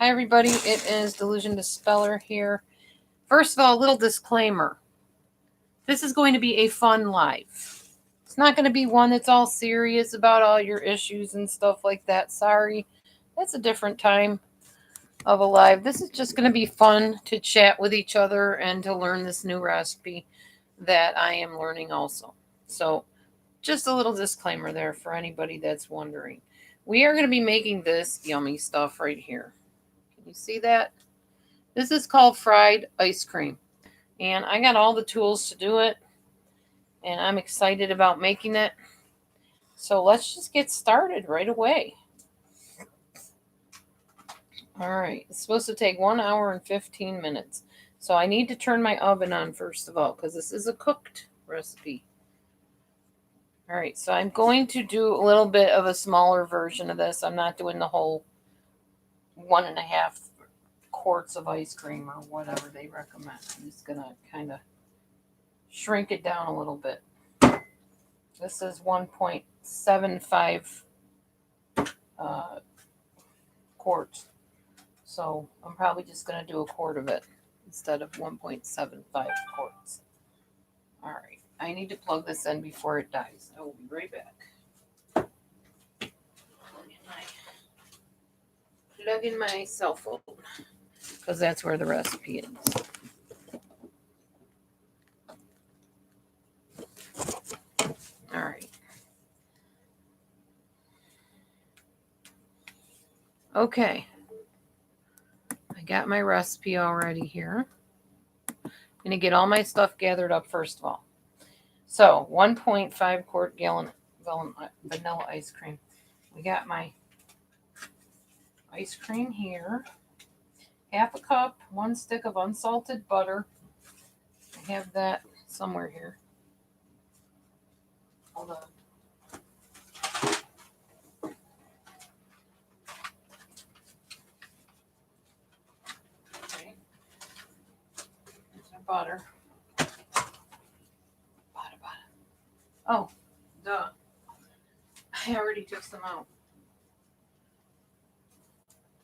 Hi everybody, it is Delusion Dispeller here. First of all, a little disclaimer. This is going to be a fun live. It's not going to be one that's all serious about all your issues and stuff like that. Sorry, that's a different time of a live. This is just going to be fun to chat with each other and to learn this new recipe that I am learning also. So, just a little disclaimer there for anybody that's wondering. We are going to be making this yummy stuff right here. Can you see that? This is called fried ice cream. And I got all the tools to do it. And I'm excited about making it. So let's just get started right away. Alright, it's supposed to take 1 hour and 15 minutes. So I need to turn my oven on first of all, because this is a cooked recipe. Alright, so I'm going to do a little bit of a smaller version of this. I'm not doing the whole 1.5 quarts of ice cream or whatever they recommend. I'm just going to kind of shrink it down a little bit. This is 1.75 quarts. So I'm probably just going to do a quart of it instead of 1.75 quarts. All right. I need to plug this in before it dies. I will be right back. Plug in my cell phone because that's where the recipe is. All right. Okay. I got my recipe already here. I'm going to get all my stuff gathered up first of all. So 1.5 quart gallon vanilla ice cream. We got my ice cream here. Half a cup, 1 stick of unsalted butter. I have that somewhere here. Hold on. Okay. There's my butter. Butter. Oh, duh. I already took some out.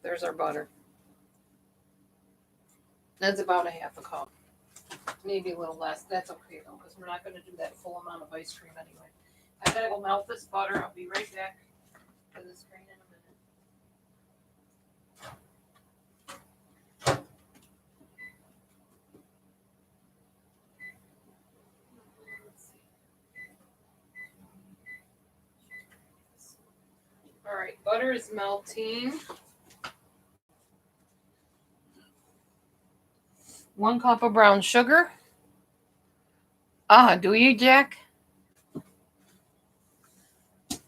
There's our butter. That's about a half a cup. Maybe a little less. That's okay though, because we're not going to do that full amount of ice cream anyway. I gotta go melt this butter. I'll be right back for the screen in a minute. All right, butter is melting. 1 cup of brown sugar. Do you, Jack?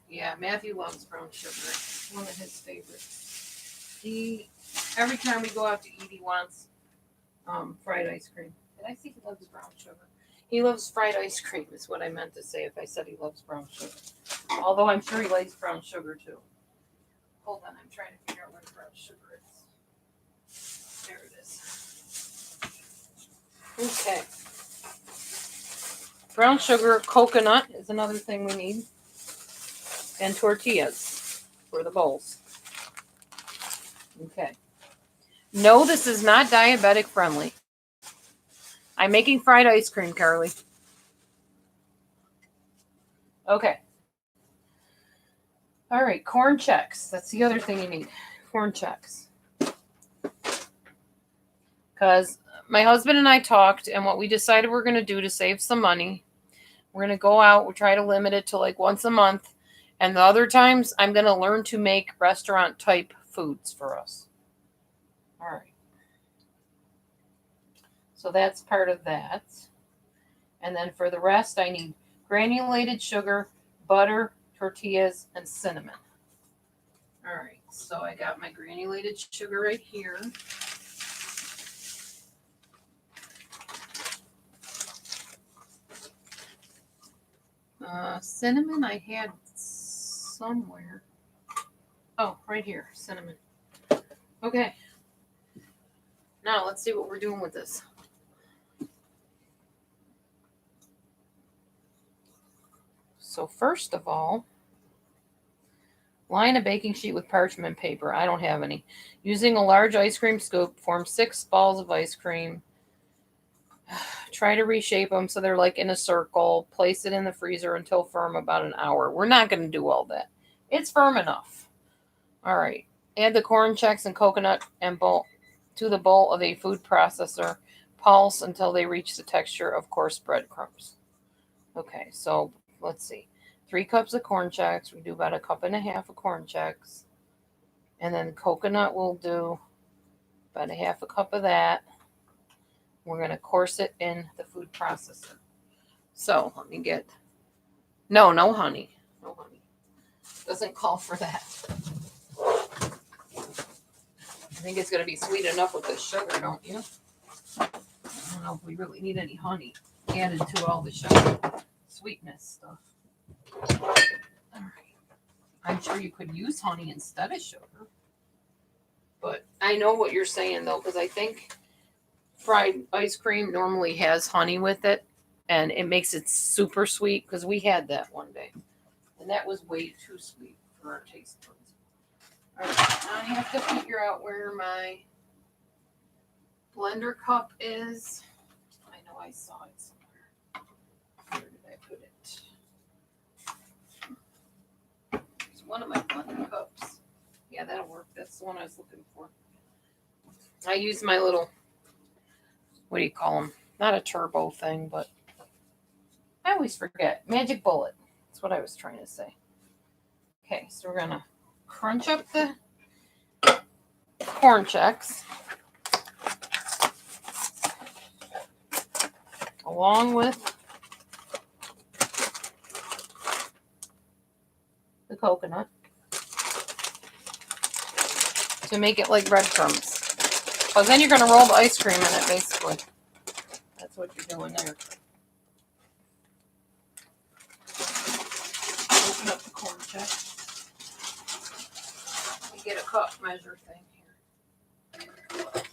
Yeah, Matthew loves brown sugar. It's one of his favorites. Every time we go out to eat, he wants fried ice cream. Did I say he loves brown sugar? He loves fried ice cream is what I meant to say if I said he loves brown sugar. Although I'm sure he likes brown sugar too. Hold on, I'm trying to figure out where the brown sugar is. There it is. Okay. Brown sugar, coconut is another thing we need. And tortillas for the bowls. Okay. No, this is not diabetic friendly. I'm making fried ice cream, Carly. Okay. All right, corn checks. That's the other thing you need. Corn checks. Because my husband and I talked, and what we decided we're going to do to save some money, we're going to go out, we'll try to limit it to like once a month. And the other times, I'm going to learn to make restaurant-type foods for us. All right. So that's part of that. And then for the rest, I need granulated sugar, butter, tortillas, and cinnamon. All right. So I got my granulated sugar right here. Cinnamon I had somewhere. Oh, right here, cinnamon. Okay. Now let's see what we're doing with this. So first of all, Line a baking sheet with parchment paper. I don't have any. Using a large ice cream scoop, form 6 balls of ice cream. Try to reshape them so they're like in a circle. Place it in the freezer until firm, about an hour. We're not going to do all that. It's firm enough. All right. Add the corn checks and coconut and bowl to the bowl of a food processor. Pulse until they reach the texture of coarse breadcrumbs. Okay, so let's see. 3 cups of corn checks. We do about 1.5 cups of corn checks. And then coconut will do about 1/2 cup of that. We're going to coarse it in the food processor. So let me get, no honey. No honey. Doesn't call for that. I think it's going to be sweet enough with the sugar, don't you? I don't know if we really need any honey added to all the sugar sweetness stuff. All right. I'm sure you could use honey instead of sugar. But I know what you're saying, though, because I think fried ice cream normally has honey with it, and it makes it super sweet, because we had that one day. And that was way too sweet for our taste buds. All right, now I have to figure out where my blender cup is. I know I saw it somewhere. Where did I put it? It's one of my blender cups. Yeah, that'll work. That's the one I was looking for. I use my little, what do you call them? Not a turbo thing, but I always forget. Magic bullet. That's what I was trying to say. Okay, so we're going to crunch up the corn checks along with the coconut to make it like breadcrumbs. Because then you're going to roll the ice cream in it, basically. That's what you're doing there. Open up the corn check. You get a cup measure thing here.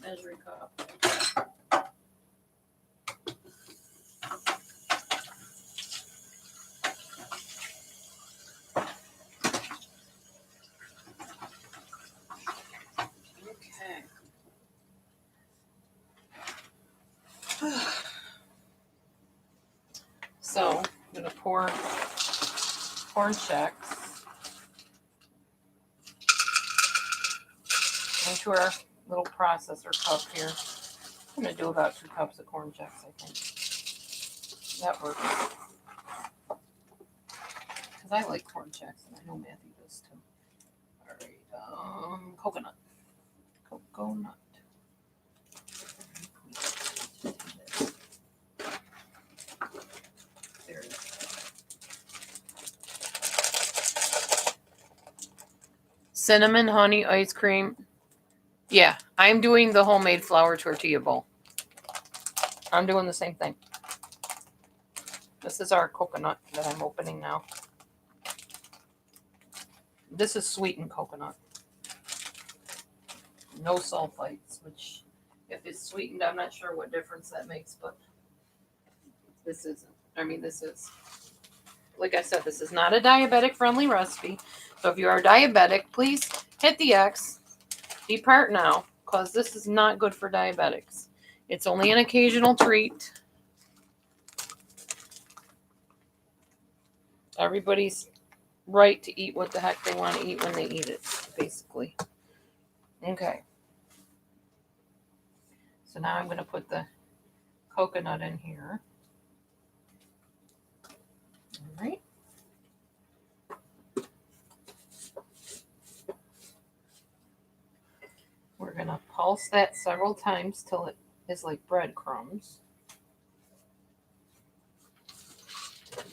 Measuring cup. So I'm going to pour corn checks into our little processor cup here. I'm going to do about 2 cups of corn checks, I think. That works. Because I like corn checks, and I know Matthew does too. All right, coconut. Coconut. There it is. Cinnamon honey ice cream. Yeah, I'm doing the homemade flour tortilla bowl. I'm doing the same thing. This is our coconut that I'm opening now. This is sweetened coconut. No sulfites, which if it's sweetened, I'm not sure what difference that makes, but this isn't. I mean, this is, like I said, this is not a diabetic friendly recipe. So if you are diabetic, please hit the X, depart now, because this is not good for diabetics. It's only an occasional treat. Everybody's right to eat what the heck they want to eat when they eat it, basically. Okay. So now I'm going to put the coconut in here. All right. We're going to pulse that several times till it is like breadcrumbs.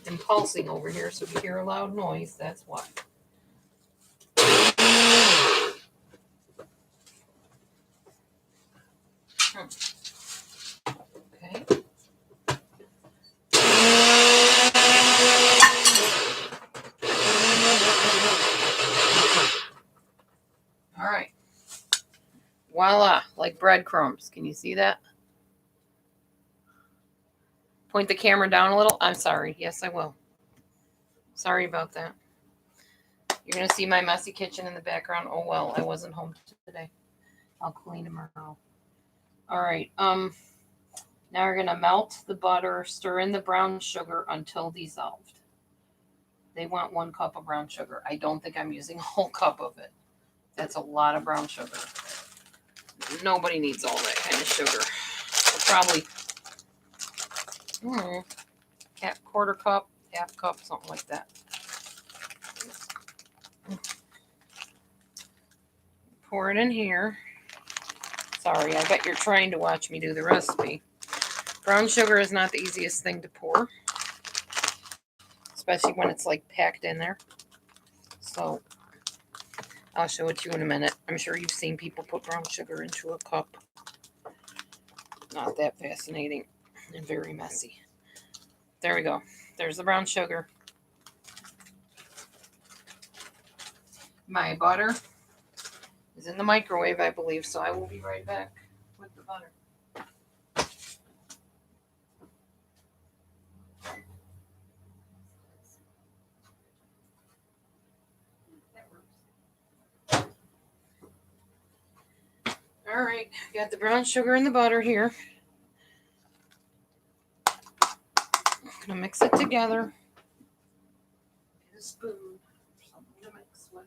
I'm pulsing over here, so if you hear a loud noise, that's why. Okay. All right. Voila, like breadcrumbs. Can you see that? Point the camera down a little. I'm sorry. Yes, I will. Sorry about that. You're going to see my messy kitchen in the background. Oh, well, I wasn't home today. I'll clean tomorrow. All right. Now we're going to melt the butter, stir in the brown sugar until dissolved. They want 1 cup of brown sugar. I don't think I'm using a whole cup of it. That's a lot of brown sugar. Nobody needs all that kind of sugar. So probably quarter cup, half cup, something like that. Pour it in here. Sorry, I bet you're trying to watch me do the recipe. Brown sugar is not the easiest thing to pour, especially when it's like packed in there. So I'll show it to you in a minute. I'm sure you've seen people put brown sugar into a cup. Not that fascinating and very messy. There we go. There's the brown sugar. My butter is in the microwave, I believe, so I will be right back with the butter. All right, got the brown sugar and the butter here. I'm gonna mix it together. Get a spoon, something to mix with.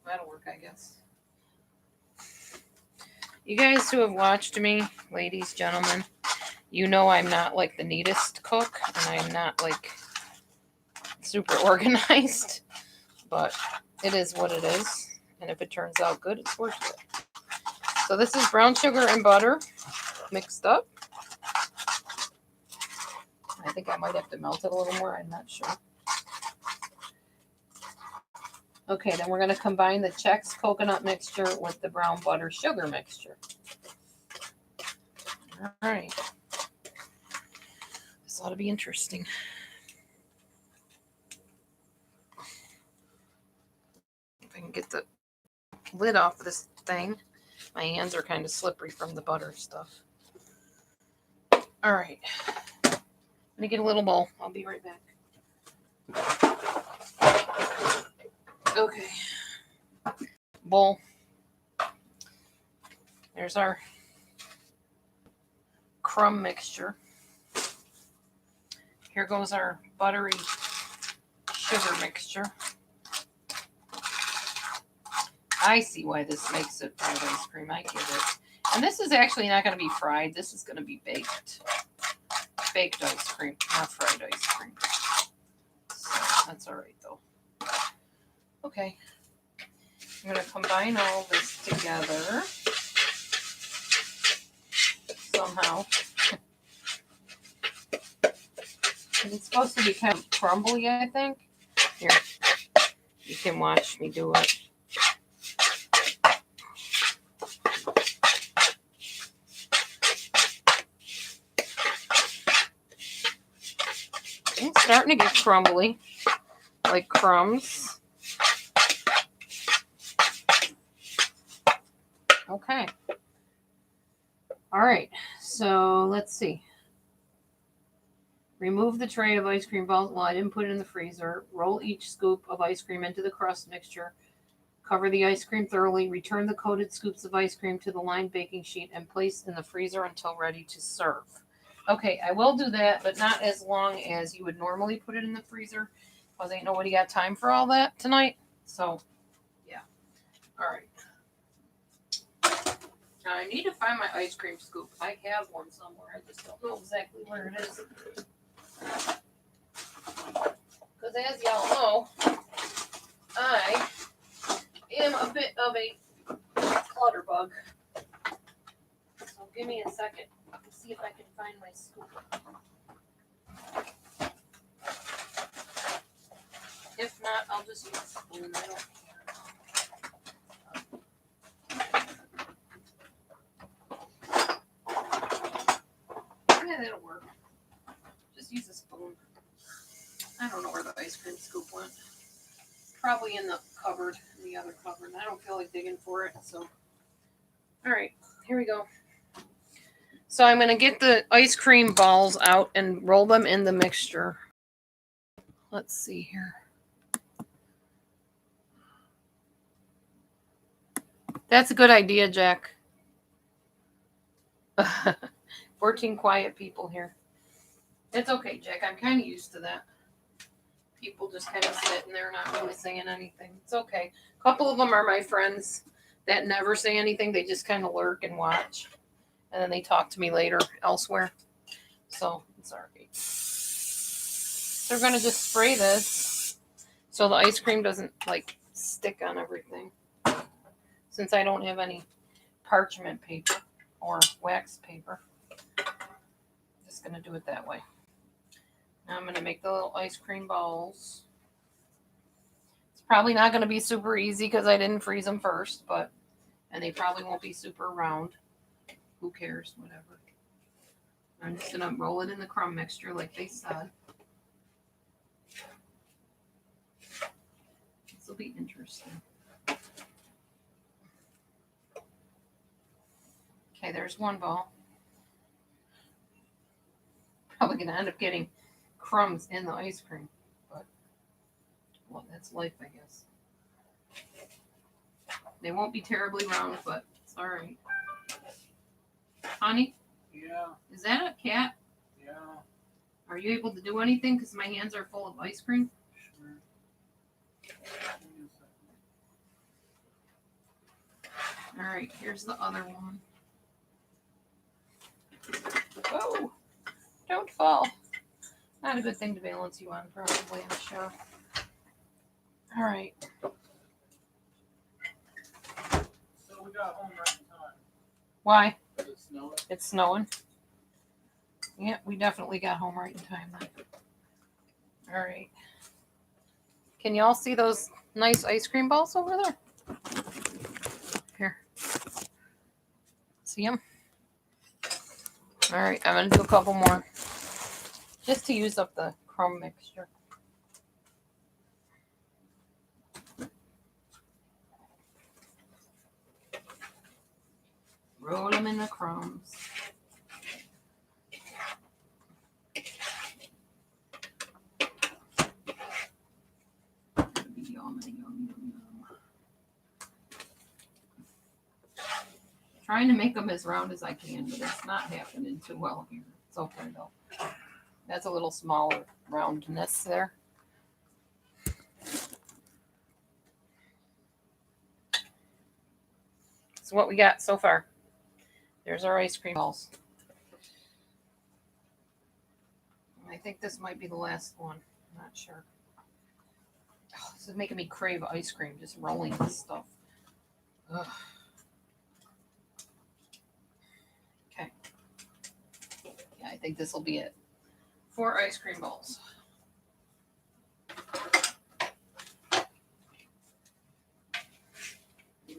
That'll work, I guess. You guys who have watched me, ladies, gentlemen, you know I'm not like the neatest cook, and I'm not like super organized, but it is what it is, and if it turns out good, it's worth it. So this is brown sugar and butter mixed up. I think I might have to melt it a little more, I'm not sure. Okay, then we're going to combine the Chex coconut mixture with the brown butter sugar mixture. All right. This ought to be interesting. If I can get the lid off this thing. My hands are kind of slippery from the butter stuff. All right. Let me get a little bowl. I'll be right back. Okay. Bowl. There's our crumb mixture. Here goes our buttery sugar mixture. I see why this makes it fried ice cream. I get it. And this is actually not going to be fried. This is going to be baked. Baked ice cream, not fried ice cream. So that's all right, though. Okay. I'm going to combine all this together somehow. And it's supposed to be kind of crumbly, I think. Here, you can watch me do it. It's starting to get crumbly, like crumbs. Okay. All right, so let's see. Remove the tray of ice cream balls. Well, I didn't put it in the freezer. Roll each scoop of ice cream into the crust mixture. Cover the ice cream thoroughly. Return the coated scoops of ice cream to the lined baking sheet and place in the freezer until ready to serve. Okay, I will do that, but not as long as you would normally put it in the freezer, because ain't nobody got time for all that tonight. So, yeah. All right. Now, I need to find my ice cream scoop. I have one somewhere. I just don't know exactly where it is. Because as y'all know, I am a bit of a clutter bug. So give me a second. Let's see if I can find my scoop. If not, I'll just use a spoon. I don't care. Yeah, that'll work. Just use a spoon. I don't know where the ice cream scoop went. Probably in the cupboard, in the other cupboard. I don't feel like digging for it, so. All right, here we go. So I'm going to get the ice cream balls out and roll them in the mixture. Let's see here. That's a good idea, Jack. 14 quiet people here. It's okay, Jack. I'm kind of used to that. People just kind of sitting there not really saying anything. It's okay. A couple of them are my friends that never say anything. They just kind of lurk and watch. And then they talk to me later elsewhere. So it's all right. So we're going to just spray this so the ice cream doesn't like stick on everything. Since I don't have any parchment paper or wax paper. Just going to do it that way. Now I'm going to make the little ice cream balls. It's probably not going to be super easy because I didn't freeze them first, and they probably won't be super round. Who cares? Whatever. I'm just going to roll it in the crumb mixture like they said. This will be interesting. Okay, there's one ball. Probably going to end up getting crumbs in the ice cream, but well, that's life, I guess. They won't be terribly round, but it's all right. Honey? Yeah. Is that a cat? Yeah. Are you able to do anything? Because my hands are full of ice cream. Sure. All right, here's the other one. Whoa! Don't fall. Not a good thing to balance you on, probably, I'm sure. All right. So we got home right in time. Why? Does it snow? It's snowing. Yeah, we definitely got home right in time then. All right. Can y'all see those nice ice cream balls over there? Here. See them? All right, I'm going to do a couple more. Just to use up the crumb mixture. Roll them in the crumbs. Yum, yum, yum, yum. Trying to make them as round as I can, but it's not happening too well here. It's okay though. That's a little smaller roundness there. So what we got so far. There's our ice cream balls. I think this might be the last one. I'm not sure. Oh, this is making me crave ice cream, just rolling this stuff. Ugh. Okay. Yeah, I think this will be it. 4 ice cream balls.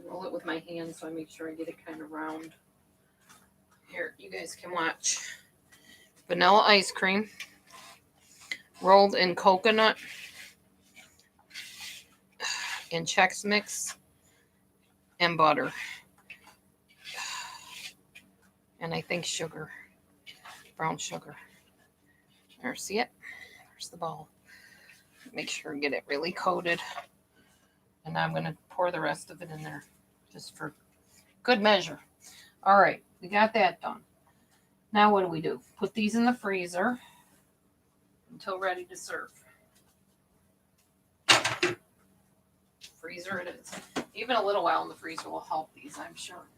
Roll it with my hands so I make sure I get it kind of round. Here, you guys can watch. Vanilla ice cream rolled in coconut and Chex Mix and butter. And I think sugar, brown sugar. There, see it? There's the ball. Make sure and get it really coated. And now I'm going to pour the rest of it in there just for good measure. All right, we got that done. Now what do? Put these in the freezer until ready to serve. Freezer it is. Even a little while in the freezer will help these, I'm sure.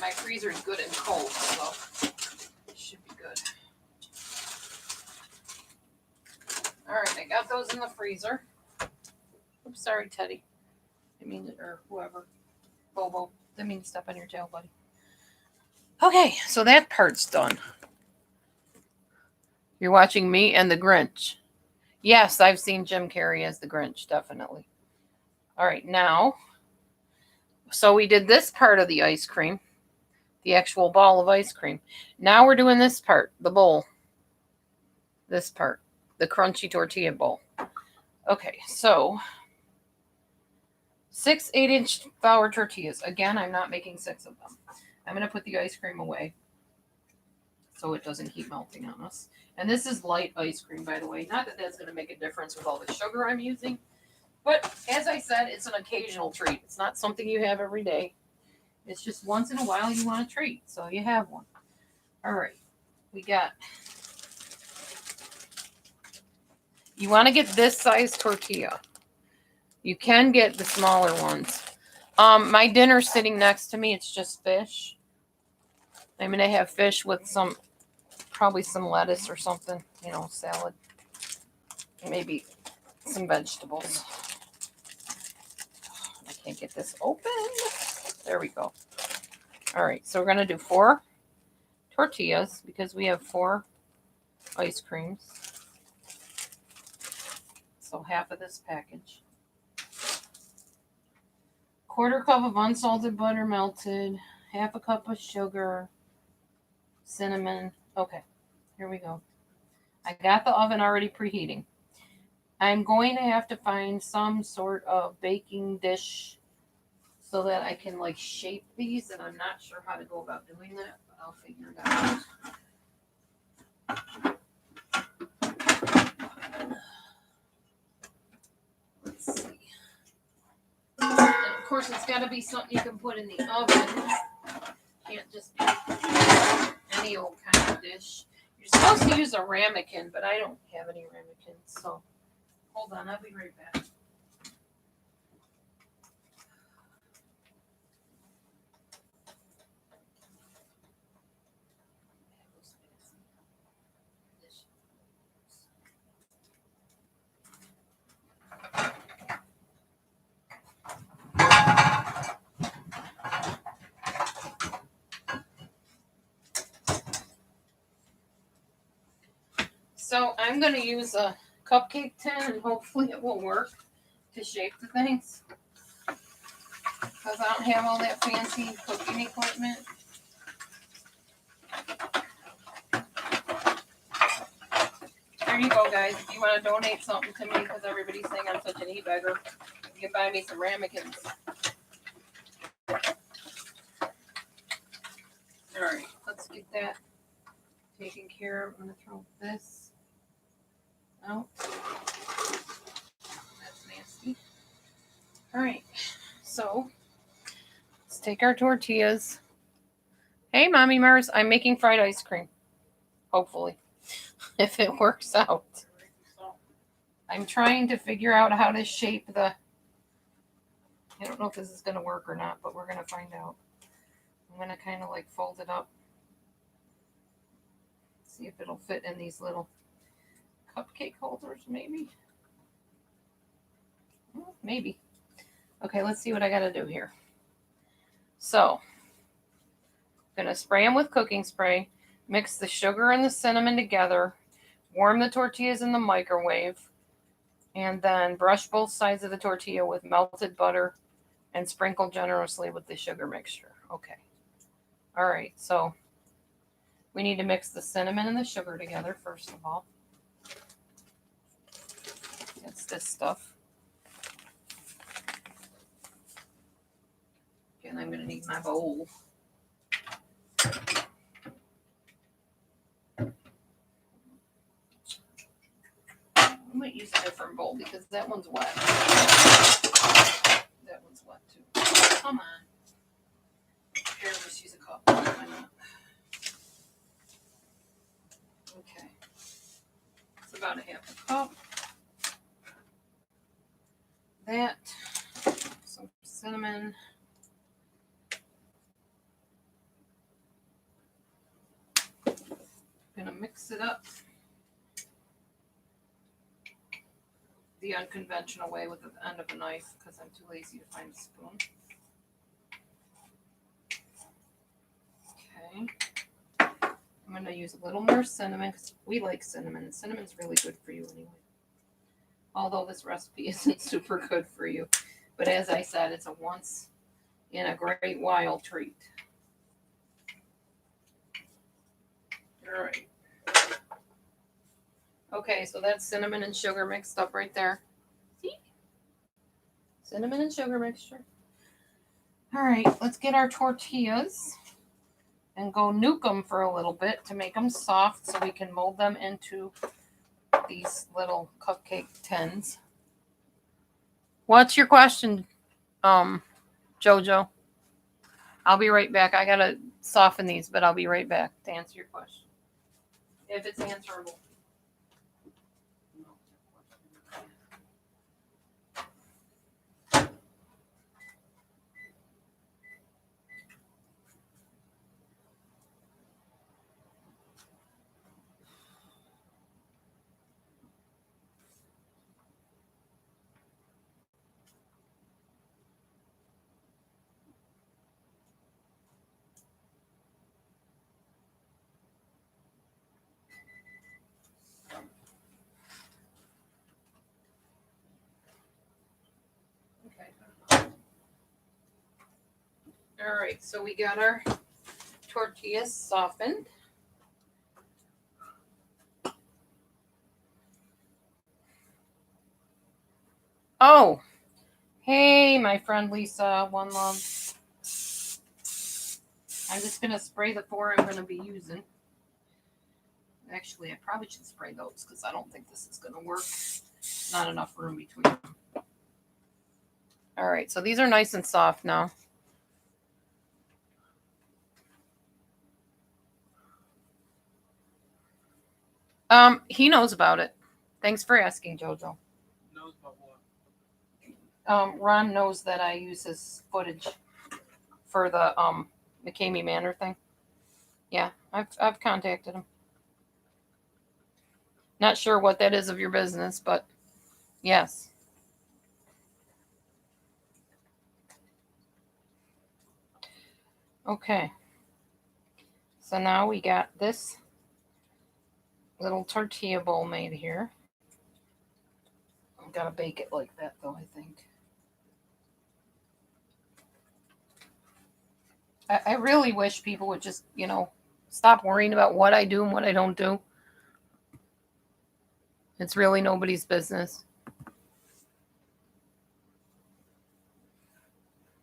My freezer is good and cold, so it should be good. All right, I got those in the freezer. Oops, sorry, Teddy. I mean, or whoever. Bobo. Didn't mean to step on your tail, buddy. Okay, so that part's done. You're watching me and the Grinch. Yes, I've seen Jim Carrey as the Grinch, definitely. All right, now, so we did this part of the ice cream, the actual ball of ice cream. Now we're doing this part, the bowl. This part, the crunchy tortilla bowl. Okay, so 6 8-inch flour tortillas. Again, I'm not making 6 of them. I'm going to put the ice cream away. so it doesn't keep melting on us. And this is light ice cream, by the way. Not that that's going to make a difference with all the sugar I'm using. But as I said, it's an occasional treat. It's not something you have every day. It's just once in a while you want a treat, so you have one. All right. We got... You want to get this size tortilla. You can get the smaller ones. My dinner's sitting next to me. It's just fish. I'm going to have fish with probably some lettuce or something, salad. Maybe some vegetables. I can't get this open. There we go. All right, so we're going to do 4 tortillas because we have 4 ice creams. So half of this package. 1/4 cup of unsalted butter melted. 1/2 cup of sugar. Cinnamon. Okay, here we go. I got the oven already preheating. I'm going to have to find some sort of baking dish so that I can shape these, and I'm not sure how to go about doing that, but I'll figure it out. Let's see. And of course, it's got to be something you can put in the oven. Can't just be any old kind of dish. You're supposed to use a ramekin, but I don't have any ramekins, so hold on, I'll be right back. So I'm going to use a cupcake tin, and hopefully it will work to shape the things. Because I don't have all that fancy cooking equipment. There you go, guys. If you want to donate something to me, because everybody's saying I'm such an e-beggar, you can buy me some ramekins. Alright, let's get that taken care of. I'm going to throw this out. That's nasty. Alright, so let's take our tortillas. Hey, Mommy Mars, I'm making fried ice cream. Hopefully, if it works out. I'm trying to figure out how to shape I don't know if this is going to work or not, but we're going to find out. I'm going to kind of fold it up. See if it'll fit in these little cupcake holders, maybe. Maybe. Okay, let's see what I got to do here. So, I'm going to spray them with cooking spray, mix the sugar and the cinnamon together, warm the tortillas in the microwave, and then brush both sides of the tortilla with melted butter and sprinkle generously with the sugar mixture. Okay. All right, so we need to mix the cinnamon and the sugar together, first of all. It's this stuff. And I'm going to need my bowl. I might use a different bowl because that one's wet. That one's wet too. Come on. Here, let's use a cup. Why not? Okay. It's about 1/2 cup. That. Some cinnamon. Gonna mix it up the unconventional way with the end of a knife because I'm too lazy to find a spoon. Okay. I'm gonna use a little more cinnamon because we like cinnamon. Cinnamon's really good for you anyway. Although this recipe isn't super good for you. But as I said, it's a once in a great while treat. All right. Okay, so that's cinnamon and sugar mixed up right there. See? Cinnamon and sugar mixture. All right, let's get our tortillas. and go nuke them for a little bit to make them soft so we can mold them into these little cupcake tins. What's your question, Jojo? I'll be right back. I gotta soften these, but I'll be right back to answer your question. If it's answerable. All right, so we got our tortillas softened. Oh, hey, my friend Lisa, one love. I'm just going to spray the 4 I'm going to be using. Actually, I probably should spray those because I don't think this is going to work. Not enough room between them. All right, so these are nice and soft now. He knows about it. Thanks for asking, Jojo. Knows about what? Ron knows that I use his footage for the McCamey Manor thing. Yeah, I've contacted him. Not sure what that is of your business, but yes. Okay. So now we got this little tortilla bowl made here. I've got to bake it like that, though, I think. I really wish people would just, stop worrying about what I do and what I don't do. It's really nobody's business.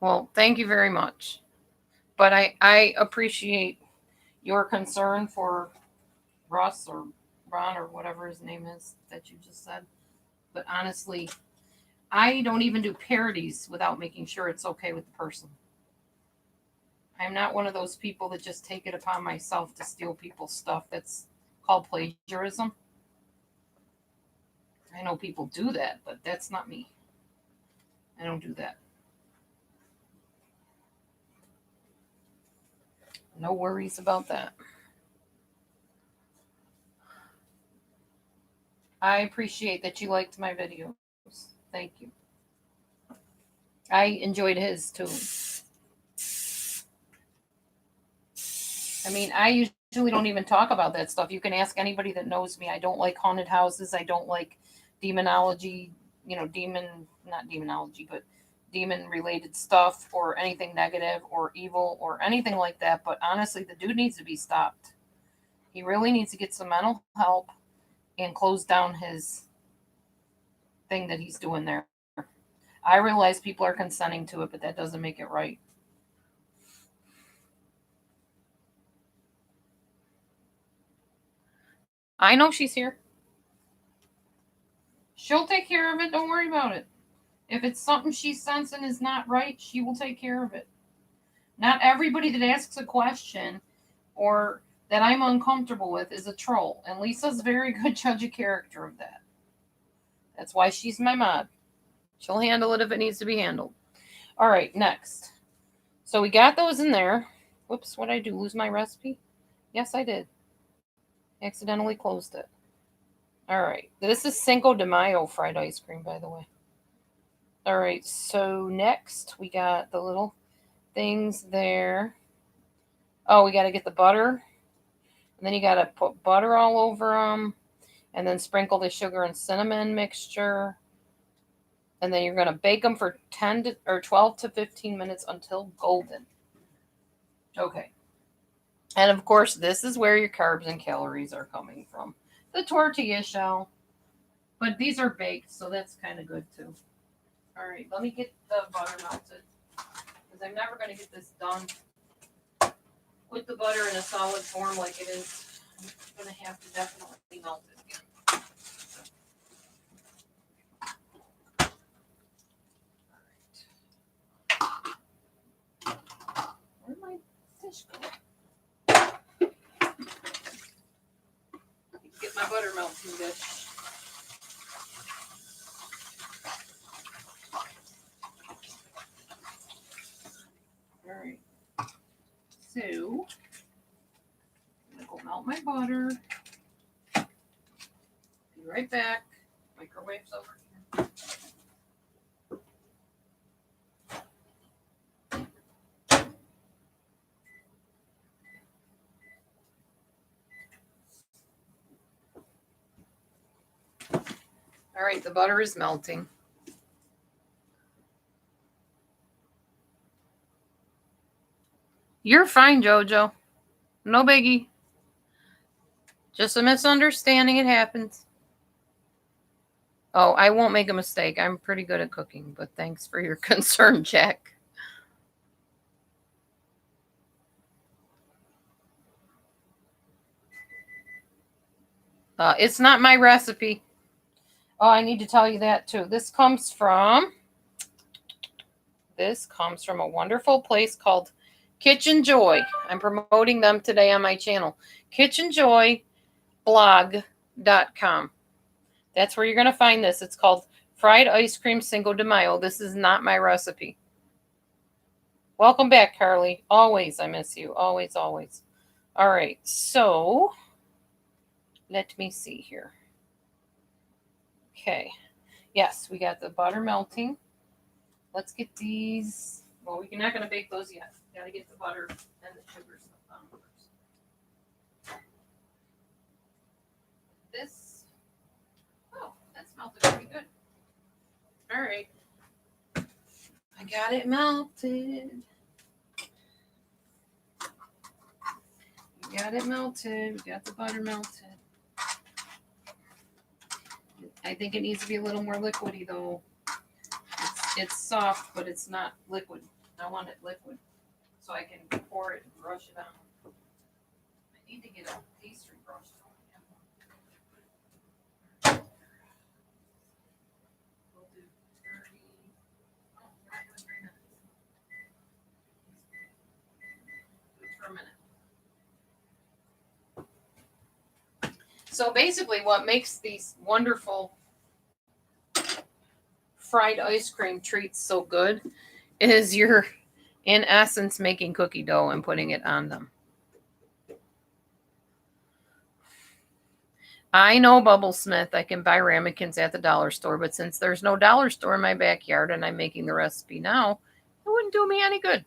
Well, thank you very much. But I appreciate your concern for Russ or Ron or whatever his name is that you just said. But honestly, I don't even do parodies without making sure it's okay with the person. I'm not one of those people that just take it upon myself to steal people's stuff. That's called plagiarism. I know people do that, but that's not me. I don't do that. No worries about that. I appreciate that you liked my videos. Thank you. I enjoyed his too. I mean, I usually don't even talk about that stuff. You can ask anybody that knows me. I don't like haunted houses. I don't like demonology, not demonology, but demon related stuff or anything negative or evil or anything like that. But honestly, the dude needs to be stopped. He really needs to get some mental help and close down his thing that he's doing there. I realize people are consenting to it, but that doesn't make it right. I know she's here. She'll take care of it. Don't worry about it. If it's something she's sensing is not right, she will take care of it. Not everybody that asks a question or that I'm uncomfortable with is a troll. And Lisa's a very good judge of character of that. That's why she's my mod. She'll handle it if it needs to be handled. All right, next. So we got those in there. Whoops, what did I do? Lose my recipe? Yes, I did. Accidentally closed it. All right. This is Cinco de Mayo fried ice cream, by the way. All right. So next we got the little things there. Oh, we got to get the butter. And then you got to put butter all over them. And then sprinkle the sugar and cinnamon mixture. And then you're going to bake them for 12 to 15 minutes until golden. Okay. And of course, this is where your carbs and calories are coming from. The tortilla shell. But these are baked, so that's kind of good too. All right, let me get the butter melted. Because I'm never going to get this done put the butter in a solid form like it is, I'm going to have to definitely melt it again. Where'd my fish go? Get my butter melting dish. All right. So, I'm going to go melt my butter. Be right back. Microwave's over here. All right, the butter is melting. You're fine, Jojo. No biggie. Just a misunderstanding. It happens. Oh, I won't make a mistake. I'm pretty good at cooking, but thanks for your concern, Jack. It's not my recipe. Oh, I need to tell you that too. This comes from a wonderful place called Kitchen Joy. I'm promoting them today on my channel. kitchenjoyblog.com. That's where you're going to find this. It's called Fried Ice Cream Cinco de Mayo. This is not my recipe. Welcome back, Carly. Always, I miss you. Always, always. All right, so let me see here. Okay. Yes, we got the butter melting. Let's get these. Well, we're not going to bake those yet. Got to get the butter and the sugar stuff on first. This. Oh, that's melted pretty good. All right. I got it melted. We got it melted. We got the butter melted. I think it needs to be a little more liquidy though. It's soft, but it's not liquid. I want it liquid so I can pour it and brush it on. I need to get a pastry brush. We'll do 30. Oh, 3 minutes. Do it for a minute. So basically what makes these wonderful fried ice cream treats so good is you're in essence making cookie dough and putting it on them. I know Bubblesmith, I can buy ramekins at the dollar store, but since there's no dollar store in my backyard and I'm making the recipe now, it wouldn't do me any good.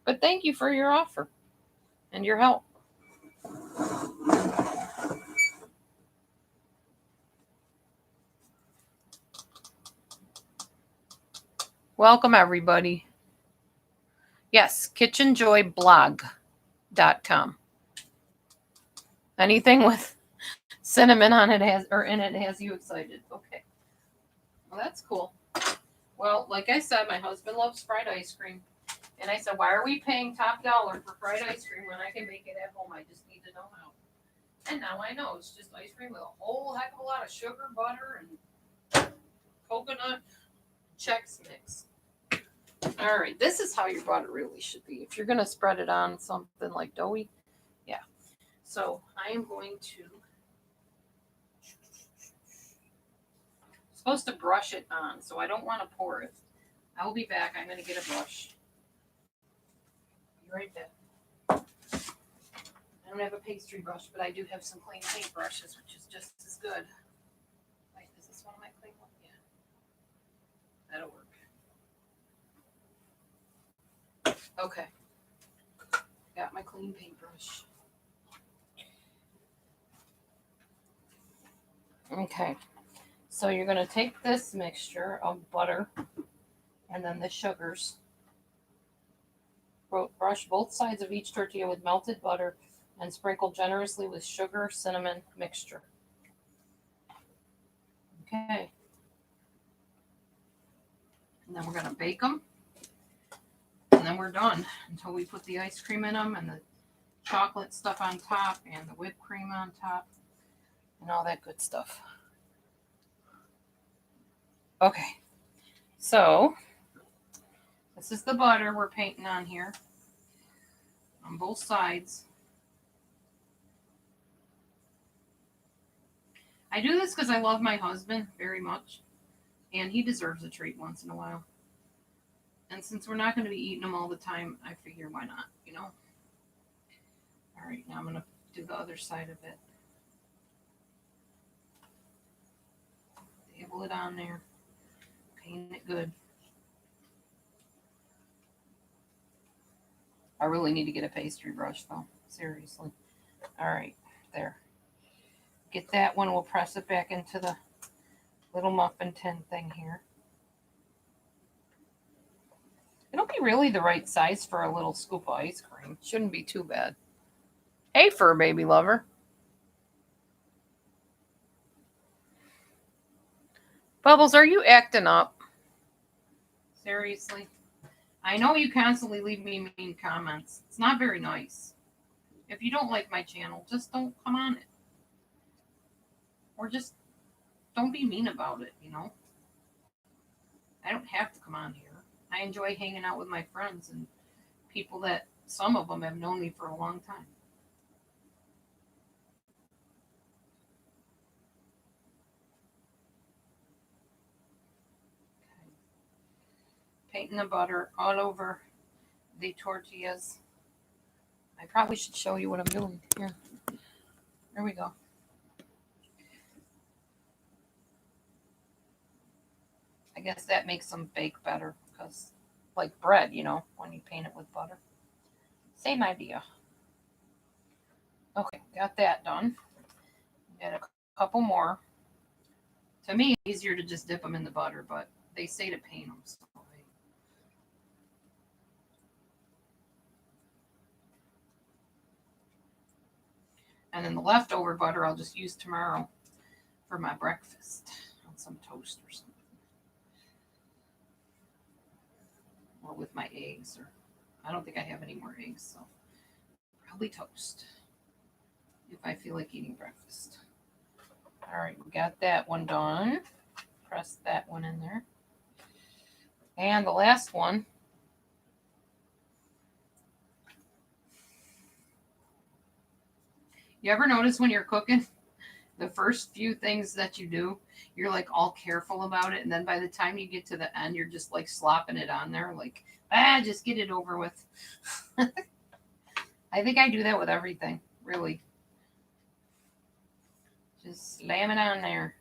But thank you for your offer and your help. Welcome, everybody. Yes, kitchenjoyblog.com. Anything with cinnamon on it has you excited. Okay. Well, that's cool. Well, like I said, my husband loves fried ice cream. And I said, why are we paying top dollar for fried ice cream when I can make it at home? I just need to know how. And now I know. It's just ice cream with a whole heck of a lot of sugar, butter, and coconut Chex Mix. All right, this is how your butter really should be. If you're going to spread it on something like doughy, yeah. So I am going to, supposed to brush it on, so I don't want to pour it. I will be back. I'm going to get a brush. Be right back. I don't have a pastry brush, but I do have some clean paint brushes, which is just as good. Wait, is this one of my clean ones? Yeah. That'll work. Okay. Got my clean paintbrush. Okay. So you're going to take this mixture of butter and then the sugars. Brush both sides of each tortilla with melted butter and sprinkle generously with sugar cinnamon mixture. Okay. And then we're going to bake them. And then we're done until we put the ice cream in them and the chocolate stuff on top and the whipped cream on top and all that good stuff. Okay, so this is the butter we're painting on here on both sides. I do this because I love my husband very much, and he deserves a treat once in a while. And since we're not going to be eating them all the time, I figure why not, you know? All right, now I'm going to do the other side of it. Table it on there. Paint it good. I really need to get a pastry brush, though. Seriously. All right, there. Get that one. We'll press it back into the little muffin tin thing here. It'll be really the right size for a little scoop of ice cream. Shouldn't be too bad. Hey, fur baby lover. Bubbles, are you acting up? Seriously? I know you constantly leave me mean comments. It's not very nice. If you don't like my channel, just don't come on it. Or just don't be mean about it, you know? I don't have to come on here. I enjoy hanging out with my friends and people that some of them have known me for a long time. Okay. Painting the butter all over the tortillas. I probably should show you what I'm doing here. There we go. I guess that makes them bake better because, like bread, you know, when you paint it with butter. Same idea. Okay, got that done. Got a couple more. To me, it's easier to just dip them in the butter, but they say to paint them. So and then the leftover butter I'll just use tomorrow for my breakfast on some toast or something. Or with my eggs, or I don't think I have any more eggs, so probably toast if I feel like eating breakfast. All right, we got that one done. Press that one in there. And the last one. You ever notice when you're cooking, the first few things that you do, you're like all careful about it. And then by the time you get to the end, you're just like slopping it on there. Like, just get it over with. I think I do that with everything, really. Just slam it on there.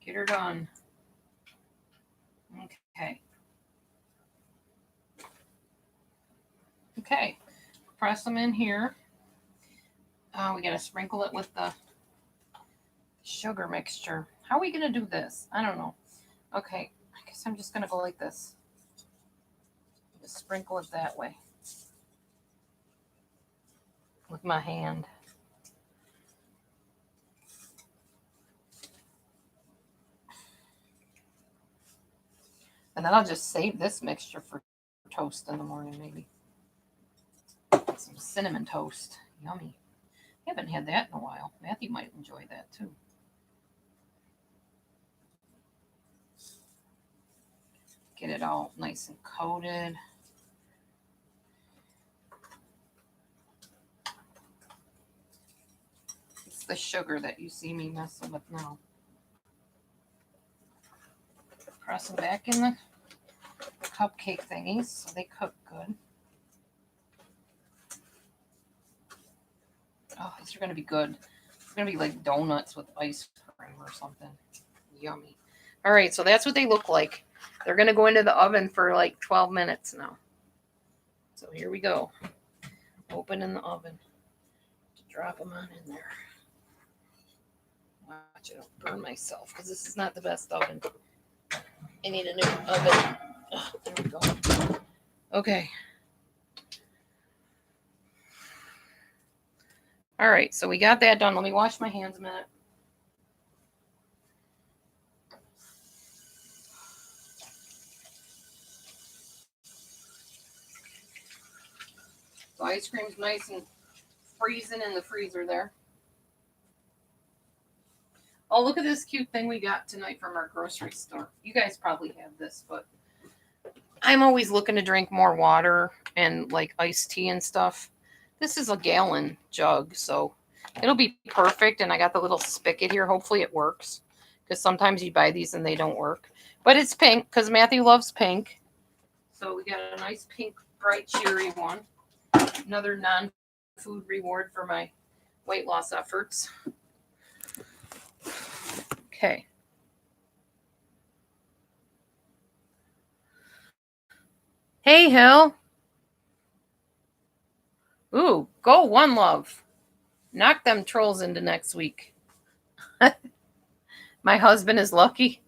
Get her done. Okay. Okay. Press them in here. We got to sprinkle it with the sugar mixture. How are we going to do this? I don't know. Okay. I guess I'm just going to go like this. Just sprinkle it that way. With my hand. And then I'll just save this mixture for toast in the morning, maybe. Some cinnamon toast. Yummy. I haven't had that in a while. Matthew might enjoy that too. Get it all nice and coated. It's the sugar that you see me messing with now. Press them back in the cupcake thingies so they cook good. Oh, these are going to be good. It's going to be like donuts with ice cream or something. Yummy. All right, so that's what they look like. They're going to go into the oven for like 12 minutes now. So here we go. Open in the oven. Drop them on in there. Watch, I don't burn myself because this is not the best oven. I need a new oven. Oh, there we go. Okay. All right, so we got that done. Let me wash my hands a minute. The ice cream's nice and freezing in the freezer there. Oh, look at this cute thing we got tonight from our grocery store. You guys probably have this, but I'm always looking to drink more water and like iced tea and stuff. This is a gallon jug, so it'll be perfect. And I got the little spigot here. Hopefully it works, because sometimes you buy these and they don't work. But it's pink because Matthew loves pink. So we got a nice pink, bright, cheery one. Another non-food reward for my weight loss efforts. Okay. Hey, Hill. Ooh, go One Love. Knock them trolls into next week. My husband is lucky.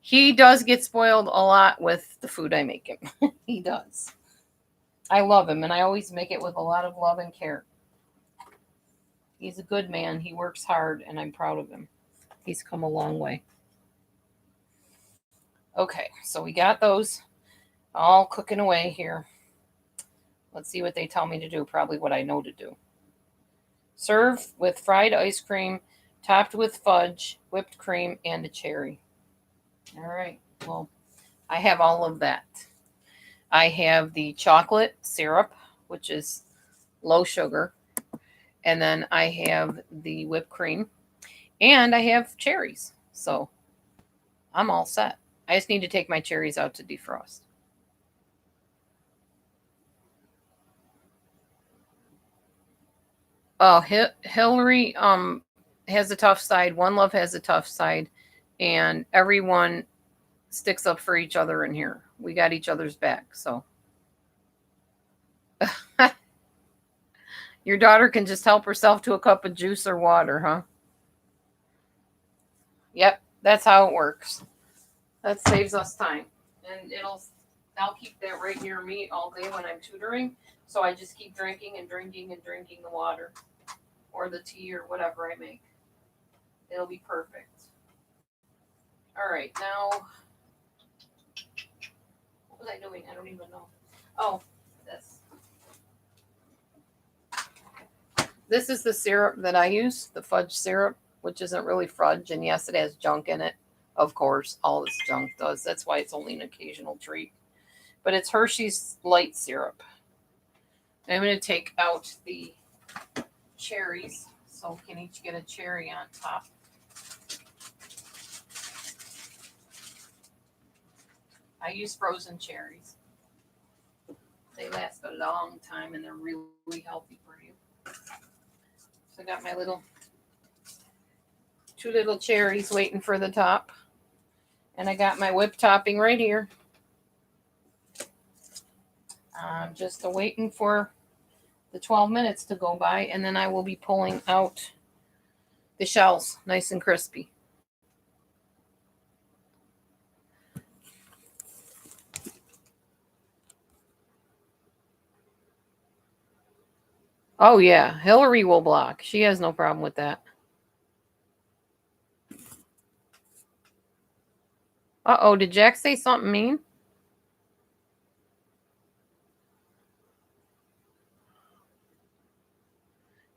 He does get spoiled a lot with the food I make him. He does. I love him, and I always make it with a lot of love and care. He's a good man. He works hard, and I'm proud of him. He's come a long way. Okay, so we got those all cooking away here. Let's see what they tell me to do. Probably what I know to do. Serve with fried ice cream, topped with fudge, whipped cream, and a cherry. All right. Well, I have all of that. I have the chocolate syrup, which is low sugar. And then I have the whipped cream. And I have cherries. So I'm all set. I just need to take my cherries out to defrost. Oh, Hillary has a tough side. One Love has a tough side. And everyone sticks up for each other in here. We got each other's back. So your daughter can just help herself to a cup of juice or water, huh? Yep, that's how it works. That saves us time. And I'll keep that right near me all day when I'm tutoring. So I just keep drinking and drinking and drinking the water or the tea or whatever I make. It'll be perfect. All right, now, what was I doing? I don't even know. Oh, this. This is the syrup that I use, the fudge syrup, which isn't really fudge. And yes, it has junk in it. Of course, all this junk does. That's why it's only an occasional treat. But it's Hershey's light syrup. I'm going to take out the cherries, so we can each get a cherry on top. I use frozen cherries. They last a long time and they're really healthy for you. So I got my two little cherries waiting for the top. And I got my whipped topping right here. I'm just waiting for the 12 minutes to go by, and then I will be pulling out the shells nice and crispy. Oh yeah, Hillary will block. She has no problem with that. Uh-oh, did Jack say something mean?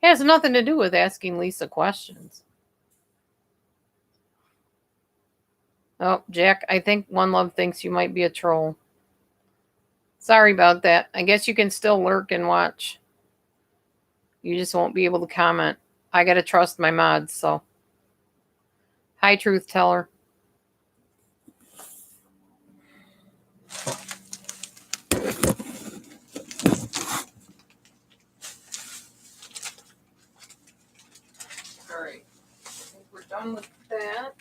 It has nothing to do with asking Lisa questions. Oh, Jack, I think One Love thinks you might be a troll. Sorry about that. I guess you can still lurk and watch. You just won't be able to comment. I gotta trust my mods, so. Hi, truth teller. All right. I think we're done with that.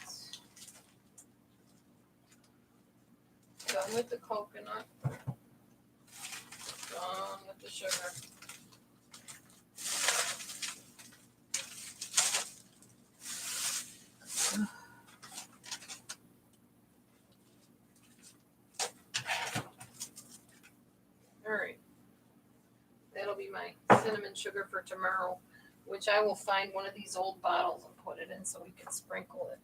Done with the coconut. Done with the sugar. All right. That'll be my cinnamon sugar for tomorrow, which I will find one of these old bottles and put it in so we can sprinkle it.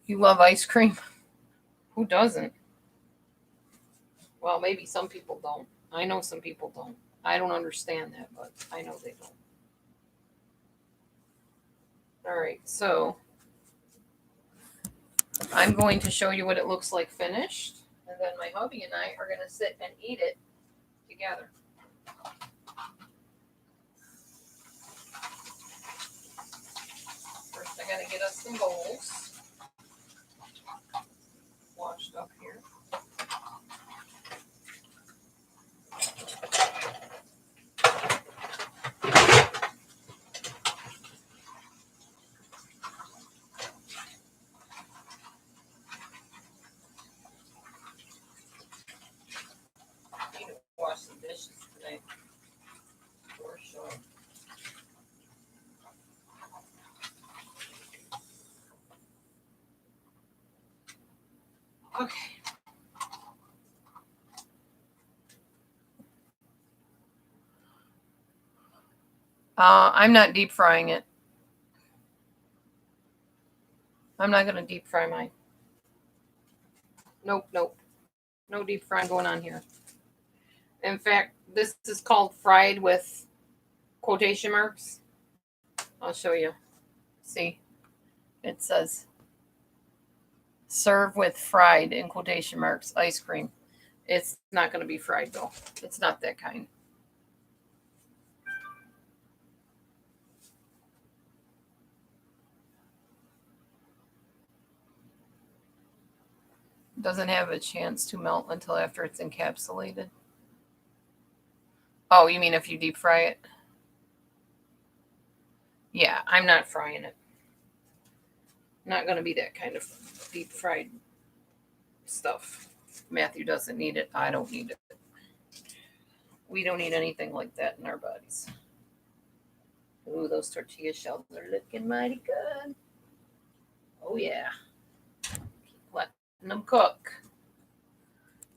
You love ice cream? Who doesn't? Well, maybe some people don't. I know some people don't. I don't understand that, but I know they don't. All right, so I'm going to show you what it looks like finished, and then my hubby and I are going to sit and eat it together. First, I got to get us some bowls washed up here. I need to wash some dishes today. For sure. Okay. I'm not deep frying it. I'm not going to deep fry mine. Nope. No deep frying going on here. In fact, this is called fried with quotation marks. I'll show you. See, it says serve with fried in quotation marks ice cream. It's not going to be fried though. It's not that kind. Doesn't have a chance to melt until after it's encapsulated. Oh, you mean if you deep fry it? Yeah, I'm not frying it. Not going to be that kind of deep fried stuff. Matthew doesn't need it. I don't need it. We don't need anything like that in our bodies. Ooh, those tortilla shells are looking mighty good. Oh, yeah. Keep letting them cook.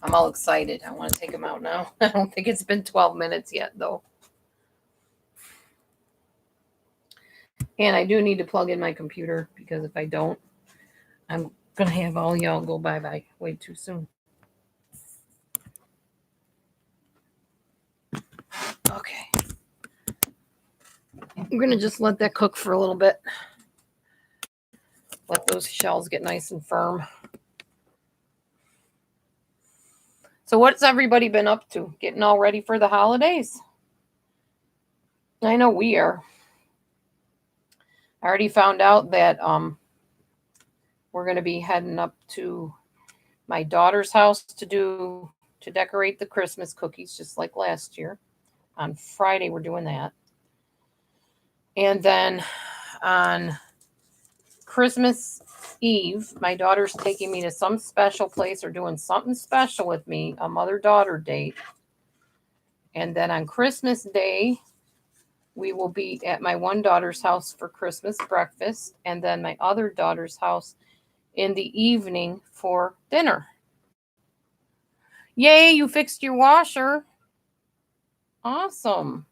I'm all excited. I want to take them out now. I don't think it's been 12 minutes yet, though. And I do need to plug in my computer because if I don't, I'm going to have all y'all go bye-bye way too soon. Okay. I'm going to just let that cook for a little bit. Let those shells get nice and firm. So what's everybody been up to? Getting all ready for the holidays? I know we are. I already found out that we're going to be heading up to my daughter's house to decorate the Christmas cookies, just like last year. On Friday, we're doing that. And then on Christmas Eve, my daughter's taking me to some special place or doing something special with me, a mother-daughter date. And then on Christmas Day, we will be at my one daughter's house for Christmas breakfast, and then my other daughter's house in the evening for dinner. Yay, you fixed your washer. Awesome.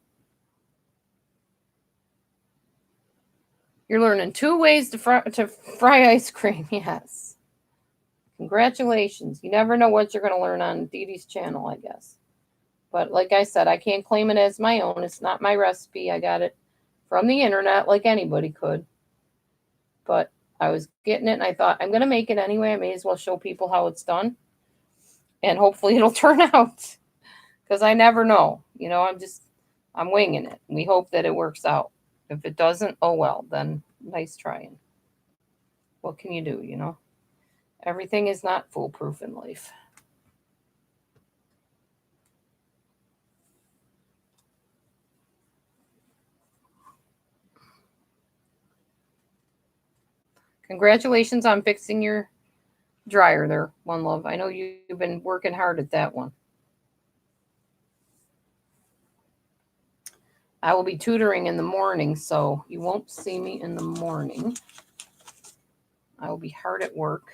You're learning 2 ways to fry ice cream. Yes. Congratulations. You never know what you're going to learn on Dee Dee's channel, I guess. But like I said, I can't claim it as my own. It's not my recipe. I got it from the internet like anybody could. But I was getting it and I thought, I'm going to make it anyway. I may as well show people how it's done. And hopefully it'll turn out. Because I never know. You know, I'm winging it. We hope that it works out. If it doesn't, oh well, then nice trying. What can you do, you know? Everything is not foolproof in life. Congratulations on fixing your dryer there, One Love. I know you've been working hard at that one. I will be tutoring in the morning, so you won't see me in the morning. I will be hard at work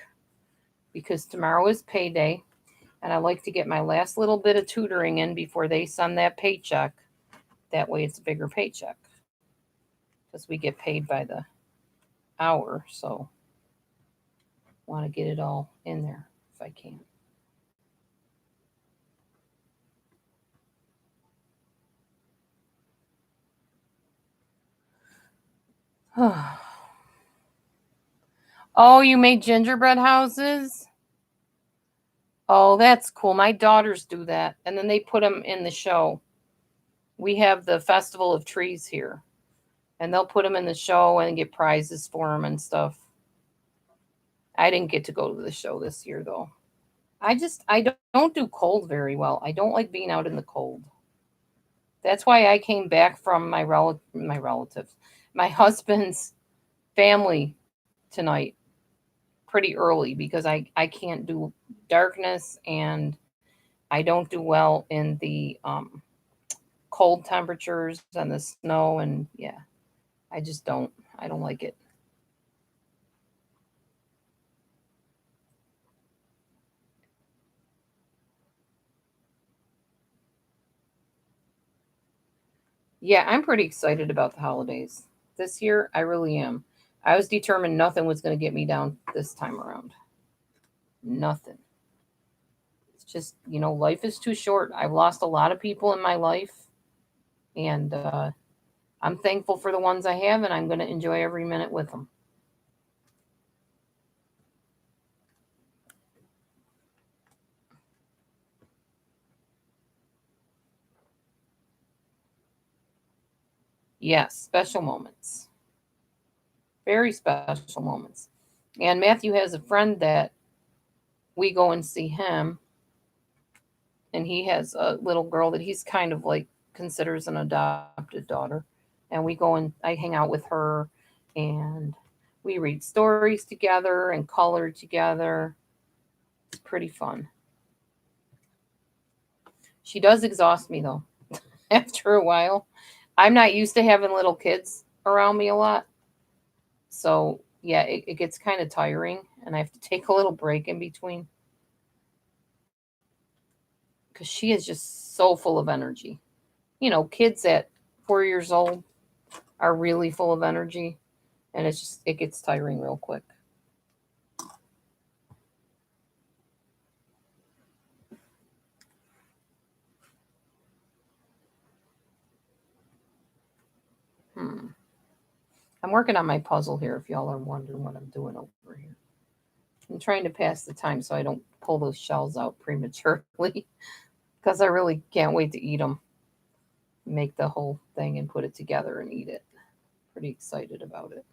because tomorrow is payday, and I like to get my last little bit of tutoring in before they send that paycheck. That way it's a bigger paycheck because we get paid by the hour, so I want to get it all in there if I can. Oh, you made gingerbread houses? Oh, that's cool. My daughters do that. And then they put them in the show. We have the Festival of Trees here. And they'll put them in the show and get prizes for them and stuff. I didn't get to go to the show this year, though. I don't do cold very well. I don't like being out in the cold. That's why I came back from my relatives, my husband's family tonight pretty early because I can't do darkness and I don't do well in the cold temperatures and the snow and yeah, I just don't. I don't like it. Yeah, I'm pretty excited about the holidays. This year, I really am. I was determined nothing was going to get me down this time around. Nothing. It's just, life is too short. I've lost a lot of people in my life, and I'm thankful for the ones I have, and I'm going to enjoy every minute with them. Yes, special moments. Very special moments. And Matthew has a friend that we go and see him, and he has a little girl that he's kind of like considers an adopted daughter. And we go and I hang out with her, and we read stories together and color together. It's pretty fun. She does exhaust me though after a while. I'm not used to having little kids around me a lot. So, yeah, it gets kind of tiring, and I have to take a little break in between because she is just so full of energy. Kids at 4 years old are really full of energy, and it gets tiring real quick. Hmm. I'm working on my puzzle here if y'all are wondering what I'm doing over here. I'm trying to pass the time so I don't pull those shells out prematurely because I really can't wait to eat them. Make the whole thing and put it together and eat it. Pretty excited about it.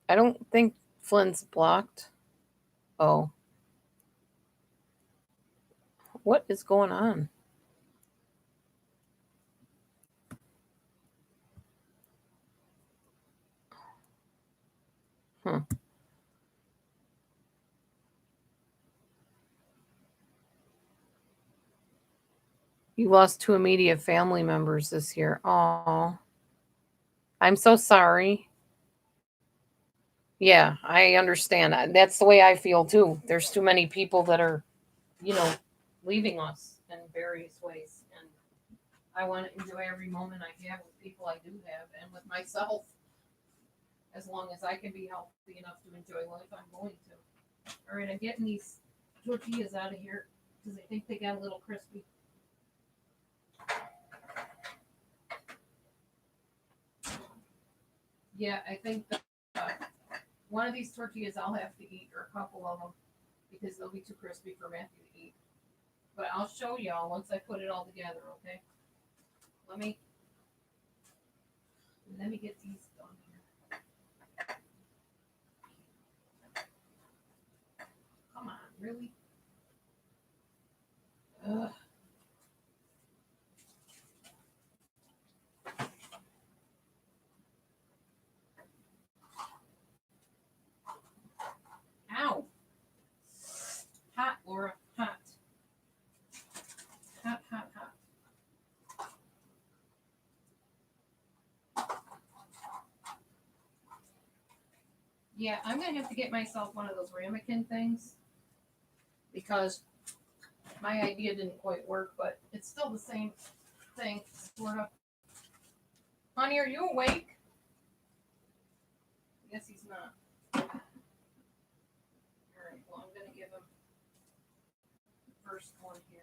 I don't think Flynn's blocked. Oh, what is going on? Hmm. You lost two immediate family members this year. Oh, I'm so sorry. Yeah, I understand. That's the way I feel too. There's too many people that are, you know, leaving us in various ways. And I want to enjoy every moment I have with people I do have and with myself. As long as I can be healthy enough to enjoy life, I'm going to. All right, I'm getting these tortillas out of here because I think they got a little crispy. Yeah, I think one of these tortillas I'll have to eat, or a couple of them, because they'll be too crispy for Matthew to eat. But I'll show y'all once I put it all together, okay? Let me get these done here. Come on, really? Ugh. Ow! Hot, Laura, hot. Hot, hot, hot. Yeah, I'm gonna have to get myself one of those ramekin things because My idea didn't quite work, but it's still the same thing, sort of. Honey, are you awake? Yes, he's not. All right, well, I'm going to give him the first one here.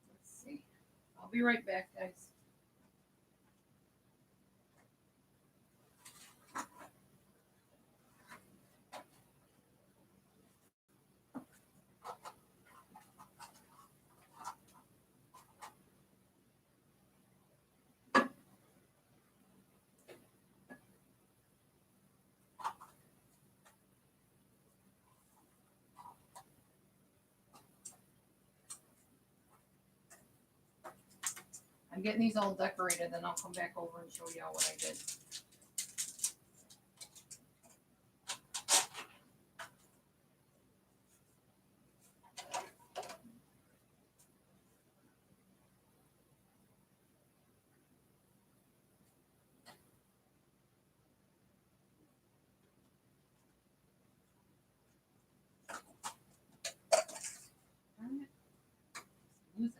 Let's see. I'll be right back, guys. I'm getting these all decorated, then I'll come back over and show y'all what I did. Losing it.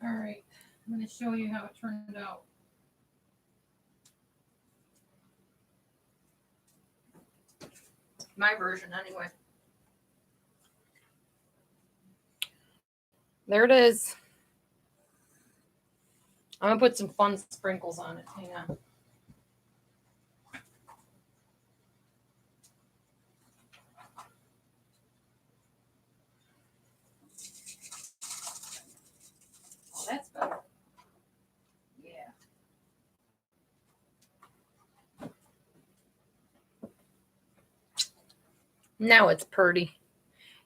All right, I'm going to show you how it turned out. My version, anyway. There it is. I'm going to put some fun sprinkles on it. Hang on. Oh, that's better. Yeah. Now it's pretty.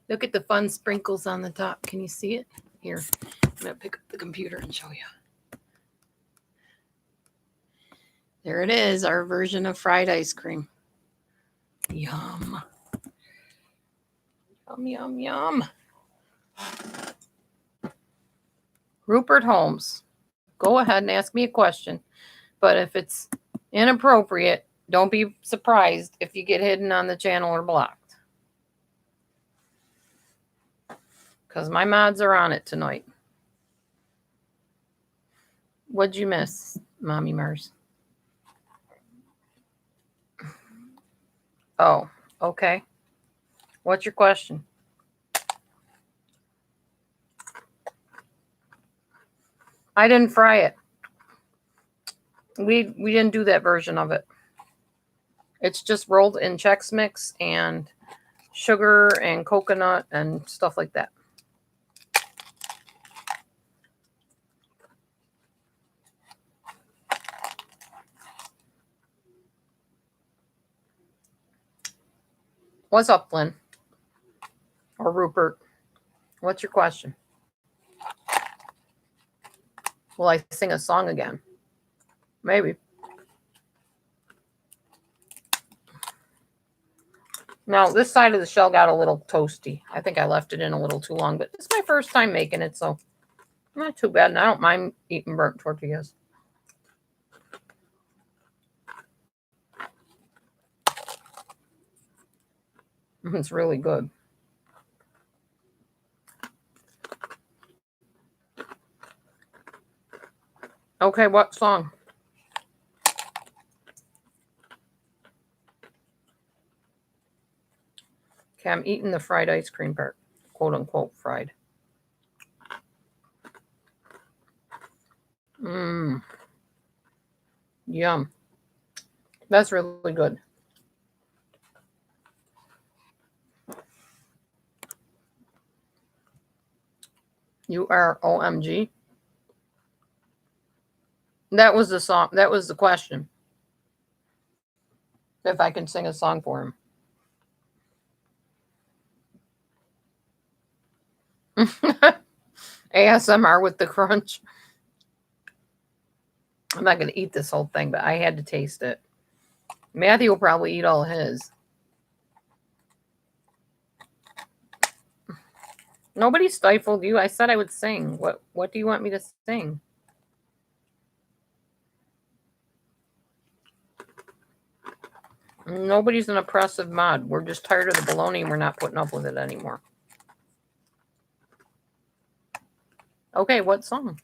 Look at the fun sprinkles on the top. Can you see it? Here, I'm going to pick up the computer and show you. There it is, our version of fried ice cream. Yum. Yum, yum, yum. Rupert Holmes, go ahead and ask me a question. But if it's inappropriate, don't be surprised if you get hidden on the channel or blocked. Because my mods are on it tonight. What'd you miss, Mommy Mars? Oh, okay. What's your question? I didn't fry it. We didn't do that version of it. It's just rolled in Chex Mix and sugar and coconut and stuff like that. What's up, Lynn? Or Rupert? What's your question? Will I sing a song again? Maybe. Now, this side of the shell got a little toasty. I think I left it in a little too long, but it's my first time making it, so not too bad. And I don't mind eating burnt tortillas. It's really good. Okay, what song? Okay, I'm eating the fried ice cream part. Quote unquote fried. Mmm. Yum. That's really good. You are OMG. That was the song. That was the question. If I can sing a song for him. ASMR with the crunch. I'm not going to eat this whole thing, but I had to taste it. Matthew will probably eat all his. Nobody stifled you. I said I would sing. What do you want me to sing? Nobody's an oppressive mod. We're just tired of the baloney and we're not putting up with it anymore. Okay, what song?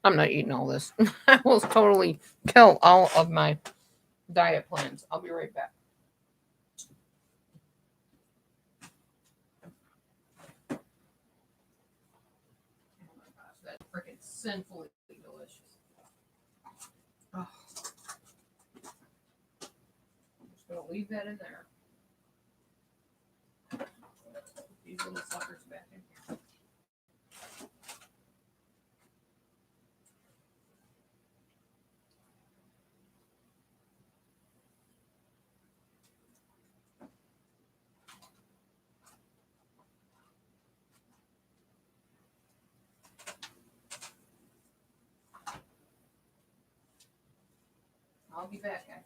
I'm not eating all this. I will totally kill all of my diet plans. I'll be right back. Oh my gosh, that's freaking sinfully delicious. Oh. I'm just gonna leave that in there. Put these little suckers back in here. I'll be back, guys.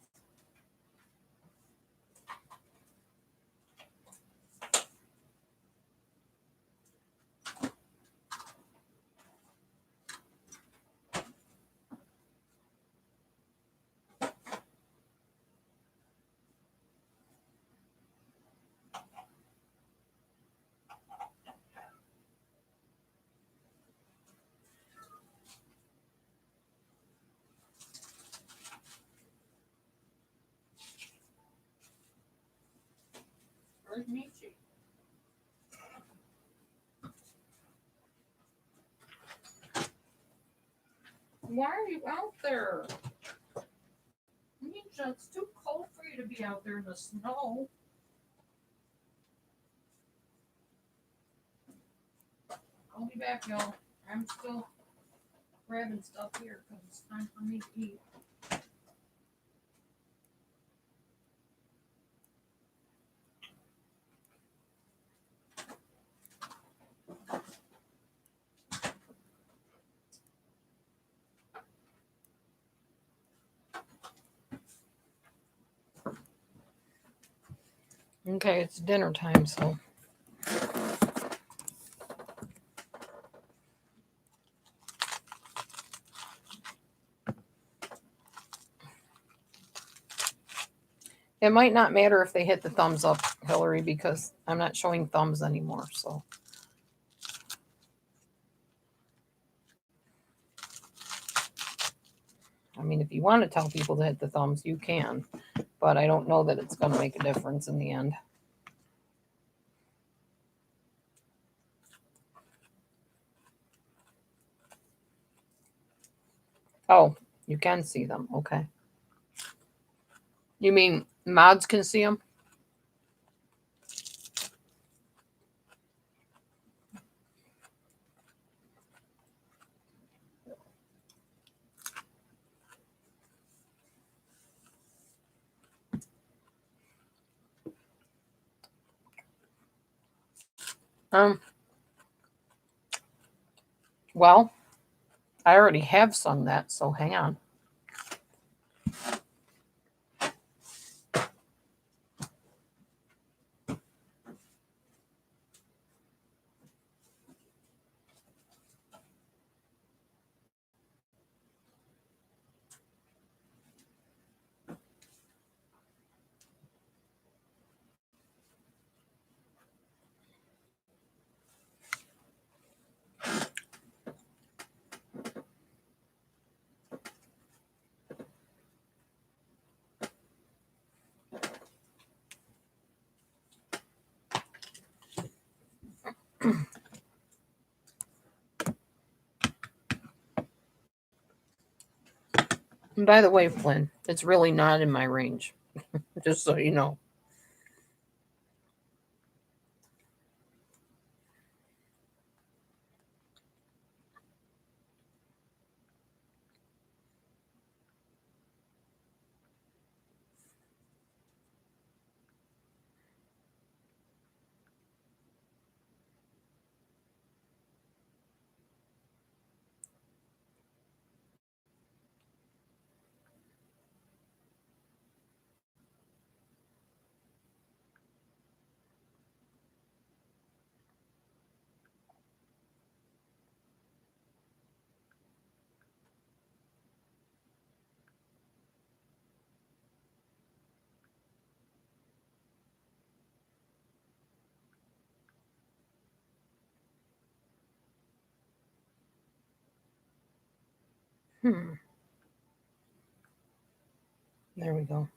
Where's Michi? Why are you out there? Misha, it's too cold for you to be out there in the snow. I'll be back, y'all. I'm still grabbing stuff here because it's time for me to eat. Okay, it's dinner time, so. It might not matter if they hit the thumbs up, Hillary, because I'm not showing thumbs anymore, so. I mean, if you want to tell people to hit the thumbs, you can, but I don't know that it's going to make a difference in the end. Oh, you can see them. Okay. You mean mods can see them? Well, I already have sung that, so hang on. And by the way, Flynn, it's really not in my range, just so you know. There we go.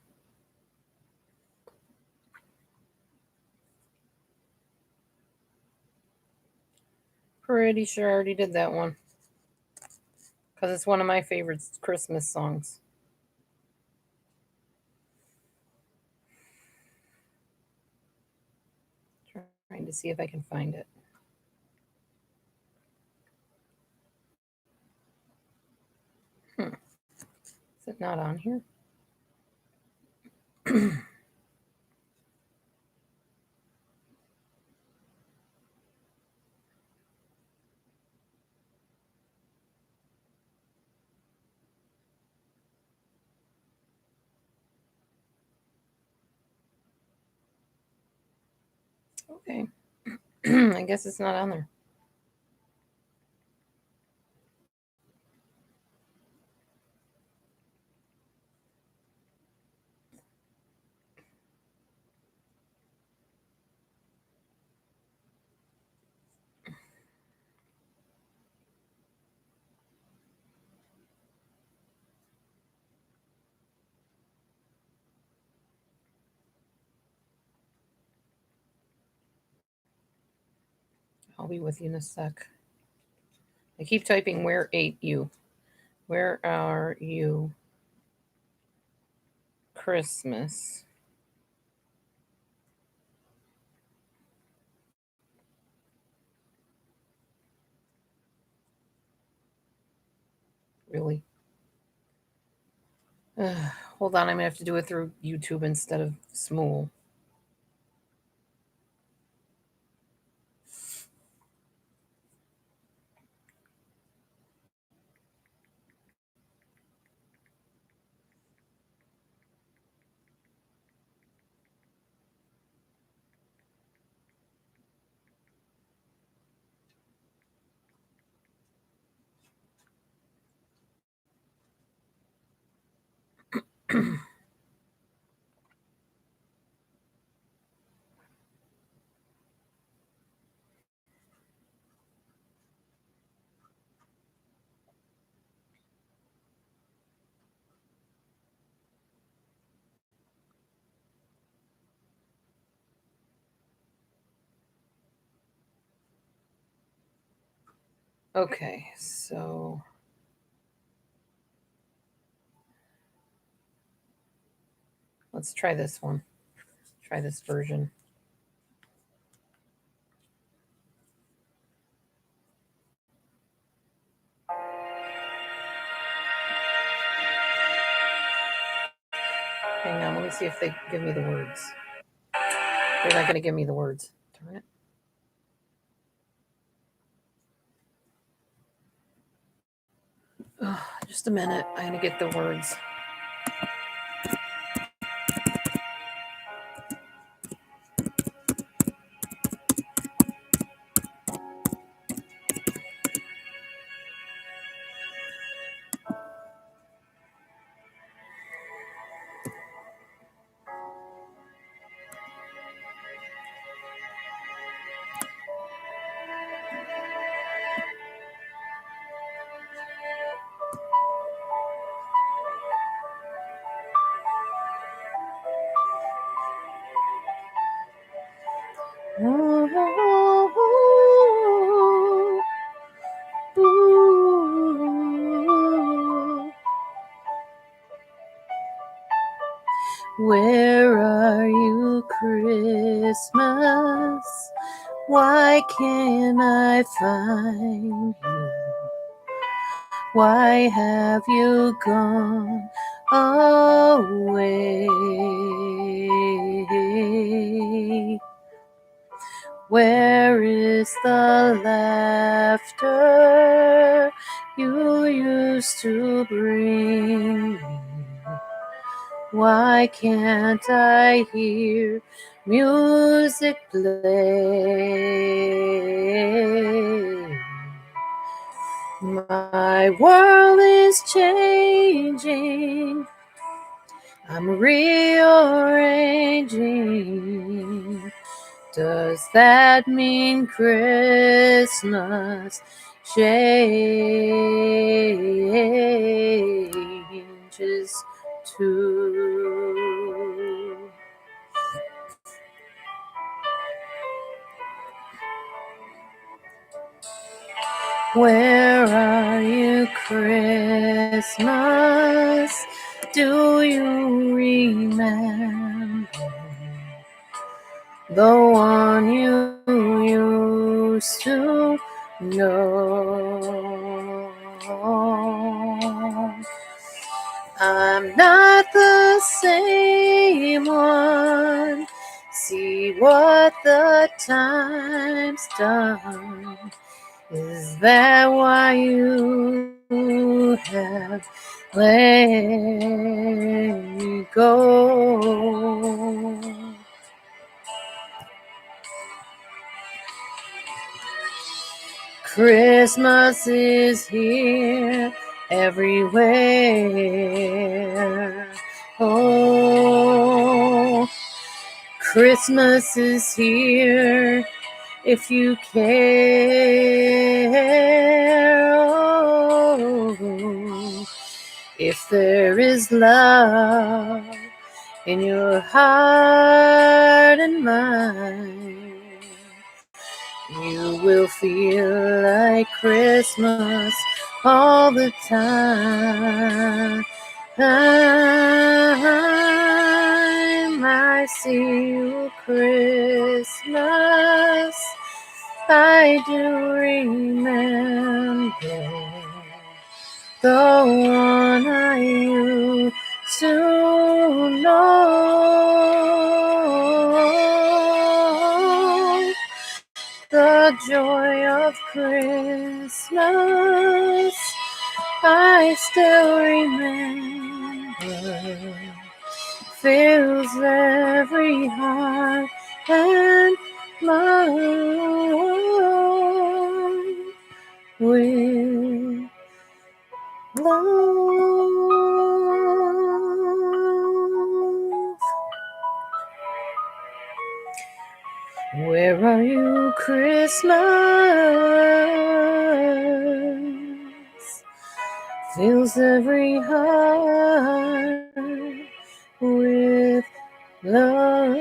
Pretty sure I already did that one. Because it's one of my favorite Christmas songs. Trying to see if I can find it. Is it not on here? Okay. I guess it's not on there. I'll be with you in a sec. I keep typing, where ate you? Where are you? Christmas. Really? Hold on, I'm gonna have to do it through YouTube instead of Smool. Okay, so let's try this one. Try this version. Hang on, let me see if they give me the words. They're not going to give me the words. Darn it. Oh, just a minute. I'm going to get the words. Where are you, Christmas? Why can't I find you? Why have you gone away? Where is the laughter you used to bring me? Why can't I hear music play? My world is changing. I'm rearranging. Does that mean Christmas changed? Where are you, Christmas? Do you remember the one you used to know? I'm not the same one. See what the time's done. Is that why you have let me go? Christmas is here everywhere. Oh, Christmas is here if you care. Oh, if there is love in your heart and mind, you will feel like Christmas all the time. I see you, Christmas. I do remember the one I used to know. The joy of Christmas I still remember, fills every heart and mind with love. Where are you, Christmas? Fills every heart with love.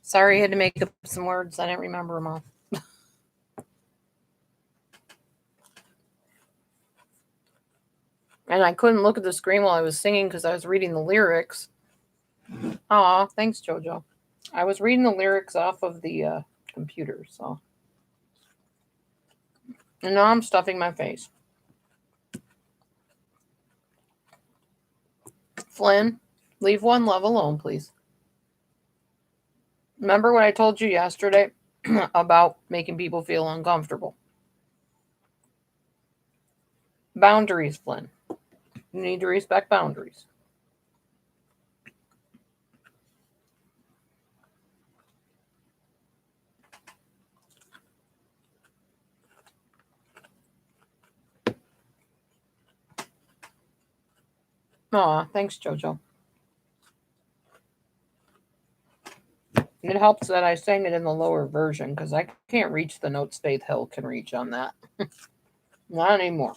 Sorry, I had to make up some words. I didn't remember them all. And I couldn't look at the screen while I was singing because I was reading the lyrics. Aw, thanks, Jojo. I was reading the lyrics off of the computer, so. And now I'm stuffing my face. Flynn, leave one love alone, please. Remember what I told you yesterday about making people feel uncomfortable? Boundaries, Flynn. You need to respect boundaries. Aw, thanks, Jojo. It helps that I sang it in the lower version because I can't reach the notes Faith Hill can reach on that. Not anymore.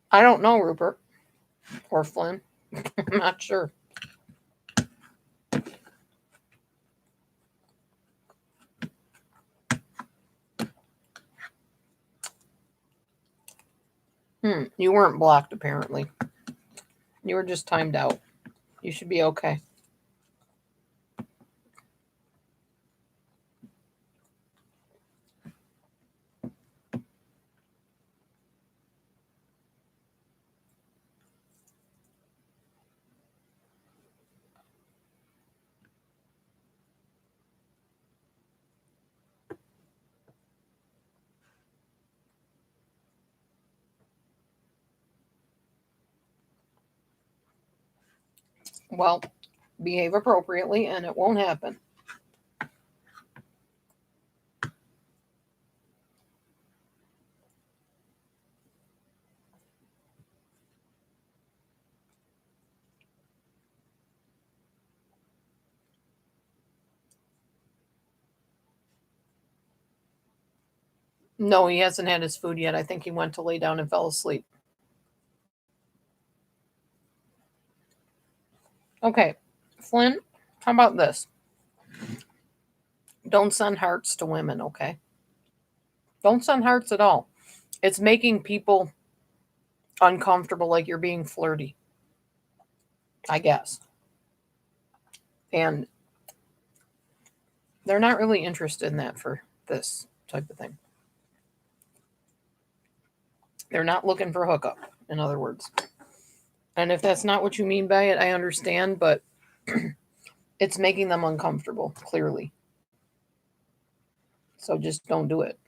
I don't know, Rupert. Or Flynn. I'm not sure. You weren't blocked, apparently. You were just timed out. You should be okay. Well, behave appropriately and it won't happen. No, he hasn't had his food yet. I think he went to lay down and fell asleep. Okay, Flynn, how about this? Don't send hearts to women, okay? Don't send hearts at all. It's making people uncomfortable, like you're being flirty, I guess. And they're not really interested in that for this type of thing. They're not looking for a hookup, in other words. And if that's not what you mean by it, I understand, but it's making them uncomfortable, clearly. So just don't do it.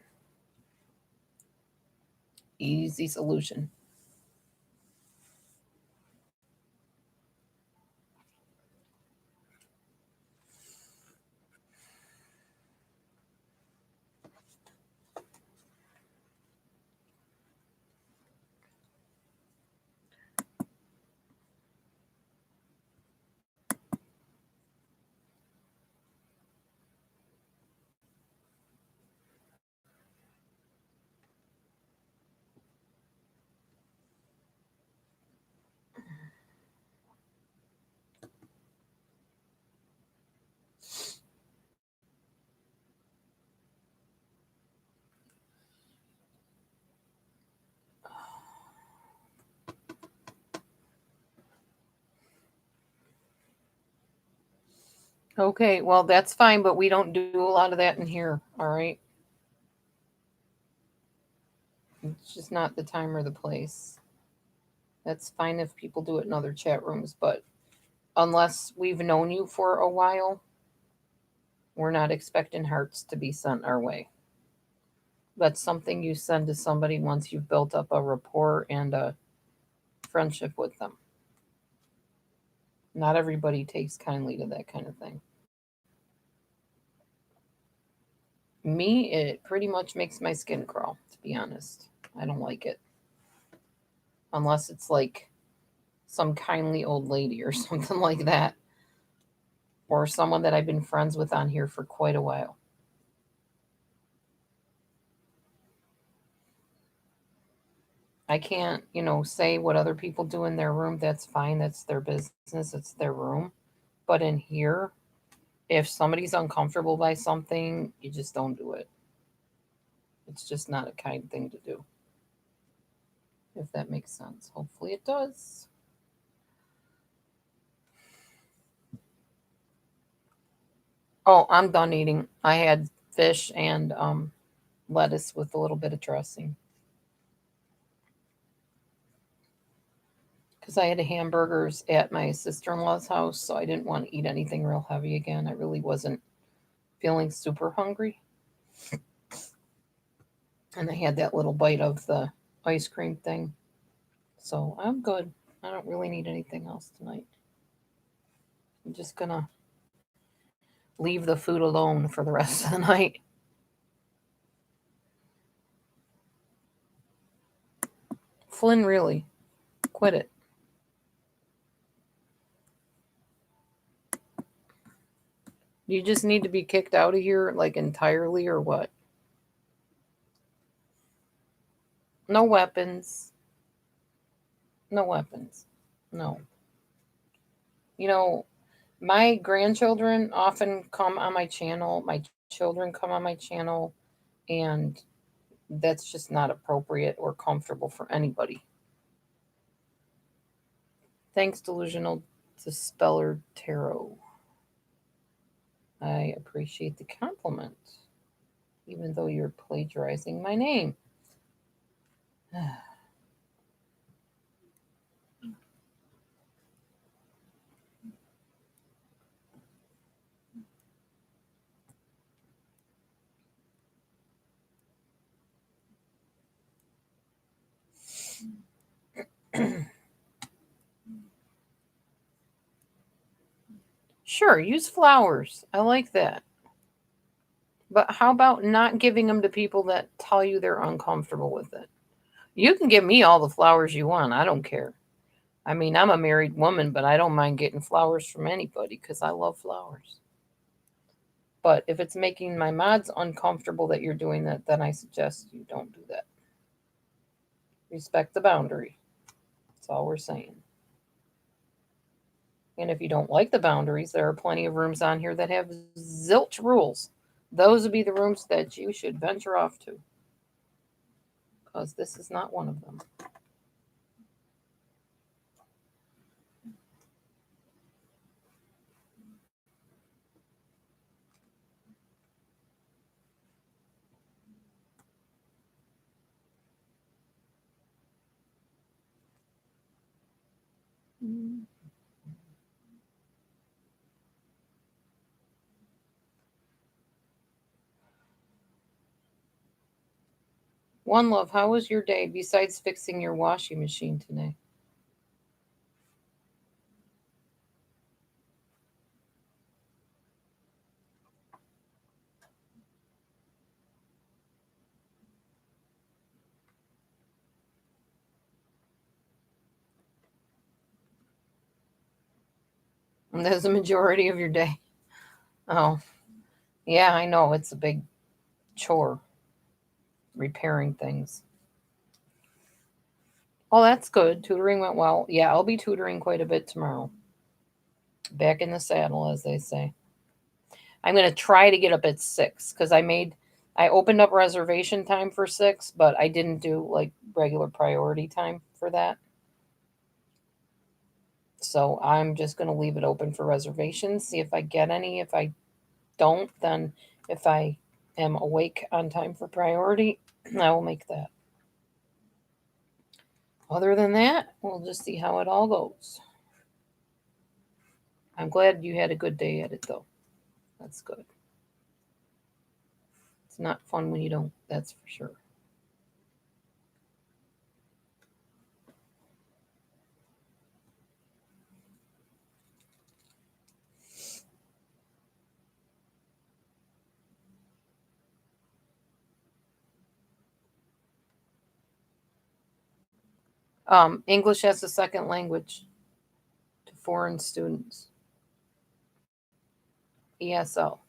Easy solution. Okay, well, that's fine, but we don't do a lot of that in here, all right? It's just not the time or the place. That's fine if people do it in other chat rooms, but unless we've known you for a while, we're not expecting hearts to be sent our way. That's something you send to somebody once you've built up a rapport and a friendship with them. Not everybody takes kindly to that kind of thing. Me, it pretty much makes my skin crawl, to be honest. I don't like it. Unless it's like some kindly old lady or something like that. Or someone that I've been friends with on here for quite a while. I can't, say what other people do in their room. That's fine. That's their business. It's their room. But in here, if somebody's uncomfortable by something, you just don't do it. It's just not a kind thing to do. If that makes sense. Hopefully it does. Oh, I'm done eating. I had fish and lettuce with a little bit of dressing. Because I had hamburgers at my sister-in-law's house, so I didn't want to eat anything real heavy again. I really wasn't feeling super hungry. And I had that little bite of the ice cream thing. So I'm good. I don't really need anything else tonight. I'm just going to leave the food alone for the rest of the night. Flynn, really, quit it. You just need to be kicked out of here, like entirely, or what? No weapons. No weapons. No. My grandchildren often come on my channel. My children come on my channel, and that's just not appropriate or comfortable for anybody. Thanks, Delusional Dispeller Tarot. I appreciate the compliment, even though you're plagiarizing my name. Sure, use flowers. I like that. But how about not giving them to people that tell you they're uncomfortable with it? You can give me all the flowers you want. I don't care. I mean, I'm a married woman, but I don't mind getting flowers from anybody because I love flowers. But if it's making my mods uncomfortable that you're doing that, then I suggest you don't do that. Respect the boundary. That's all we're saying. And if you don't like the boundaries, there are plenty of rooms on here that have zilch rules. Those would be the rooms that you should venture off to. Because this is not one of them. One Love, how was your day besides fixing your washing machine today? And that's the majority of your day. Oh, yeah, I know. It's a big chore repairing things. Oh, that's good. Tutoring went well. Yeah, I'll be tutoring quite a bit tomorrow. Back in the saddle, as they say. I'm going to try to get up at 6 because I opened up reservation time for 6, but I didn't do like regular priority time for that. So I'm just going to leave it open for reservations, see if I get any. If I don't, then if I am awake on time for priority, I will make that. Other than that, we'll just see how it all goes. I'm glad you had a good day at it, though. That's good. It's not fun when you don't, that's for sure. English as a second language to foreign students. ESL.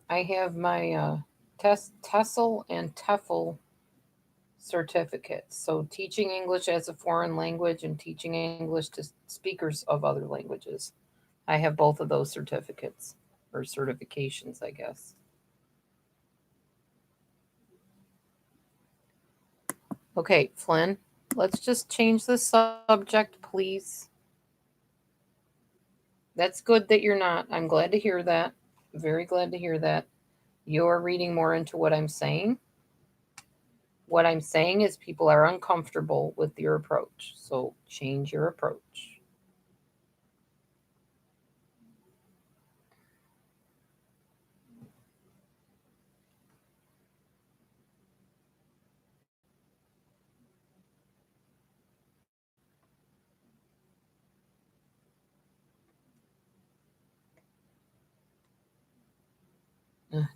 I have my TESOL and TEFL certificates. So teaching English as a foreign language and teaching English to speakers of other languages. I have both of those certificates or certifications, I guess. Okay, Flynn, let's just change the subject, please. That's good that you're not. I'm glad to hear that. Very glad to hear that. You're reading more into what I'm saying. What I'm saying is people are uncomfortable with your approach. So change your approach.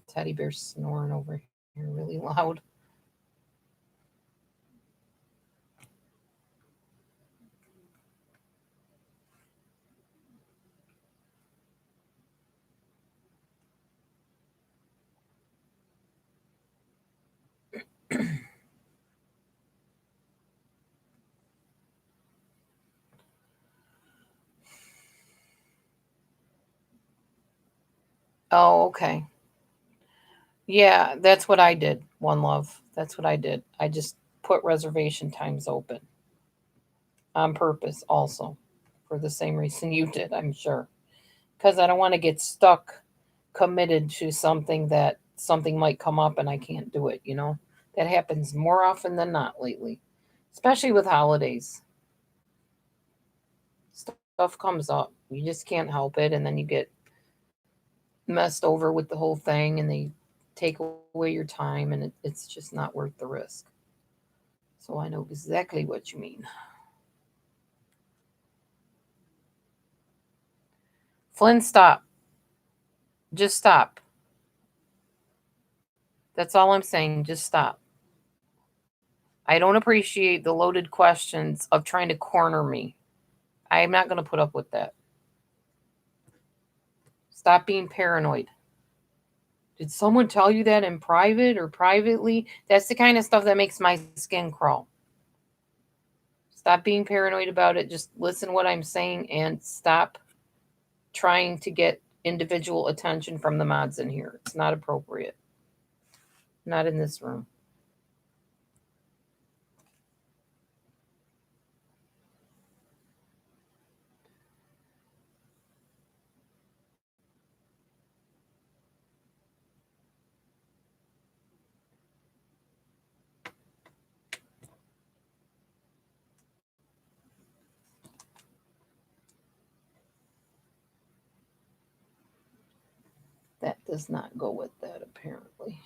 Teddy bear's snoring over here really loud. Oh, okay. Yeah, that's what I did, One Love. That's what I did. I just put reservation times open on purpose, also, for the same reason you did, I'm sure. Because I don't want to get stuck committed to something that something might come up and I can't do it, you know? That happens more often than not lately, especially with holidays. Stuff comes up. You just can't help it. And then you get messed over with the whole thing and they take away your time and it's just not worth the risk. So I know exactly what you mean. Flynn, stop. Just stop. That's all I'm saying. Just stop. I don't appreciate the loaded questions of trying to corner me. I'm not going to put up with that. Stop being paranoid. Did someone tell you that in private or privately? That's the kind of stuff that makes my skin crawl. Stop being paranoid about it. Just listen to what I'm saying and stop trying to get individual attention from the mods in here. It's not appropriate. Not in this room. That does not go with that, apparently.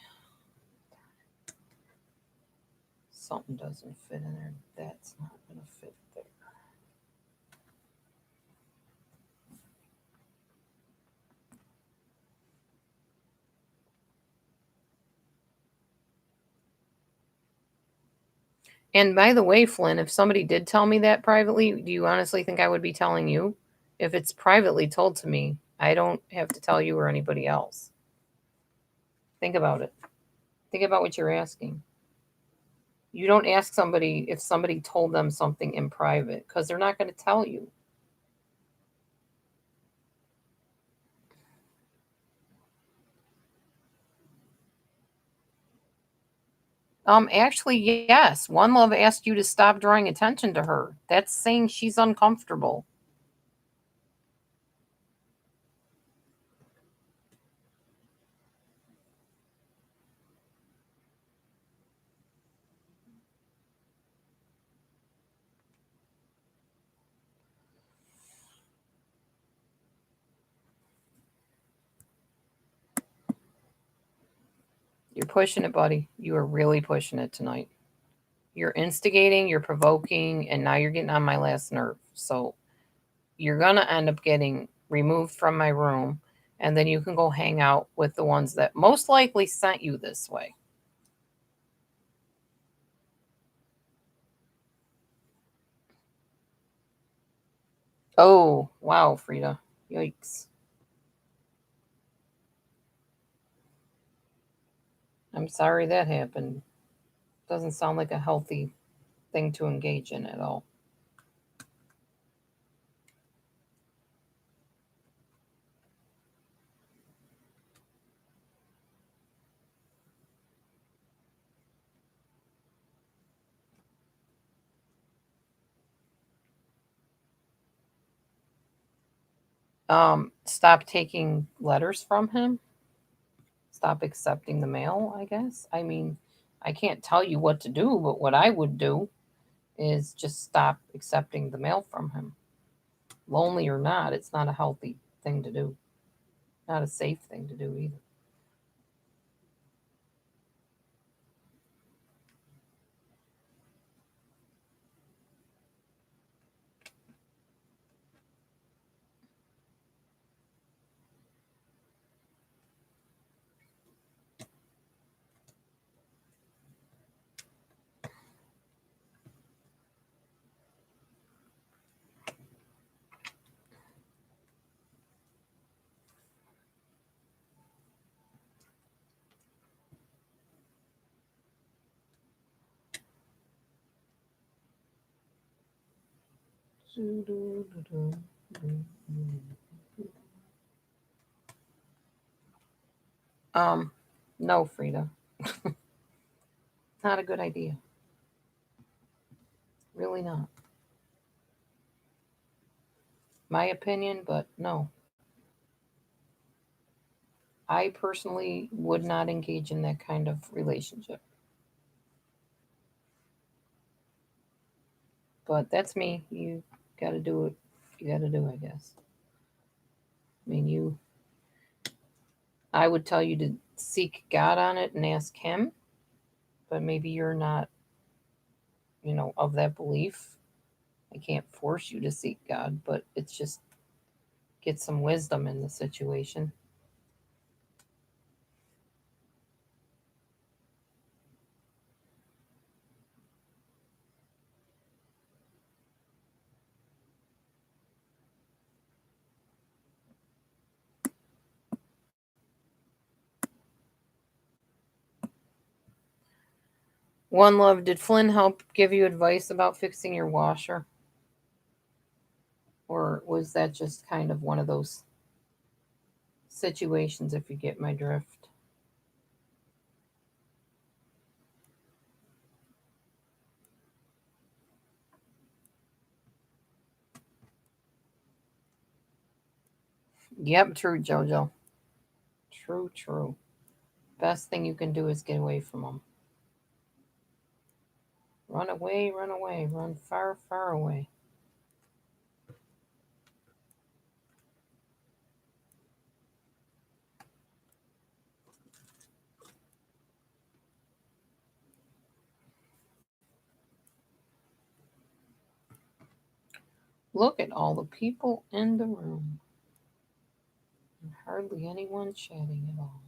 Something doesn't fit in there. That's not going to fit there. And by the way, Flynn, if somebody did tell me that privately, do you honestly think I would be telling you? If it's privately told to me, I don't have to tell you or anybody else. Think about it. Think about what you're asking. You don't ask somebody if somebody told them something in private because they're not going to tell you. Actually, yes. One Love asked you to stop drawing attention to her. That's saying she's uncomfortable. You're pushing it, buddy. You are really pushing it tonight. You're instigating, you're provoking, and now you're getting on my last nerve. So you're going to end up getting removed from my room, and then you can go hang out with the ones that most likely sent you this way. Oh, wow, Frida. Yikes. I'm sorry that happened. Doesn't sound like a healthy thing to engage in at all. Stop taking letters from him. Stop accepting the mail, I guess. I mean, I can't tell you what to do, but what I would do is just stop accepting the mail from him. Lonely or not, it's not a healthy thing to do. Not a safe thing to do either. No, Frida. Not a good idea. Really not. My opinion, but no. I personally would not engage in that kind of relationship. But that's me. You got to do what you got to do, I guess. I mean, I would tell you to seek God on it and ask Him, but maybe you're not, of that belief. I can't force you to seek God, but it's just get some wisdom in the situation. One Love, did Flynn help give you advice about fixing your washer? Or was that just kind of one of those situations, if you get my drift? Yep, true, Jojo. True. Best thing you can do is get away from them. Run away, run far away. Look at all the people in the room. And hardly anyone chatting at all.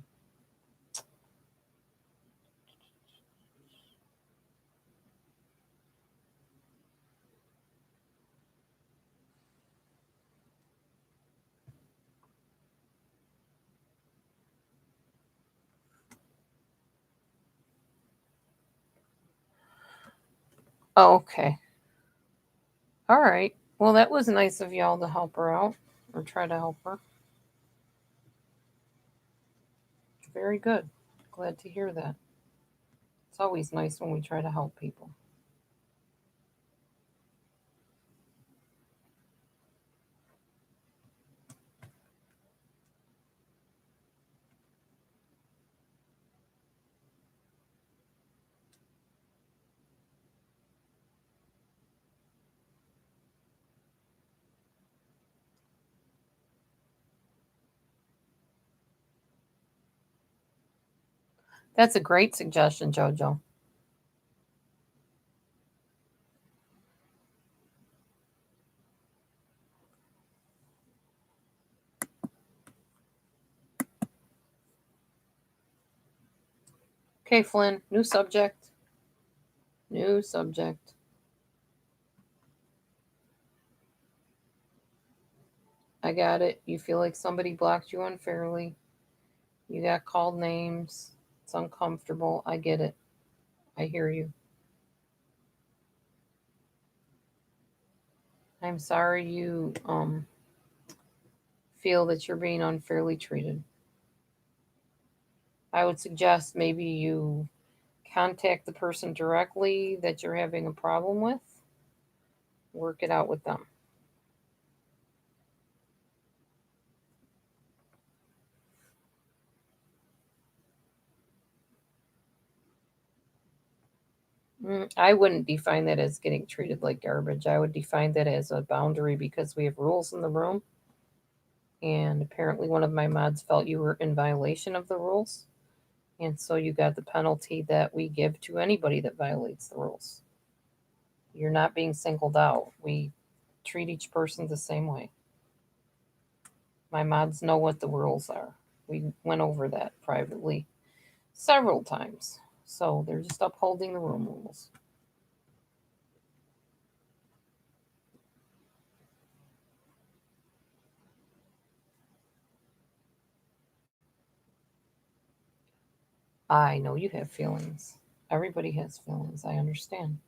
Oh, okay. All right. Well, that was nice of y'all to help her out or try to help her. Very good. Glad to hear that. It's always nice when we try to help people. That's a great suggestion, Jojo. Okay, Flynn, new subject. New subject. I got it. You feel like somebody blocked you unfairly. You got called names. It's uncomfortable. I get it. I hear you. I'm sorry you feel that you're being unfairly treated. I would suggest maybe you contact the person directly that you're having a problem with. Work it out with them. I wouldn't define that as getting treated like garbage. I would define that as a boundary because we have rules in the room. And apparently, one of my mods felt you were in violation of the rules. And so you got the penalty that we give to anybody that violates the rules. You're not being singled out. We treat each person the same way. My mods know what the rules are. We went over that privately several times. So they're just upholding the room rules. I know you have feelings. Everybody has feelings. I understand.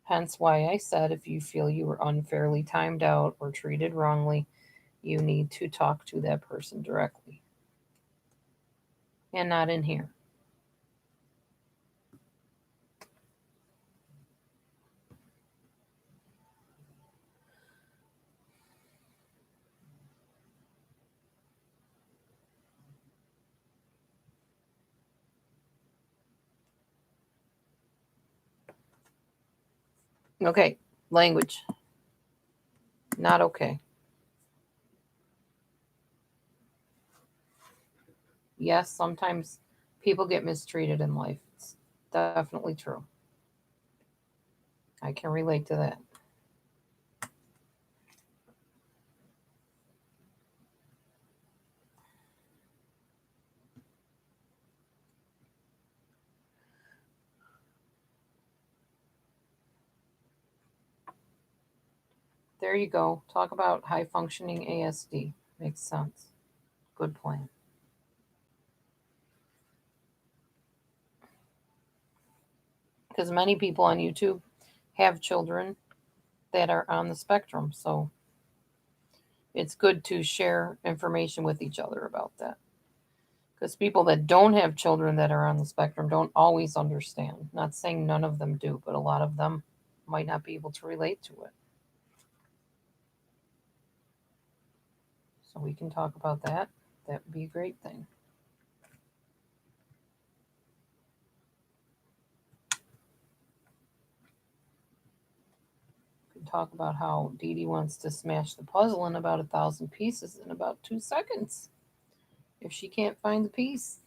Hence why I said if you feel you were unfairly timed out or treated wrongly, you need to talk to that person directly and not in here. Okay, language. Not okay. Yes, sometimes people get mistreated in life. It's definitely true. I can relate to that. There you go. Talk about high functioning ASD. Makes sense. Good plan. Because many people on YouTube have children that are on the spectrum. So it's good to share information with each other about that. Because people that don't have children that are on the spectrum don't always understand. Not saying none of them do, but a lot of them might not be able to relate to it. So we can talk about that. That would be a great thing. We can talk about how Dee Dee wants to smash the puzzle in about 1,000 pieces in about 2 seconds. If she can't find the piece.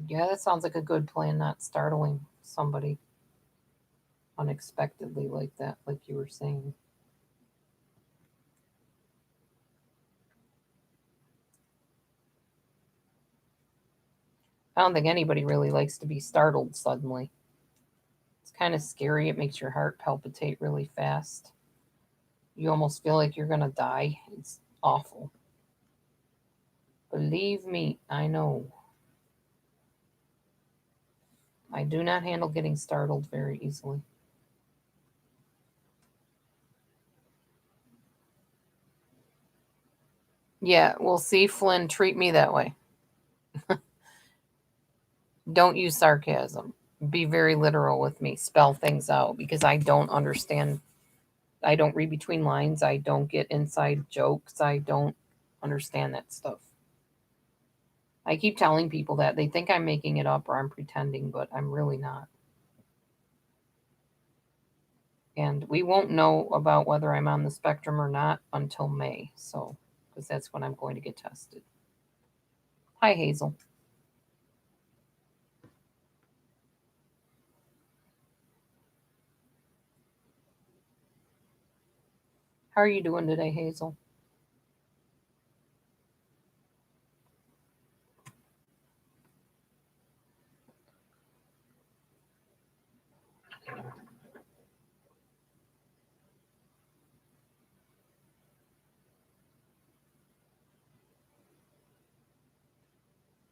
Yeah, that sounds like a good plan, not startling somebody unexpectedly like that, like you were saying. I don't think anybody really likes to be startled suddenly. It's kind of scary. It makes your heart palpitate really fast. You almost feel like you're going to die. It's awful. Believe me, I know. I do not handle getting startled very easily. Yeah, we'll see, Flynn. Treat me that way. Don't use sarcasm. Be very literal with me. Spell things out because I don't understand. I don't read between lines. I don't get inside jokes. I don't understand that stuff. I keep telling people that. They think I'm making it up or I'm pretending, but I'm really not. And we won't know about whether I'm on the spectrum or not until May. So, because that's when I'm going to get tested. Hi, Hazel. How are you doing today, Hazel?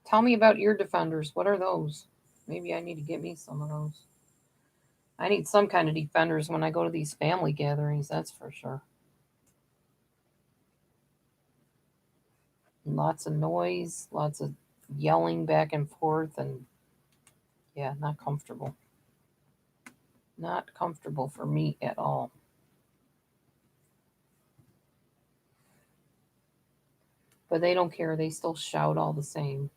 Tell me about your defenders. What are those? Maybe I need to get me some of those. I need some kind of defenders when I go to these family gatherings, that's for sure. Lots of noise, lots of yelling back and forth, and yeah, not comfortable. Not comfortable for me at all. But they don't care. They still shout all the same,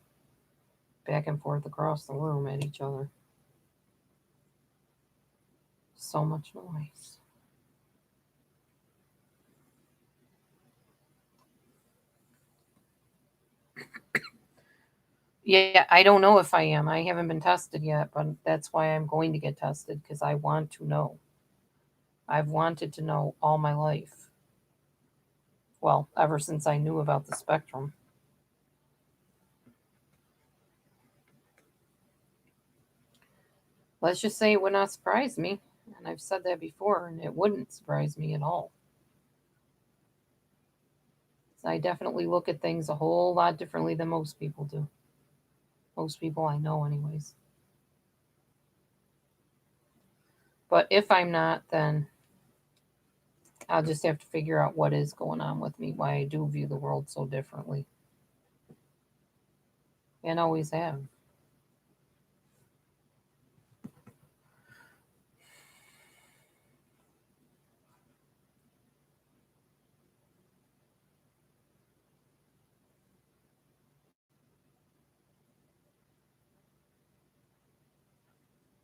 back and forth across the room at each other. So much noise. Yeah, I don't know if I am. I haven't been tested yet, but that's why I'm going to get tested because I want to know. I've wanted to know all my life. Well, ever since I knew about the spectrum. Let's just say it would not surprise me. And I've said that before, and it wouldn't surprise me at all. I definitely look at things a whole lot differently than most people do. Most people I know, anyways. But if I'm not, then I'll just have to figure out what is going on with me, why I do view the world so differently. And always have.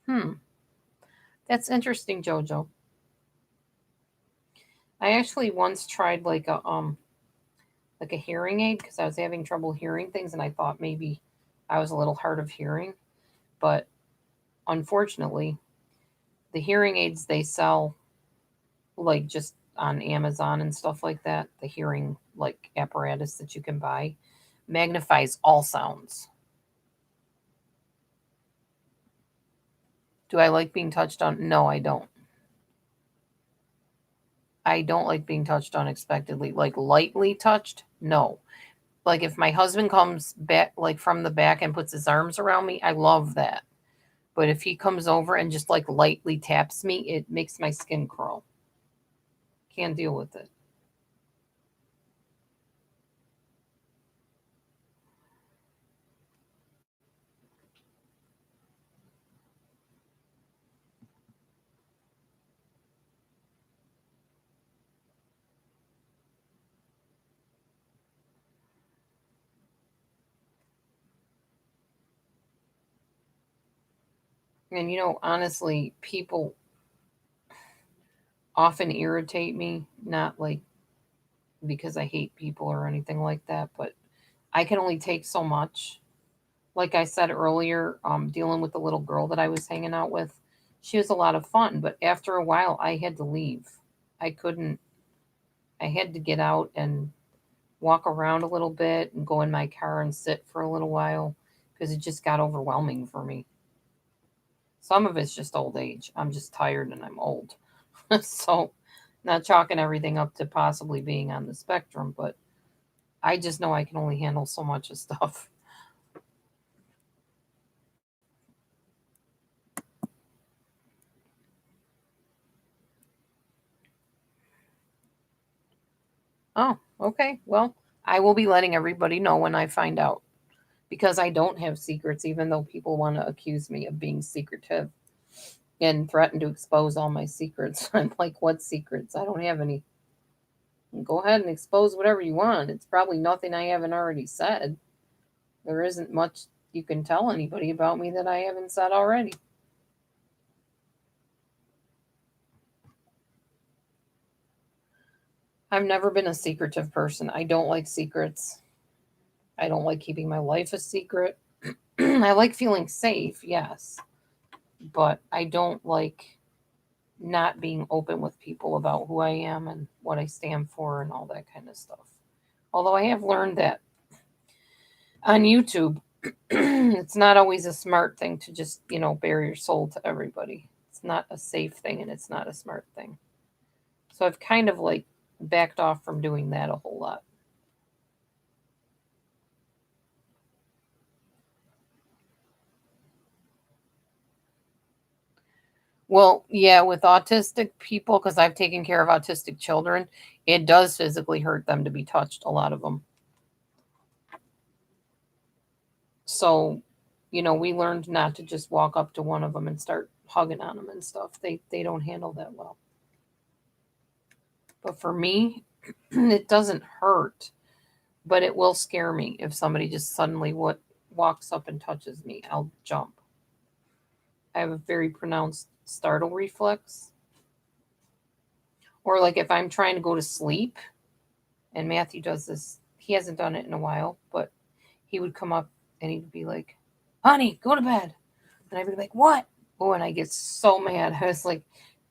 Hmm. That's interesting, Jojo. I actually once tried like a hearing aid because I was having trouble hearing things and I thought maybe I was a little hard of hearing. But unfortunately, the hearing aids they sell like just on Amazon and stuff like that, the hearing like apparatus that you can buy, magnifies all sounds. Do I like being touched on? No, I don't. I don't like being touched unexpectedly. Like lightly touched? No. Like if my husband comes back like from the back and puts his arms around me, I love that. But if he comes over and just like lightly taps me, it makes my skin crawl. Can't deal with it. And honestly, people often irritate me, not like because I hate people or anything like that, but I can only take so much. Like I said earlier, dealing with the little girl that I was hanging out with, she was a lot of fun, but after a while, I had to leave. I couldn't, I had to get out and walk around a little bit and go in my car and sit for a little while because it just got overwhelming for me. Some of it's just old age. I'm just tired and I'm old. So, not chalking everything up to possibly being on the spectrum, but I just know I can only handle so much of stuff. Oh, okay. Well, I will be letting everybody know when I find out because I don't have secrets, even though people want to accuse me of being secretive and threaten to expose all my secrets. I'm like, what secrets? I don't have any. Go ahead and expose whatever you want. It's probably nothing I haven't already said. There isn't much you can tell anybody about me that I haven't said already. I've never been a secretive person. I don't like secrets. I don't like keeping my life a secret. I like feeling safe, yes, but I don't like not being open with people about who I am and what I stand for and all that kind of stuff. Although I have learned that on YouTube, it's not always a smart thing to just, bare your soul to everybody. It's not a safe thing and it's not a smart thing. So I've kind of like backed off from doing that a whole lot. Well, yeah, with autistic people, because I've taken care of autistic children, it does physically hurt them to be touched, a lot of them. So, we learned not to just walk up to one of them and start hugging on them and stuff. They don't handle that well. But for me, it doesn't hurt, but it will scare me if somebody just suddenly walks up and touches me. I'll jump. I have a very pronounced startle reflex. Or like if I'm trying to go to sleep, and Matthew does this, he hasn't done it in a while, but he would come up and he'd be like, "Honey, go to bed." And I'd be like, "What?" Oh, and I get so mad. I was like,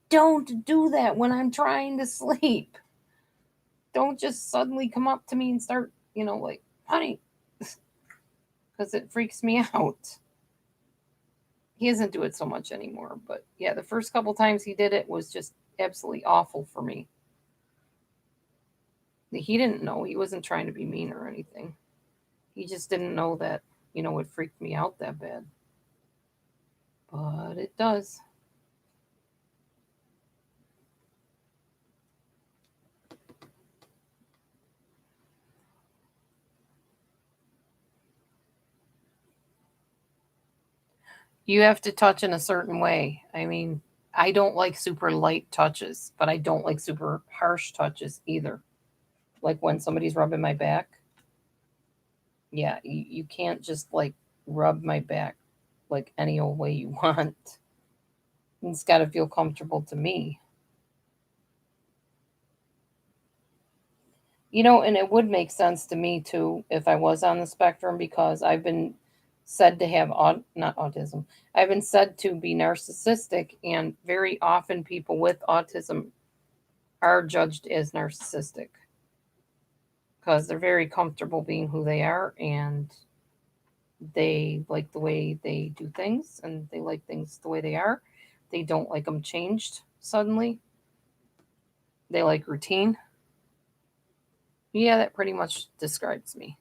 "Don't do that when I'm trying to sleep. Don't just suddenly come up to me and start, like, honey," because it freaks me out. He doesn't do it so much anymore. But yeah, the first couple times he did it was just absolutely awful for me. He didn't know. He wasn't trying to be mean or anything. He just didn't know that, it freaked me out that bad. But it does. You have to touch in a certain way. I mean, I don't like super light touches, but I don't like super harsh touches either. Like when somebody's rubbing my back. Yeah, you can't just like rub my back like any old way you want. It's got to feel comfortable to me. And it would make sense to me too if I was on the spectrum because I've been said to have not autism. I've been said to be narcissistic, and very often people with autism are judged as narcissistic because they're very comfortable being who they are, and they like the way they do things, and they like things the way they are. They don't like them changed suddenly. They like routine. Yeah, that pretty much describes me.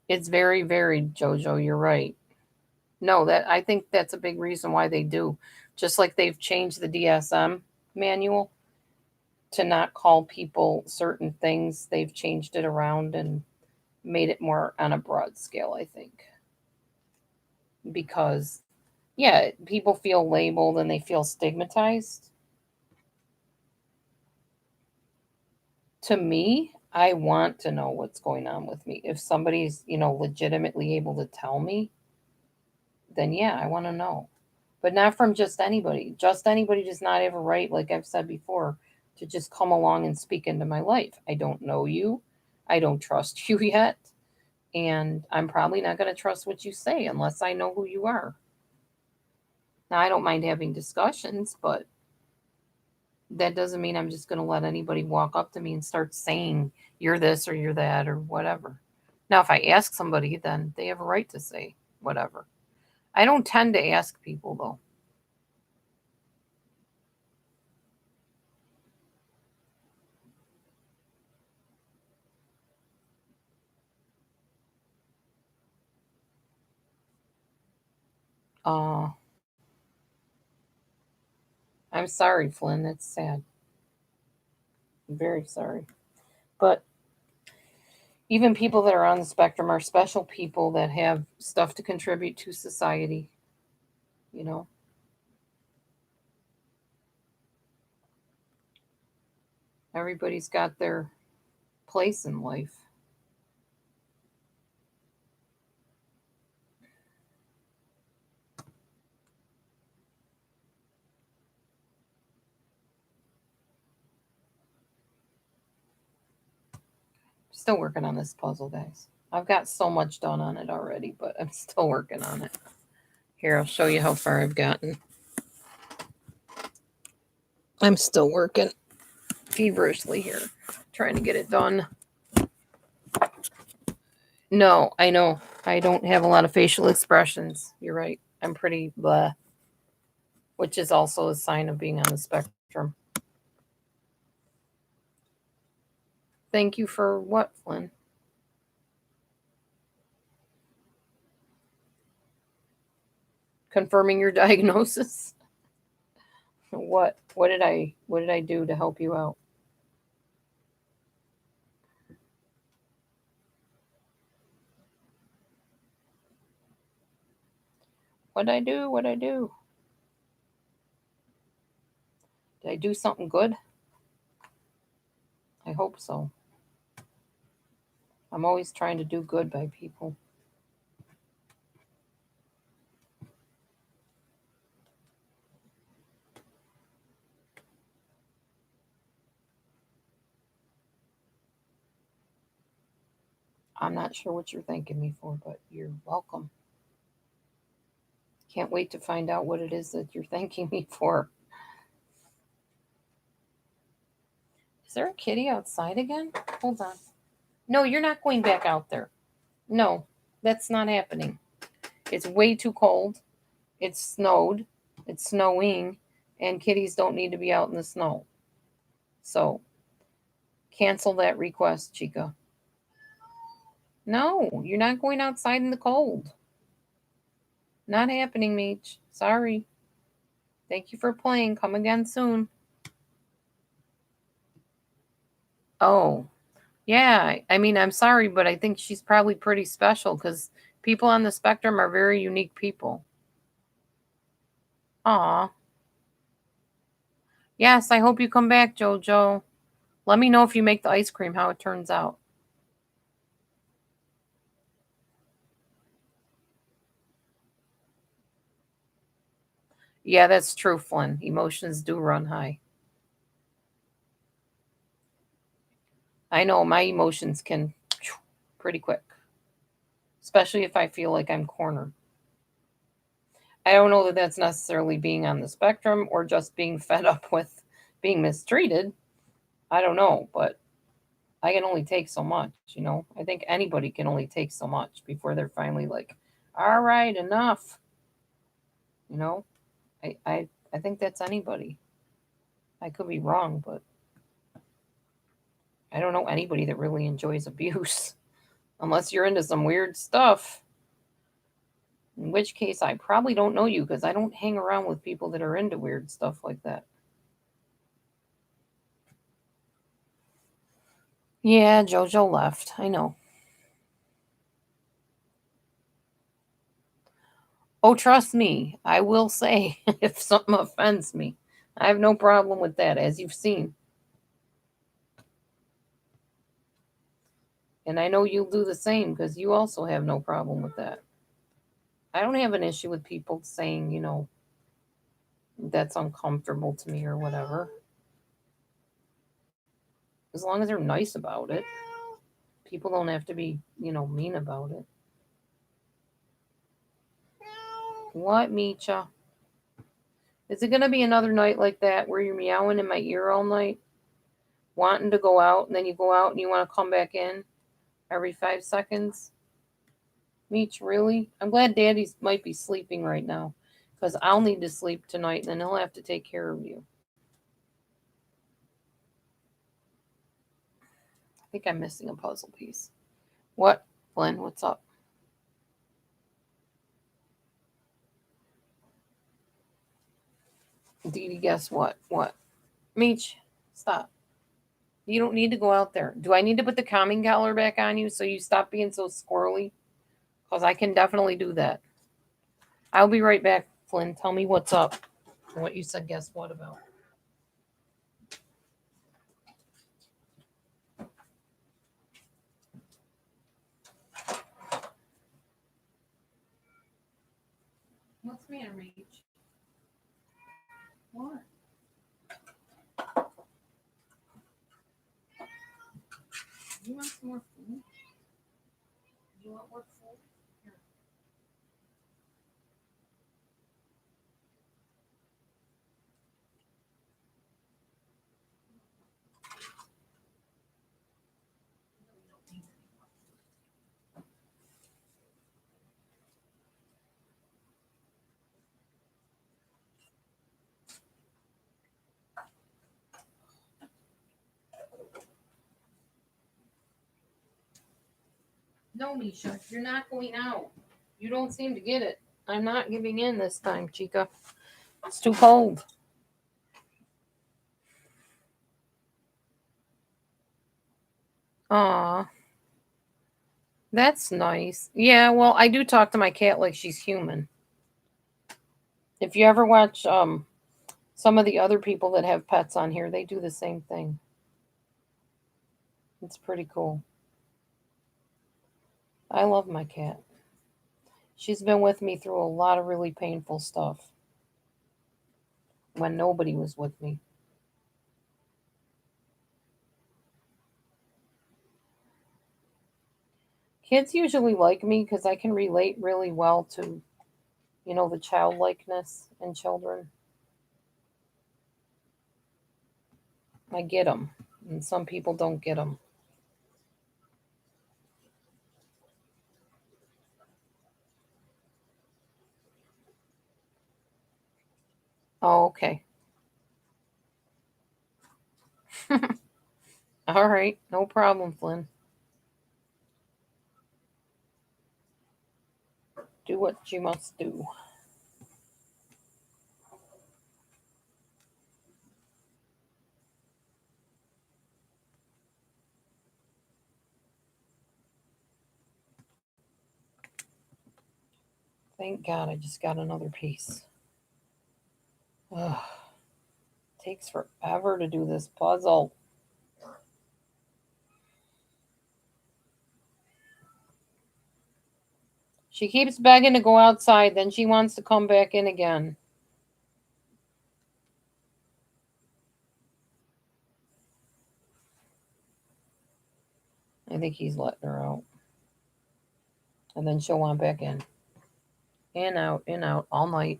It's very varied, Jojo. You're right. No, that I think that's a big reason why they do. Just like they've changed the DSM manual to not call people certain things, they've changed it around and made it more on a broad scale, I think. Because, yeah, people feel labeled and they feel stigmatized. To me, I want to know what's going on with me. If somebody's, legitimately able to tell me, then yeah, I want to know. But not from just anybody. Just anybody does not have a right, like I've said before, to just come along and speak into my life. I don't know you. I don't trust you yet. And I'm probably not going to trust what you say unless I know who you are. Now, I don't mind having discussions, but that doesn't mean I'm just going to let anybody walk up to me and start saying you're this or you're that or whatever. Now, if I ask somebody, then they have a right to say whatever. I don't tend to ask people, though. Uh, I'm sorry, Flynn. That's sad. I'm very sorry. But even people that are on the spectrum are special people that have stuff to contribute to society, you know? Everybody's got their place in life. Still working on this puzzle, guys. I've got so much done on it already, but I'm still working on it. Here, I'll show you how far I've gotten. I'm still working feverishly here, trying to get it done. No, I know. I don't have a lot of facial expressions. You're right. I'm pretty blah, which is also a sign of being on the spectrum. Thank you for what, Flynn? Confirming your diagnosis? What did I do to help you out? What did I do? What did I do? Did I do something good? I hope so. I'm always trying to do good by people. I'm not sure what you're thanking me for, but you're welcome. Can't wait to find out what it is that you're thanking me for. Is there a kitty outside again? Hold on. No, you're not going back out there. No, that's not happening. It's way too cold. It's snowed. It's snowing. And kitties don't need to be out in the snow. So cancel that request, Chica. No, you're not going outside in the cold. Not happening, Meech. Sorry. Thank you for playing. Come again soon. Oh, yeah. I mean, I'm sorry, but I think she's probably pretty special because people on the spectrum are very unique people. Aw. Yes, I hope you come back, Jojo. Let me know if you make the ice cream, how it turns out. Yeah, that's true, Flynn. Emotions do run high. I know my emotions can pretty quick, especially if I feel like I'm cornered. I don't know that that's necessarily being on the spectrum or just being fed up with being mistreated. I don't know, but I can only take so much, you know. I think anybody can only take so much before they're finally like, all right, enough. You know, I think that's anybody. I could be wrong, but I don't know anybody that really enjoys abuse unless you're into some weird stuff. In which case, I probably don't know you because I don't hang around with people that are into weird stuff like that. Yeah, JoJo left. I know. Oh, trust me, I will say if something offends me. I have no problem with that, as you've seen. And I know you'll do the same because you also have no problem with that. I don't have an issue with people saying, you know, that's uncomfortable to me or whatever. As long as they're nice about it. People don't have to be, you know, mean about it. What, Micha? Is it going to be another night like that where you're meowing in my ear all night, wanting to go out, and then you go out and you want to come back in every 5 seconds? Meech, really? I'm glad Daddy might be sleeping right now because I'll need to sleep tonight and then he'll have to take care of you. I think I'm missing a puzzle piece. What, Glenn? What's up? Dee Dee, guess what? What? Meech, stop. You don't need to go out there. Do I need to put the calming collar back on you so you stop being so squirrely? Because I can definitely do that. I'll be right back, Flynn. Tell me what's up. And what you said, guess what about? What's the matter, Meech? What? You want some more food? You want more food? Here. No, Misha, you're not going out. You don't seem to get it. I'm not giving in this time, Chica. It's too cold. Aw, that's nice. Yeah, well, I do talk to my cat like she's human. If you ever watch some of the other people that have pets on here, they do the same thing. It's pretty cool. I love my cat. She's been with me through a lot of really painful stuff when nobody was with me. Kids usually like me because I can relate really well to, you know, the childlikeness in children. I get them, and some people don't get them. Oh, okay. All right, no problem, Flynn. Do what you must do. Thank God I just got another piece. Ugh, takes forever to do this puzzle. She keeps begging to go outside, then she wants to come back in again. I think he's letting her out. And then she'll want back in. In, out, all night.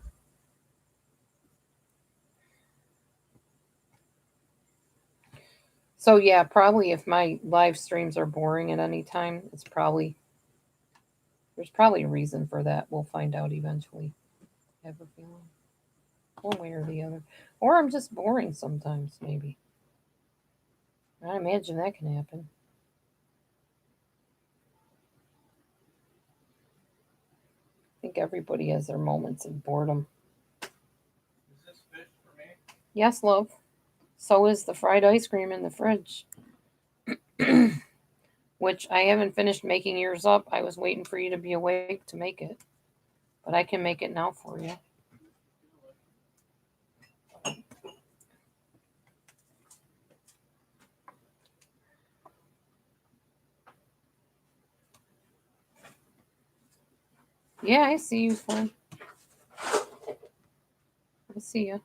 So yeah, probably if my live streams are boring at any time, there's probably a reason for that. We'll find out eventually. I have a feeling. One way or the other. Or I'm just boring sometimes, maybe. I imagine that can happen. I think everybody has their moments of boredom. Is this fish for me? Yes, love. So is the fried ice cream in the fridge. Which I haven't finished making yours up. I was waiting for you to be awake to make it. But I can make it now for you. Yeah, I see you, friend. I see you.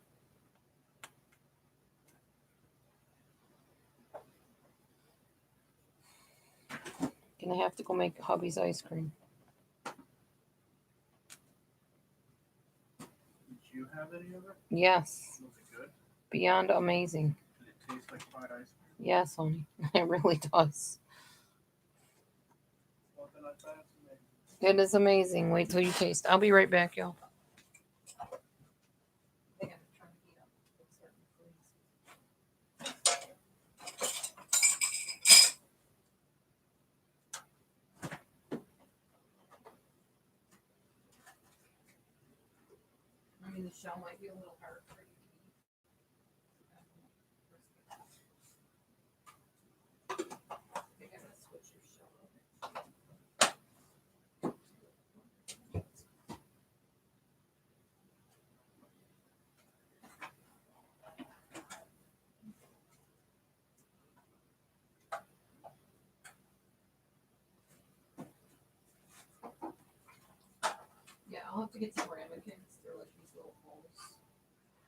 Gonna have to go make hubby's ice cream. Did you have any of it? Yes. Was it good? Beyond amazing. Did it taste like fried ice cream? Yes, honey. It really does. Something like that? It's amazing. It is amazing. Wait till you taste. I'll be right back, y'all. I mean, the shell might be a little hard for you to eat. I think I'm gonna switch your shell over. Yeah, I'll have to get some ramekins. They're like these little holes.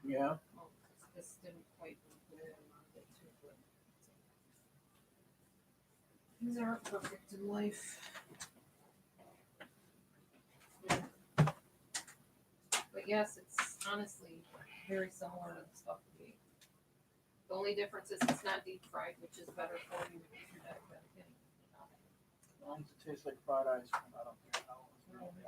Yeah. Oh, this didn't quite look good. I wanted it to, but things aren't perfect in life. But yes, it's honestly very similar to the stuff we ate. The only difference is it's not deep fried, which is better for you if you're diabetic anyway. As long as it tastes like fried ice cream, I don't care how it's made.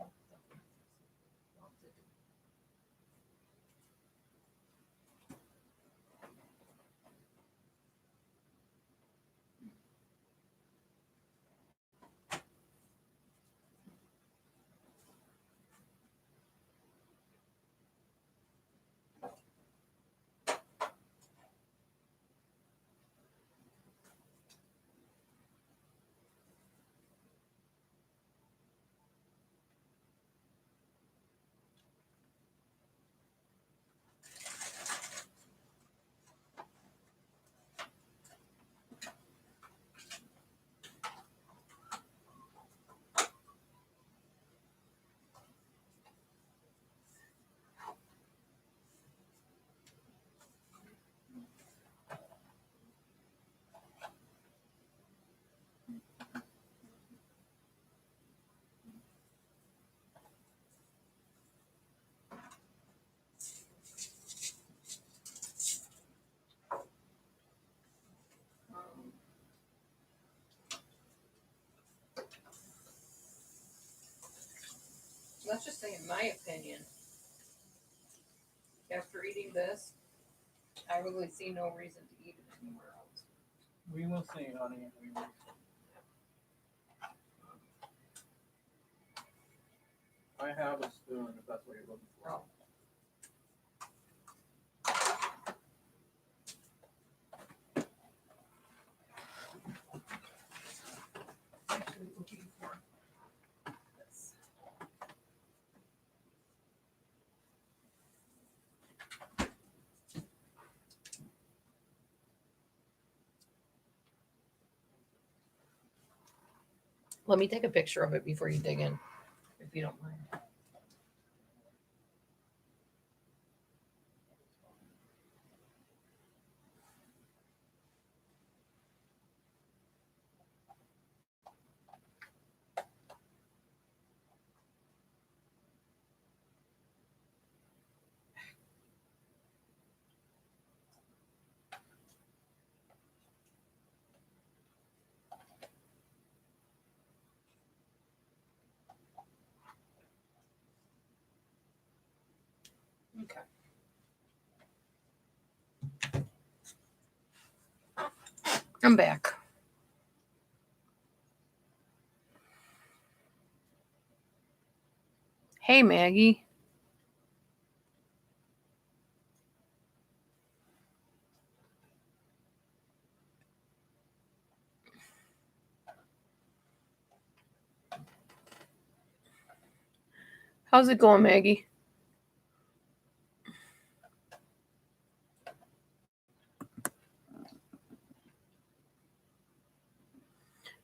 Let's just say, in my opinion, after eating this, I really see no reason to eat it anywhere else. We will see, honey. We will see. I have a spoon if that's what you're looking for. Oh. Actually looking for this. Let me take a picture of it before you dig in, if you don't mind. Okay. I'm back. Hey, Maggie. How's it going, Maggie?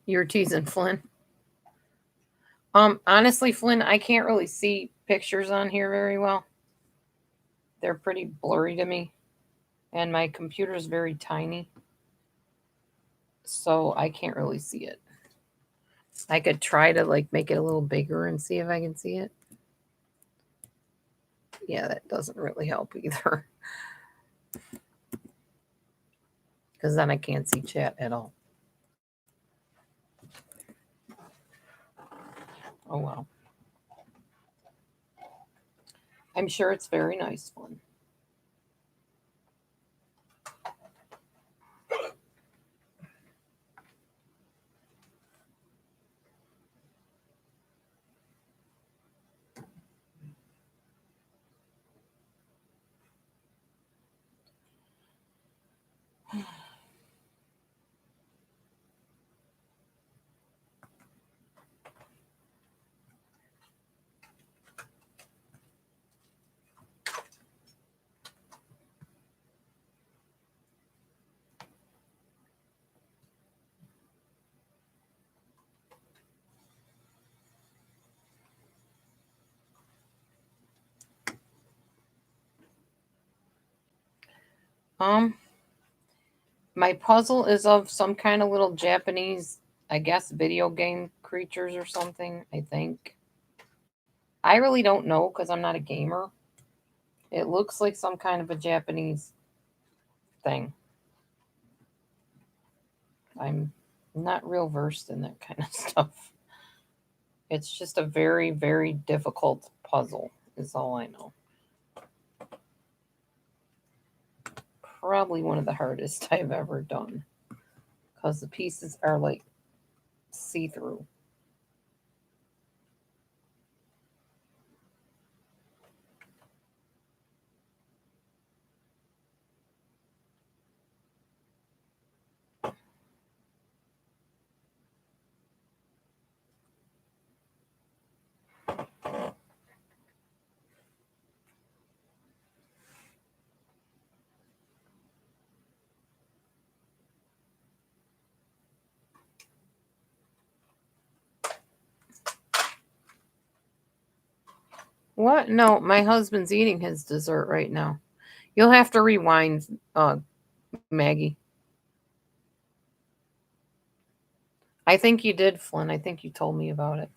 You're teasing Flynn. Honestly, Flynn, I can't really see pictures on here very well. They're pretty blurry to me, and my computer's very tiny, so I can't really see it. I could try to like make it a little bigger and see if I can see it. Yeah, that doesn't really help either. Because then I can't see chat at all. Oh well. I'm sure it's very nice one. My puzzle is of some kind of little Japanese, I guess, video game creatures or something, I think. I really don't know because I'm not a gamer. It looks like some kind of a Japanese thing. I'm not real versed in that kind of stuff. It's just a very, very difficult puzzle, is all I know. Probably one of the hardest I've ever done because the pieces are like see through. What? No, my husband's eating his dessert right now. You'll have to rewind, Maggie. I think you did, Flynn. I think you told me about it.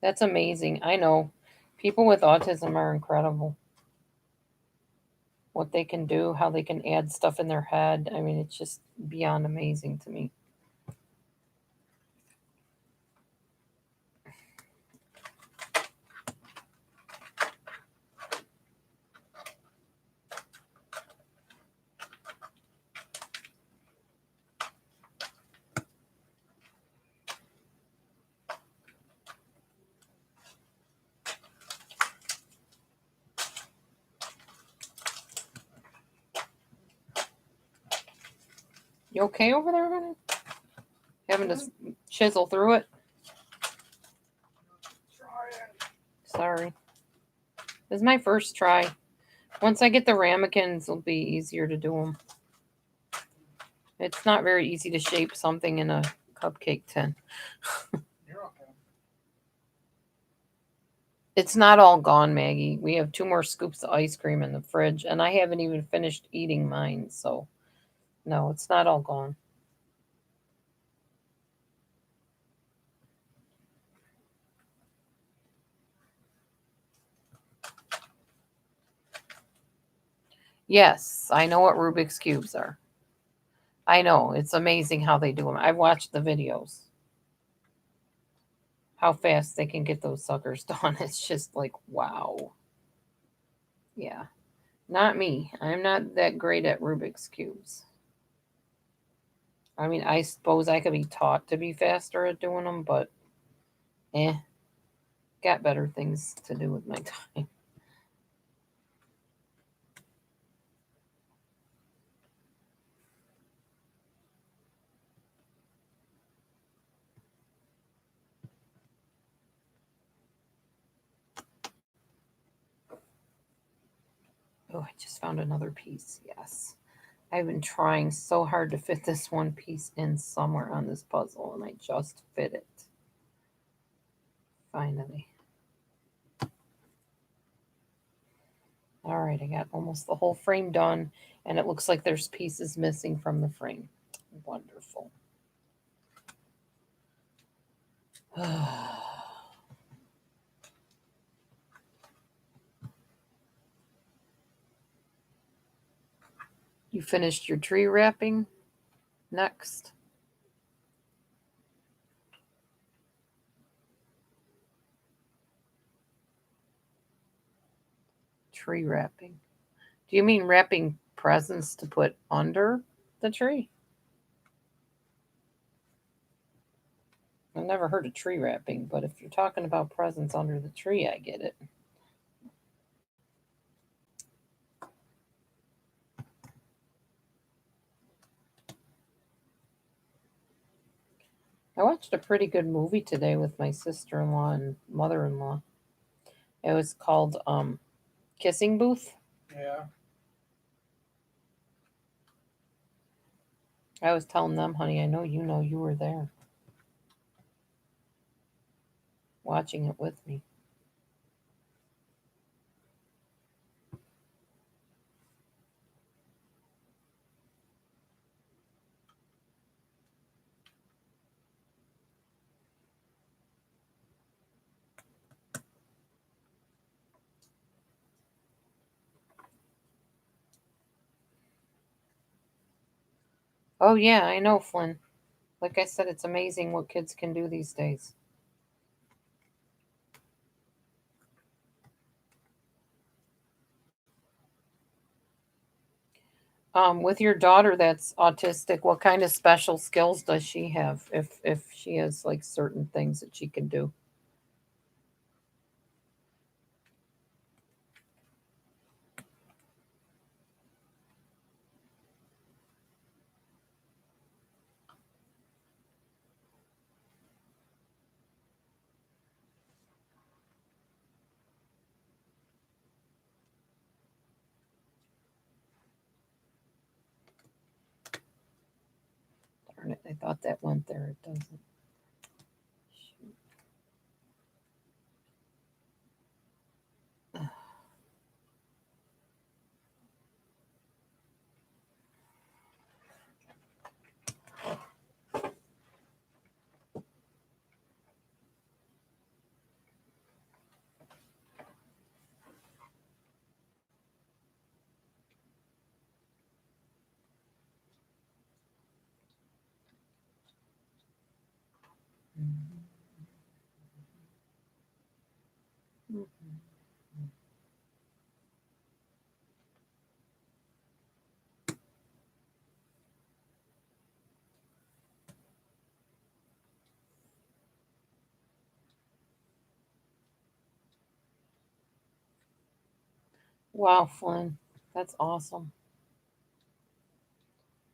That's amazing. I know. People with autism are incredible. What they can do, how they can add stuff in their head. I mean, it's just beyond amazing to me. You okay over there, honey? Having to chisel through it? Sorry. This is my first try. Once I get the ramekins, it'll be easier to do them. It's not very easy to shape something in a cupcake tin. You're okay. It's not all gone, Maggie. We have 2 more scoops of ice cream in the fridge, and I haven't even finished eating mine, so no, it's not all gone. Yes, I know what Rubik's Cubes are. I know. It's amazing how they do them. I've watched the videos. How fast they can get those suckers done. It's just like, wow. Yeah, not me. I'm not that great at Rubik's Cubes. I mean, I suppose I could be taught to be faster at doing them, but eh, got better things to do with my time. Oh, I just found another piece. Yes. I've been trying so hard to fit this one piece in somewhere on this puzzle, and I just fit it. Finally. All right, I got almost the whole frame done, and it looks like there's pieces missing from the frame. Wonderful. You finished your tree wrapping? Next. Tree wrapping. Do you mean wrapping presents to put under the tree? I've never heard of tree wrapping, but if you're talking about presents under the tree, I get it. I watched a pretty good movie today with my sister-in-law and mother-in-law. It was called Kissing Booth. Yeah. I was telling them, honey, I know you were there watching it with me. Oh yeah, I know, Flynn. Like I said, it's amazing what kids can do these days. With your daughter that's autistic, what kind of special skills does she have? If she has like certain things that she can do? Darn it! I thought that went there. It doesn't. Shoot. Mhm. Wow, Flynn, that's awesome.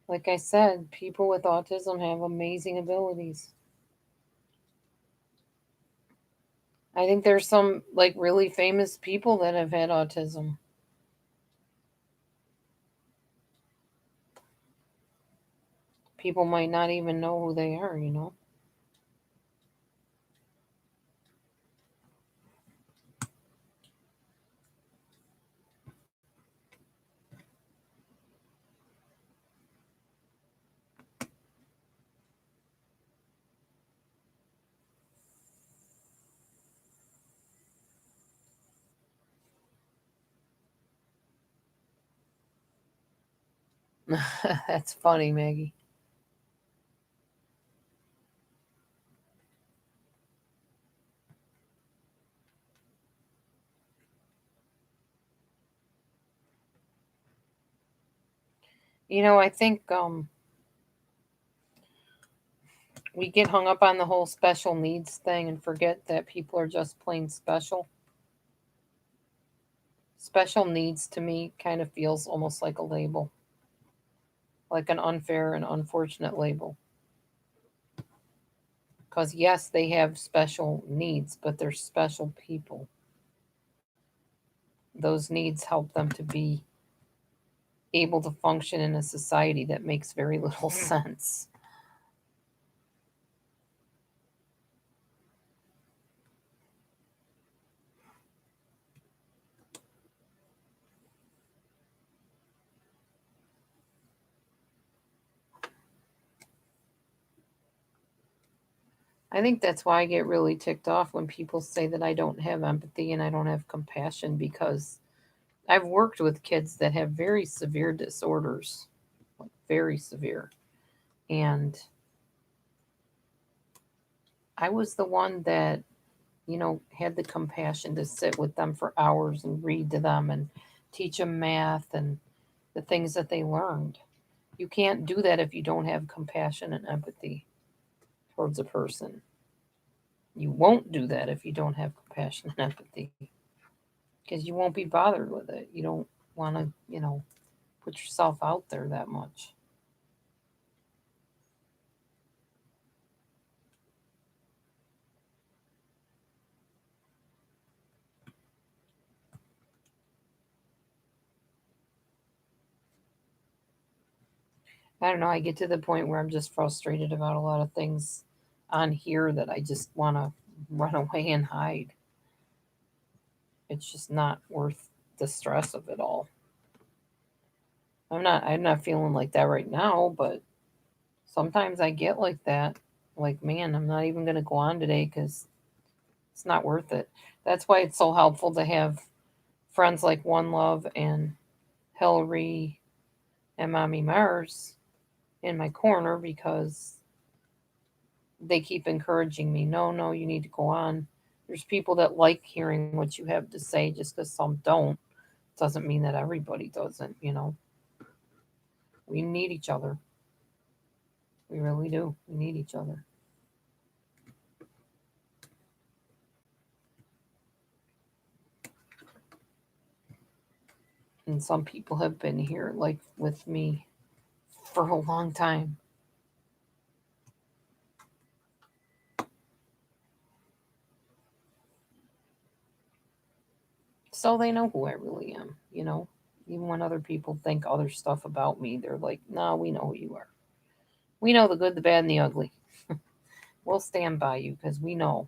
Like I said, people with autism have amazing abilities. I think there's some like really famous people that have had autism. People might not even know who they are. That's funny, Maggie. I think we get hung up on the whole special needs thing and forget that people are just plain special. Special needs to me kind of feels almost like a label, like an unfair and unfortunate label. Because, yes, they have special needs, but they're special people. Those needs help them to be able to function in a society that makes very little sense. I think that's why I get really ticked off when people say that I don't have empathy and I don't have compassion because I've worked with kids that have very severe disorders, like very severe. And I was the one that, had the compassion to sit with them for hours and read to them and teach them math and the things that they learned. You can't do that if you don't have compassion and empathy towards a person. You won't do that if you don't have compassion and empathy because you won't be bothered with it. You don't want to, put yourself out there that much. I don't know. I get to the point where I'm just frustrated about a lot of things on here that I just want to run away and hide. It's just not worth the stress of it all. I'm not feeling like that right now, but sometimes I get like that. Like, man, I'm not even going to go on today cuz it's not worth it. That's why it's so helpful to have friends like One Love and Hillary and Mommy Mars in my corner because they keep encouraging me. No, no, you need to go on. There's people that like hearing what you have to say just because some don't. Doesn't mean that everybody doesn't. We need each other. We really do. We need each other. And some people have been here, like with me, for a long time. So they know who I really am. Even when other people think other stuff about me, they're like, no, we know who you are. We know the good, the bad, and the ugly. We'll stand by you because we know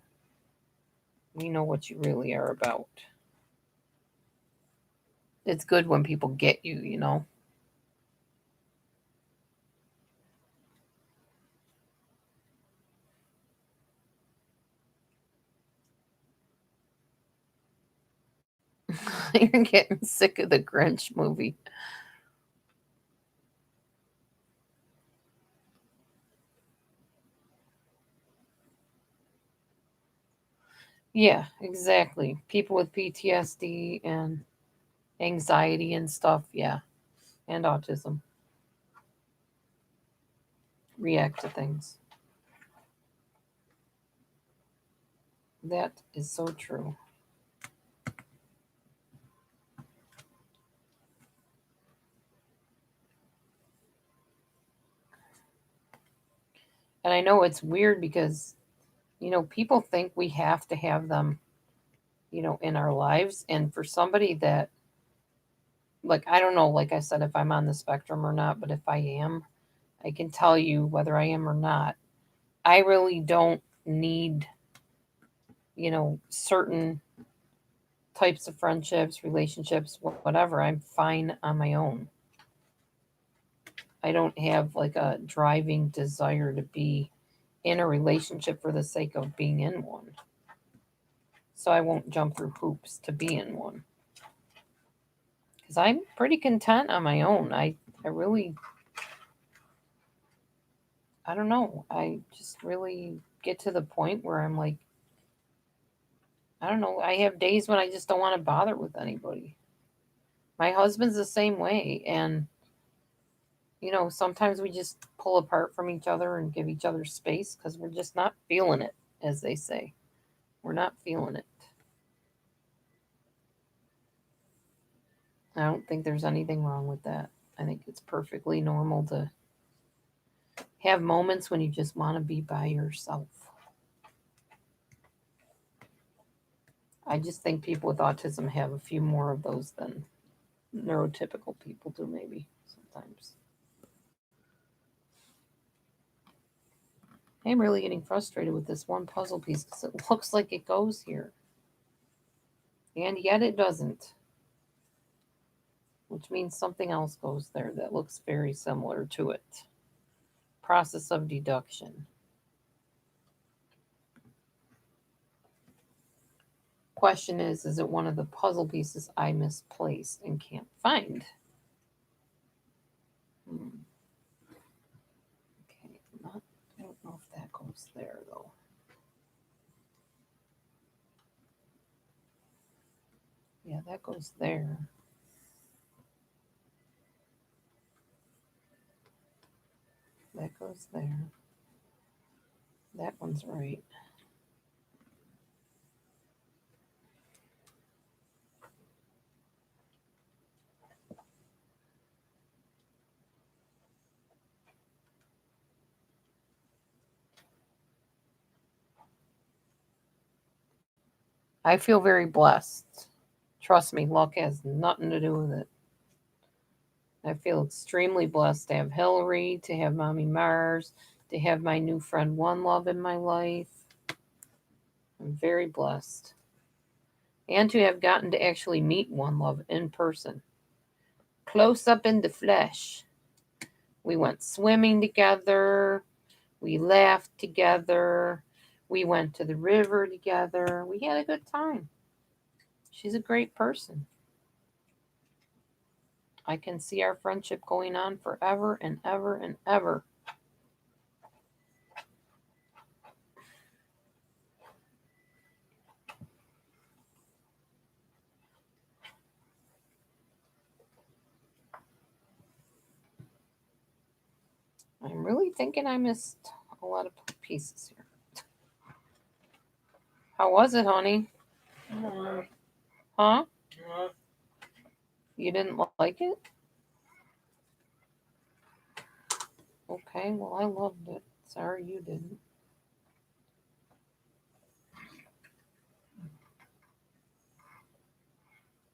what you really are about. It's good when people get you. You're getting sick of the Grinch movie. Yeah, exactly. People with PTSD and anxiety and stuff, yeah, and autism react to things. That is so true. And I know it's weird because, people think we have to have them, in our lives. And for somebody that, like, I don't know, like I said, if I'm on the spectrum or not, but if I am, I can tell you whether I am or not. I really don't need, certain types of friendships, relationships, whatever. I'm fine on my own. I don't have like a driving desire to be in a relationship for the sake of being in one. So I won't jump through hoops to be in one. Because I'm pretty content on my own. I really, I don't know. I just really get to the point where I'm like, I don't know. I have days when I just don't want to bother with anybody. My husband's the same way. And You know, sometimes we just pull apart from each other and give each other space because we're just not feeling it, as they say. We're not feeling it. I don't think there's anything wrong with that. I think it's perfectly normal to have moments when you just want to be by yourself. I just think people with autism have a few more of those than neurotypical people do, maybe sometimes. I'm really getting frustrated with this one puzzle piece because it looks like it goes here. And yet it doesn't. Which means something else goes there that looks very similar to it. Process of deduction. Question is it one of the puzzle pieces I misplaced and can't find? Okay, I don't know if that goes there though. Yeah, that goes there. That goes there. That one's right. I feel very blessed. Trust me, luck has nothing to do with it. I feel extremely blessed to have Hillary, to have Mommy Mars, to have my new friend One Love in my life. I'm very blessed. And to have gotten to actually meet One Love in person, close up in the flesh. We went swimming together. We laughed together. We went to the river together. We had a good time. She's a great person. I can see our friendship going on forever and ever and ever. I'm really thinking I missed a lot of pieces here. How was it, honey? Huh? You didn't like it? Okay, well, I loved it. Sorry you didn't.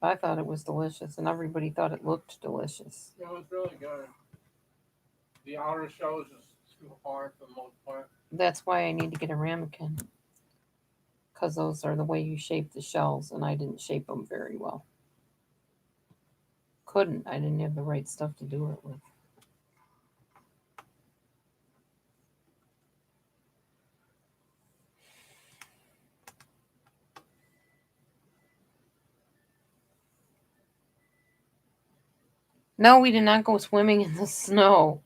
I thought it was delicious, and everybody thought it looked delicious. It was really good. The outer shell is just too hard for the most part. That's why I need to get a ramekin. Because those are the way you shape the shells, and I didn't shape them very well. Couldn't. I didn't have the right stuff to do it with. No, we did not go swimming in the snow.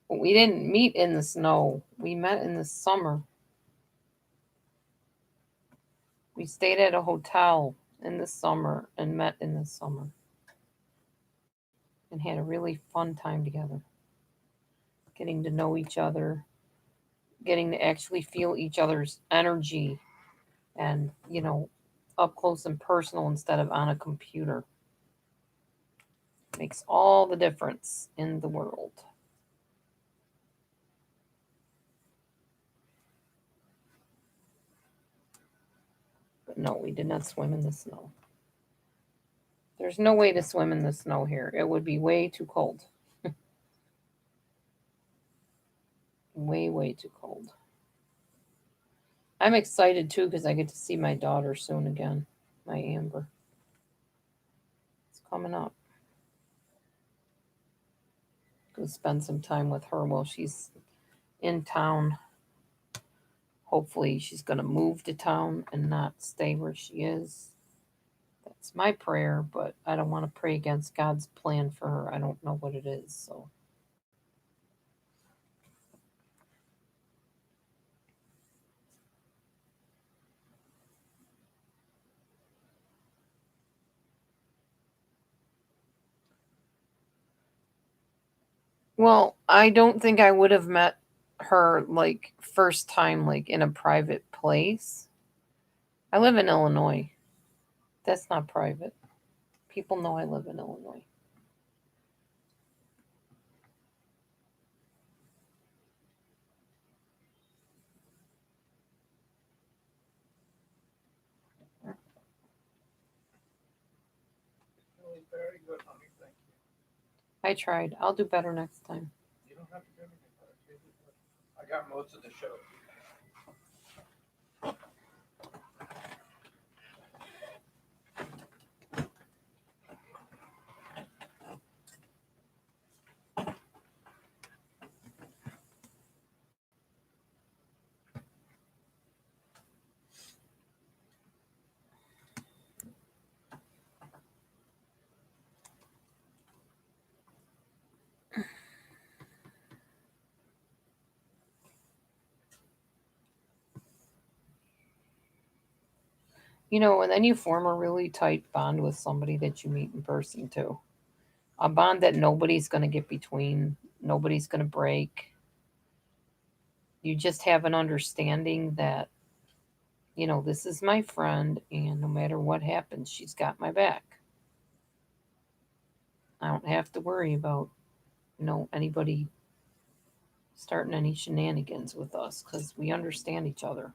We didn't meet in the snow. We met in the summer. We stayed at a hotel in the summer and met in the summer. And had a really fun time together. Getting to know each other. Getting to actually feel each other's energy. And, up close and personal instead of on a computer. Makes all the difference in the world. But no, we did not swim in the snow. There's no way to swim in the snow here. It would be way too cold. Way, way too cold. I'm excited too because I get to see my daughter soon again, my Amber. It's coming up. Go spend some time with her while she's in town. Hopefully she's going to move to town and not stay where she is. That's my prayer, but I don't want to pray against God's plan for her. I don't know what it is, so. Well, I don't think I would have met her like first time like in a private place. I live in Illinois. That's not private. People know I live in Illinois. Really very good, honey. Thank you. I tried. I'll do better next time. You don't have to do anything, but it's really good. I got most of the show. And then you form a really tight bond with somebody that you meet in person too. A bond that nobody's going to get between, nobody's going to break. You just have an understanding that, this is my friend, and no matter what happens, she's got my back. I don't have to worry about, anybody starting any shenanigans with us because we understand each other.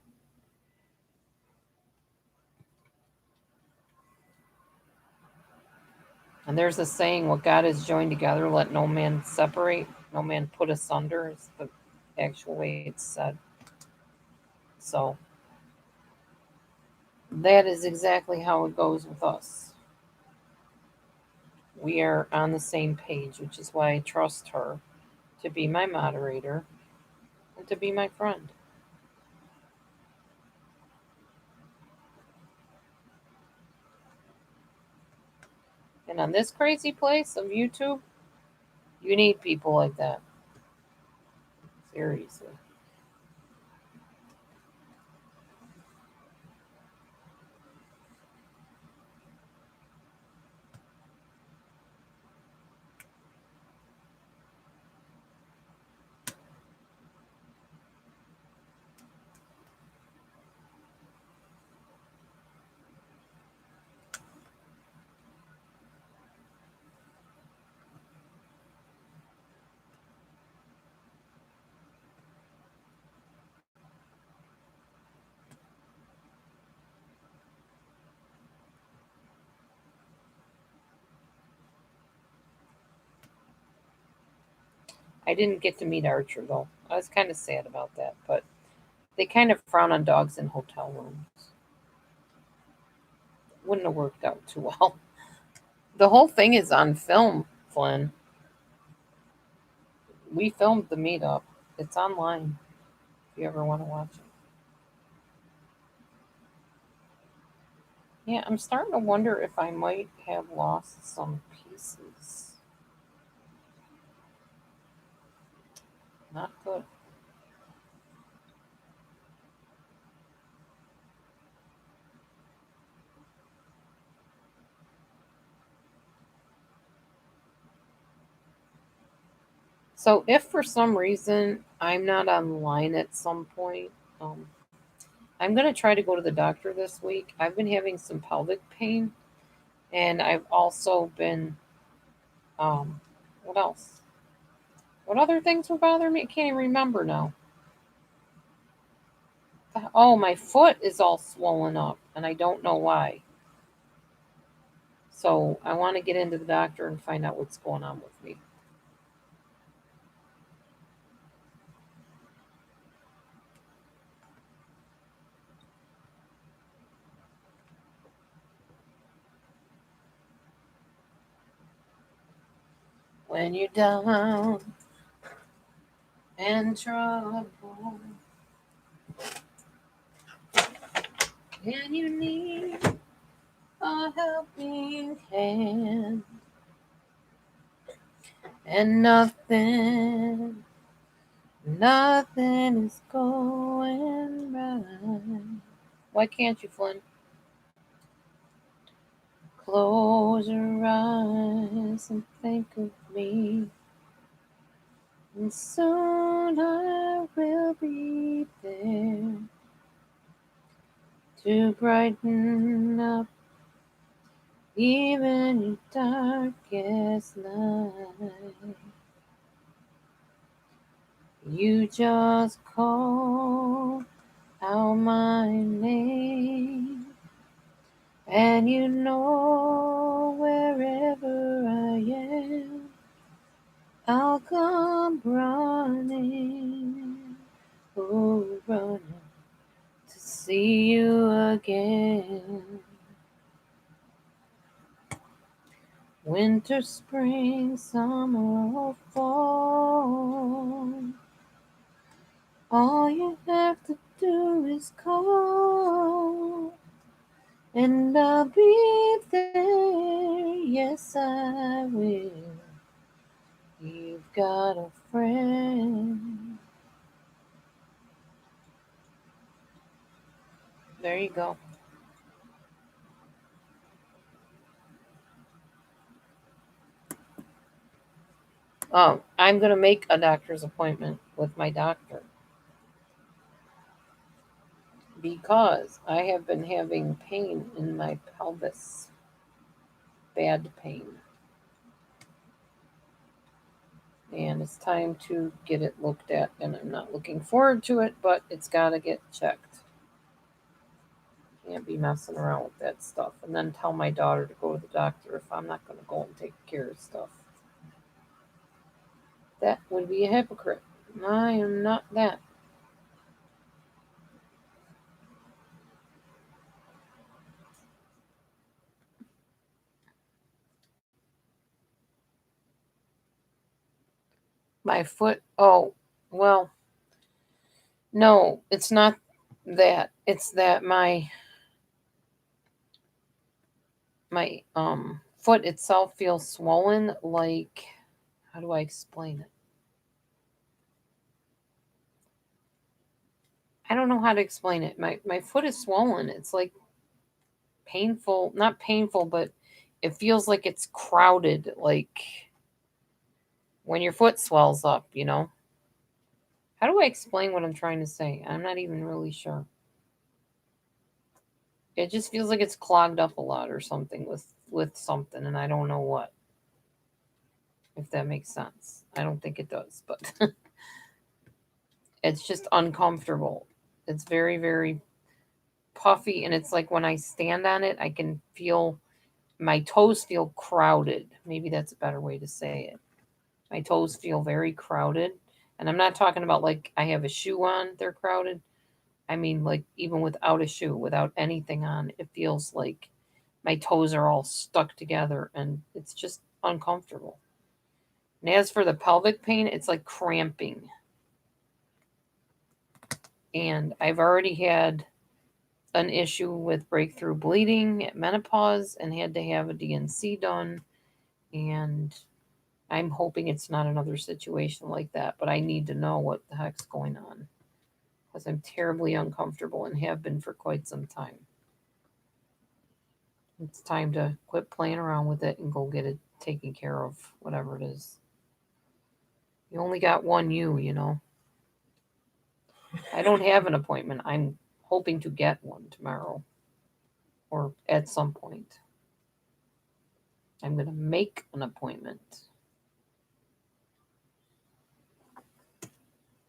And there's a saying, what God has joined together, let no man separate, no man put asunder, is the actual way it's said. So that is exactly how it goes with us. We are on the same page, which is why I trust her to be my moderator and to be my friend. And on this crazy place of YouTube, you need people like that. Seriously. I didn't get to meet Archer though. I was kind of sad about that, but they kind of frown on dogs in hotel rooms. Wouldn't have worked out too well. The whole thing is on film, Flynn. We filmed the meetup. It's online if you ever want to watch it. Yeah, I'm starting to wonder if I might have lost some pieces. Not good. So if for some reason I'm not online at some point, I'm gonna try to go to the doctor this week. I've been having some pelvic pain, and I've also been, what else? What other things were bothering me? I can't even remember now. Oh, my foot is all swollen up, and I don't know why. So I want to get into the doctor and find out what's going on with me. When you're down and trouble, and you need a helping hand, and nothing is going right. Why can't you, Flynn? Close your eyes and think of me. And soon I will be there to brighten up even your darkest night. You just call out my name, and you know wherever I am, I'll come running, oh, running to see you again. Winter, spring, summer, or fall, all you have to do is call, and I'll be there. Yes, I will. You've got a friend. There you go. I'm going to make a doctor's appointment with my doctor because I have been having pain in my pelvis. Bad pain. And it's time to get it looked at. And I'm not looking forward to it, but it's got to get checked. Can't be messing around with that stuff. And then tell my daughter to go to the doctor if I'm not going to go and take care of stuff. That would be a hypocrite. I am not that. My foot, oh, well, no, it's not that. It's that my foot itself feels swollen, like, how do I explain it? I don't know how to explain it. My foot is swollen. It's like painful, not painful, but it feels like it's crowded, like when your foot swells up, you know? How do I explain what I'm trying to say? I'm not even really sure. It just feels like it's clogged up a lot or something with something, and I don't know what. If that makes sense. I don't think it does, but it's just uncomfortable. It's very, very puffy, and it's like when I stand on it, I can feel my toes feel crowded. Maybe that's a better way to say it. My toes feel very crowded. And I'm not talking about like I have a shoe on, they're crowded. I mean, like even without a shoe, without anything on, it feels like my toes are all stuck together and it's just uncomfortable. And as for the pelvic pain, it's like cramping. And I've already had an issue with breakthrough bleeding at menopause and had to have a DNC done. And I'm hoping it's not another situation like that, but I need to know what the heck's going on because I'm terribly uncomfortable and have been for quite some time. It's time to quit playing around with it and go get it taken care of, whatever it is. You only got one you know. I don't have an appointment. I'm hoping to get one tomorrow or at some point. I'm going to make an appointment.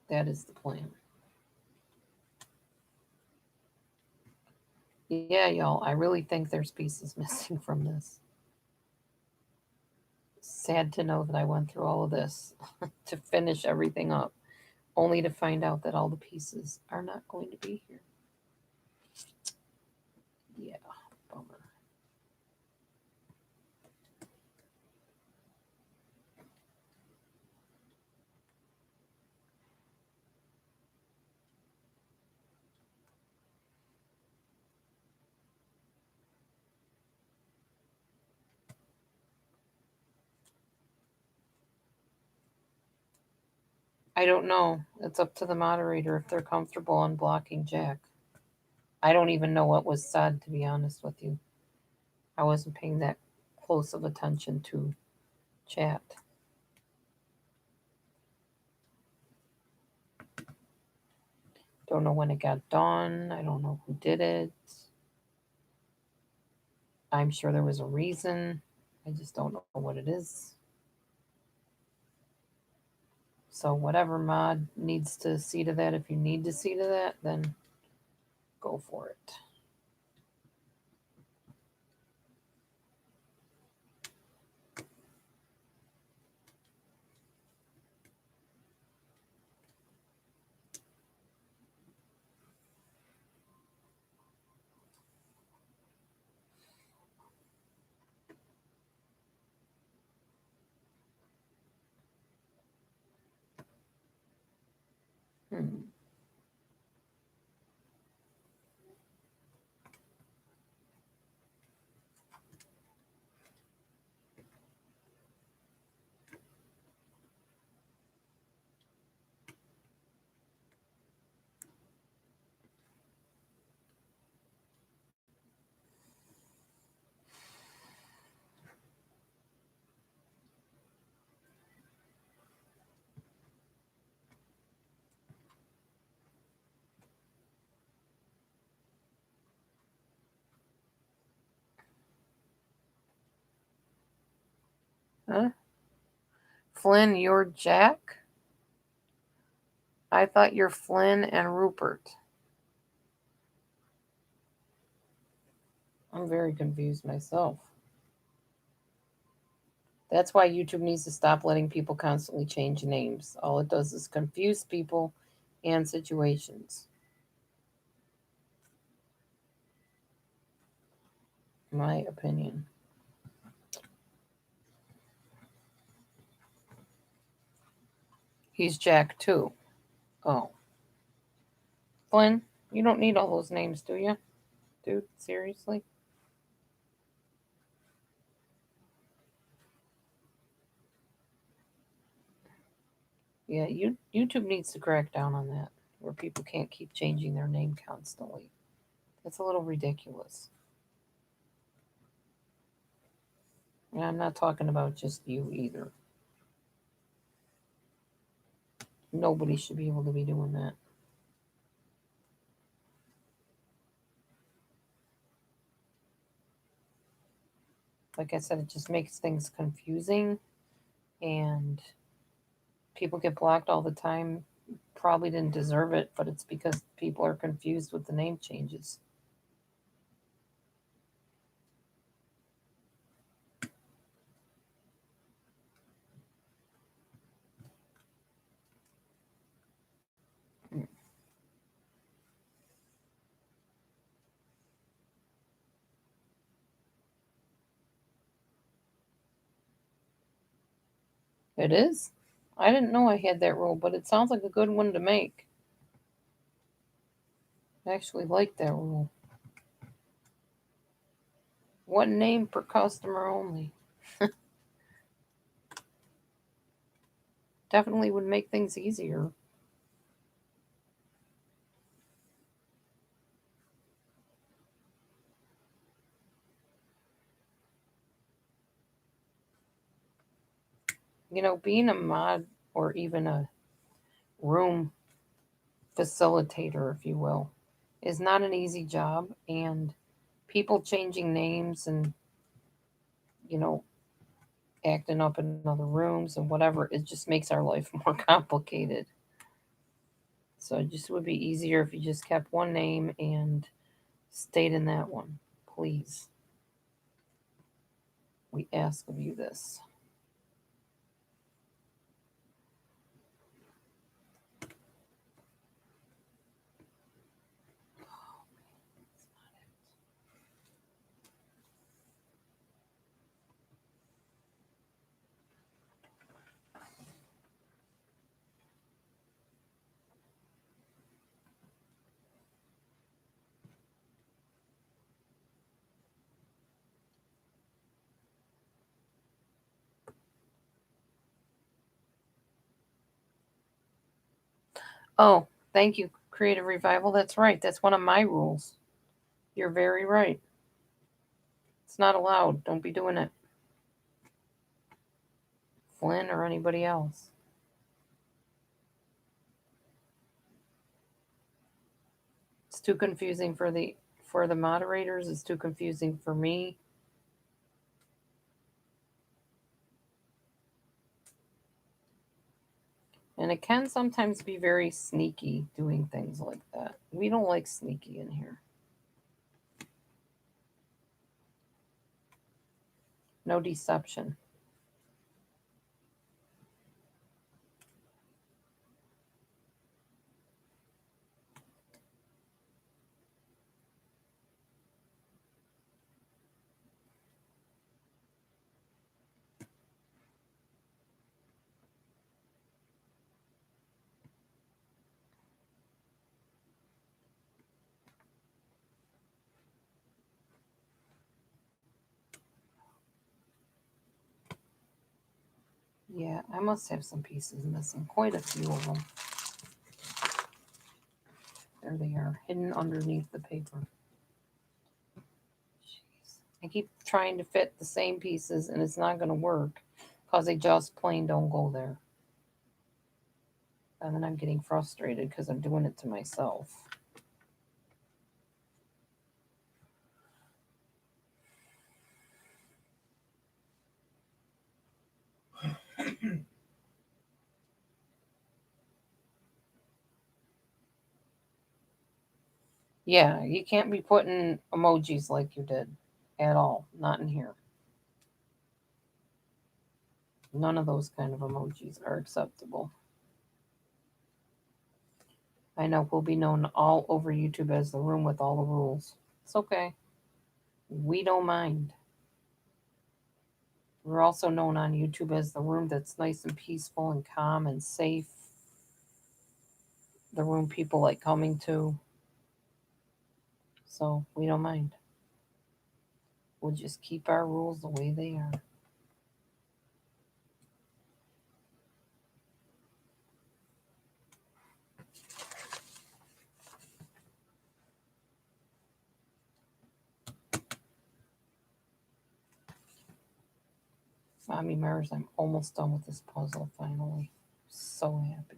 That is the plan. Yeah, y'all, I really think there's pieces missing from this. Sad to know that I went through all of this to finish everything up, only to find out that all the pieces are not going to be here. Yeah, bummer. I don't know. It's up to the moderator if they're comfortable unblocking Jack. I don't even know what was said, to be honest with you. I wasn't paying that close of attention to chat. Don't know when it got done. I don't know who did it. I'm sure there was a reason. I just don't know what it is. So whatever mod needs to see to that, if you need to see to that, then go for it. Hmm. Huh? Flynn, you're Jack? I thought you're Flynn and Rupert. I'm very confused myself. That's why YouTube needs to stop letting people constantly change names. All it does is confuse people and situations. My opinion. He's Jack too. Oh. Flynn, you don't need all those names, do you? Dude, seriously? Yeah, YouTube needs to crack down on that, where people can't keep changing their name constantly. That's a little ridiculous. And I'm not talking about just you either. Nobody should be able to be doing that. Like I said, it just makes things confusing and people get blocked all the time. Probably didn't deserve it, but it's because people are confused with the name changes. It is. I didn't know I had that rule, but it sounds like a good one to make. I actually like that rule. One name per customer only. Definitely would make things easier. Being a mod or even a room facilitator, if you will, is not an easy job. And people changing names and, you know, acting up in other rooms and whatever, it just makes our life more complicated. So it just would be easier if you just kept one name and stayed in that one. Please. We ask of you this. Oh, thank you, Creative Revival. That's right. That's one of my rules. You're very right. It's not allowed. Don't be doing it. Flynn or anybody else. too confusing for the moderators. It's too confusing for me. And it can sometimes be very sneaky doing things like that. We don't like sneaky in here. No deception. Yeah, I must have some pieces missing. Quite a few of them. There they are, hidden underneath the paper. Jeez. I keep trying to fit the same pieces and it's not going to work because they just plain don't go there. And then I'm getting frustrated because I'm doing it to myself. Yeah, you can't be putting emojis like you did at all. Not in here. None of those kind of emojis are acceptable. I know we'll be known all over YouTube as the room with all the rules. It's okay. We don't mind. We're also known on YouTube as the room that's nice and peaceful and calm and safe. The room people like coming to. So we don't mind. We'll just keep our rules the way they are. Mommy Mars, I'm almost done with this puzzle finally. So happy.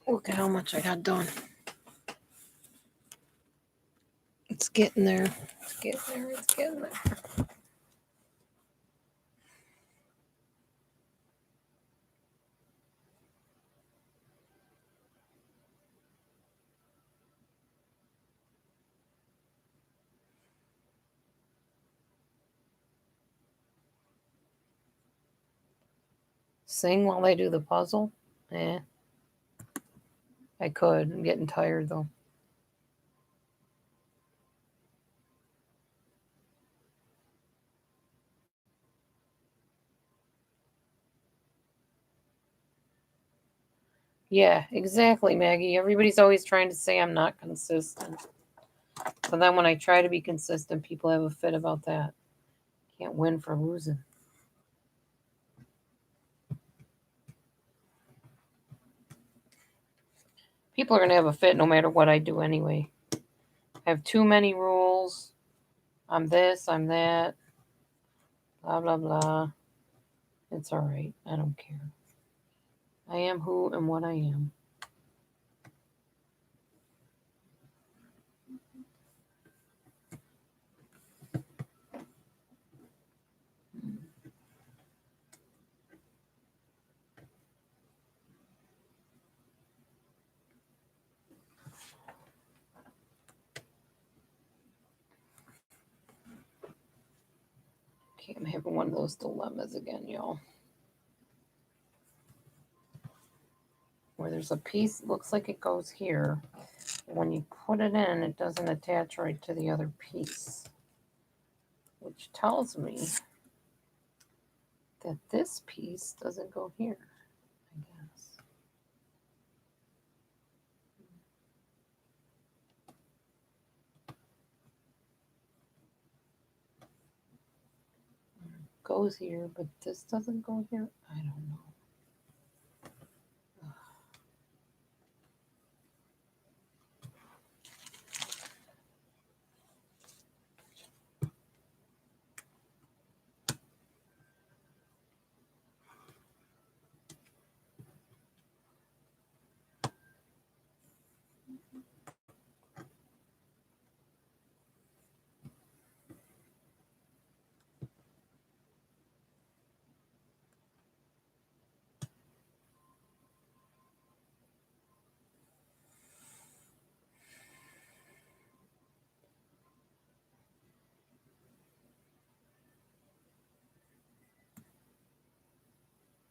Look at how much I got done. It's getting there. It's getting there. It's getting there. Sing while I do the puzzle? I could. I'm getting tired though. Yeah, exactly, Maggie. Everybody's always trying to say I'm not consistent. So then when I try to be consistent, people have a fit about that. Can't win for losing. People are going to have a fit no matter what I do anyway. I have too many rules. I'm this, I'm that. Blah, blah, blah. It's all right. I don't care. I am who and what I am. Okay, I'm having one of those dilemmas again, y'all. Where there's a piece, looks like it goes here. When you put it in, it doesn't attach right to the other piece, which tells me that this piece doesn't go here. goes here, but this doesn't go here. I don't know.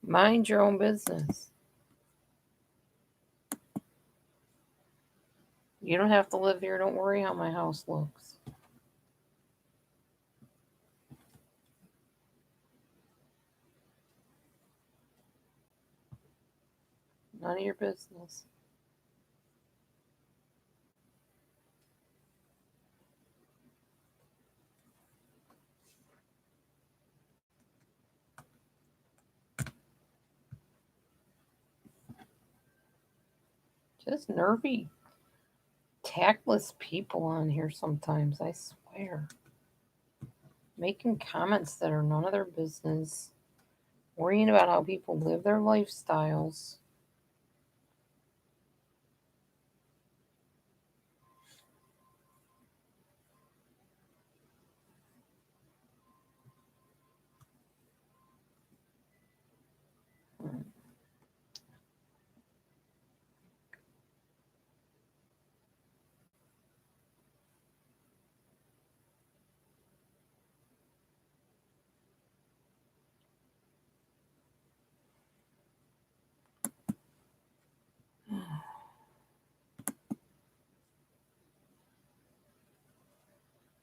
Mind your own business. You don't have to live here. Don't worry how my house looks. None of your business. Just nervy, tactless people on here sometimes, I swear. Making comments that are none of their business. Worrying about how people live their lifestyles.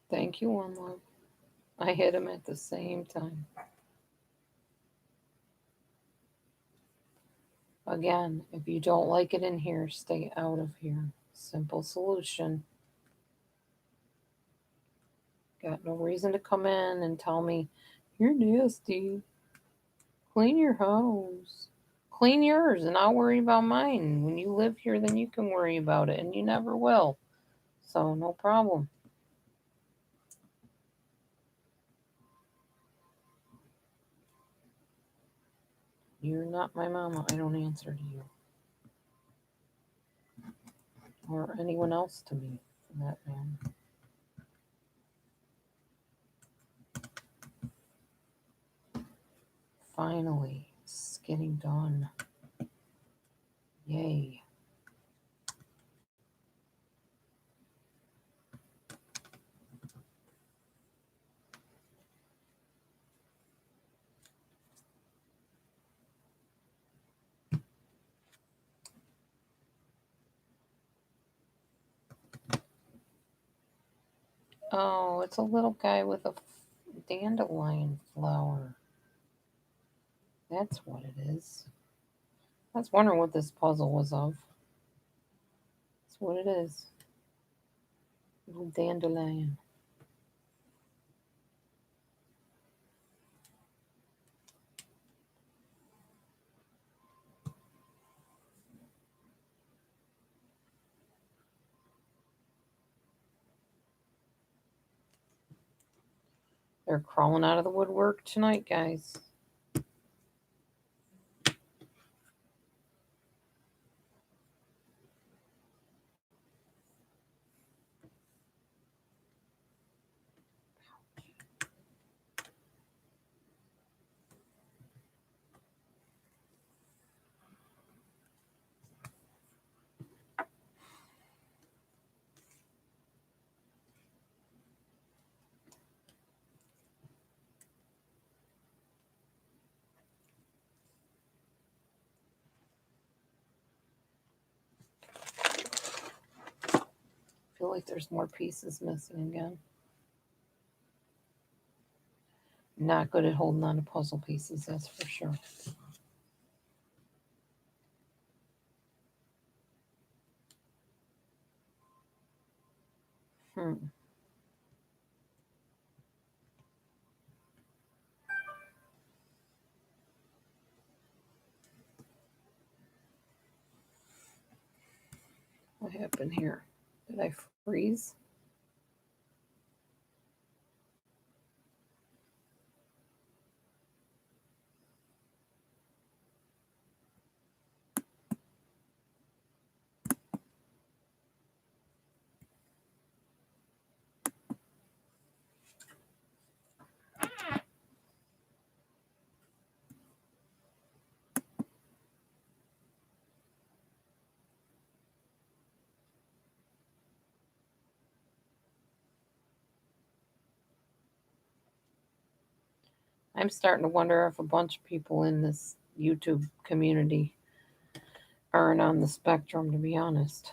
Thank you, One Love. I hit him at the same time. Again, if you don't like it in here, stay out of here. Simple solution. Got no reason to come in and tell me, you're nasty. Clean your house. Clean yours, and I'll worry about mine. When you live here, then you can worry about it, and you never will. So, no problem. You're not my mama. I don't answer to you. Or anyone else to me, for that matter. Finally, it's getting done. Yay. Oh, it's a little guy with a dandelion flower. That's what it is. I was wondering what this puzzle was of. That's what it is. Little dandelion. They're crawling out of the woodwork tonight, guys. I feel like there's more pieces missing again. Not good at holding on to puzzle pieces, that's for sure. Hmm. What happened here? Did I freeze? I'm starting to wonder if a bunch of people in this YouTube community aren't on the spectrum, to be honest.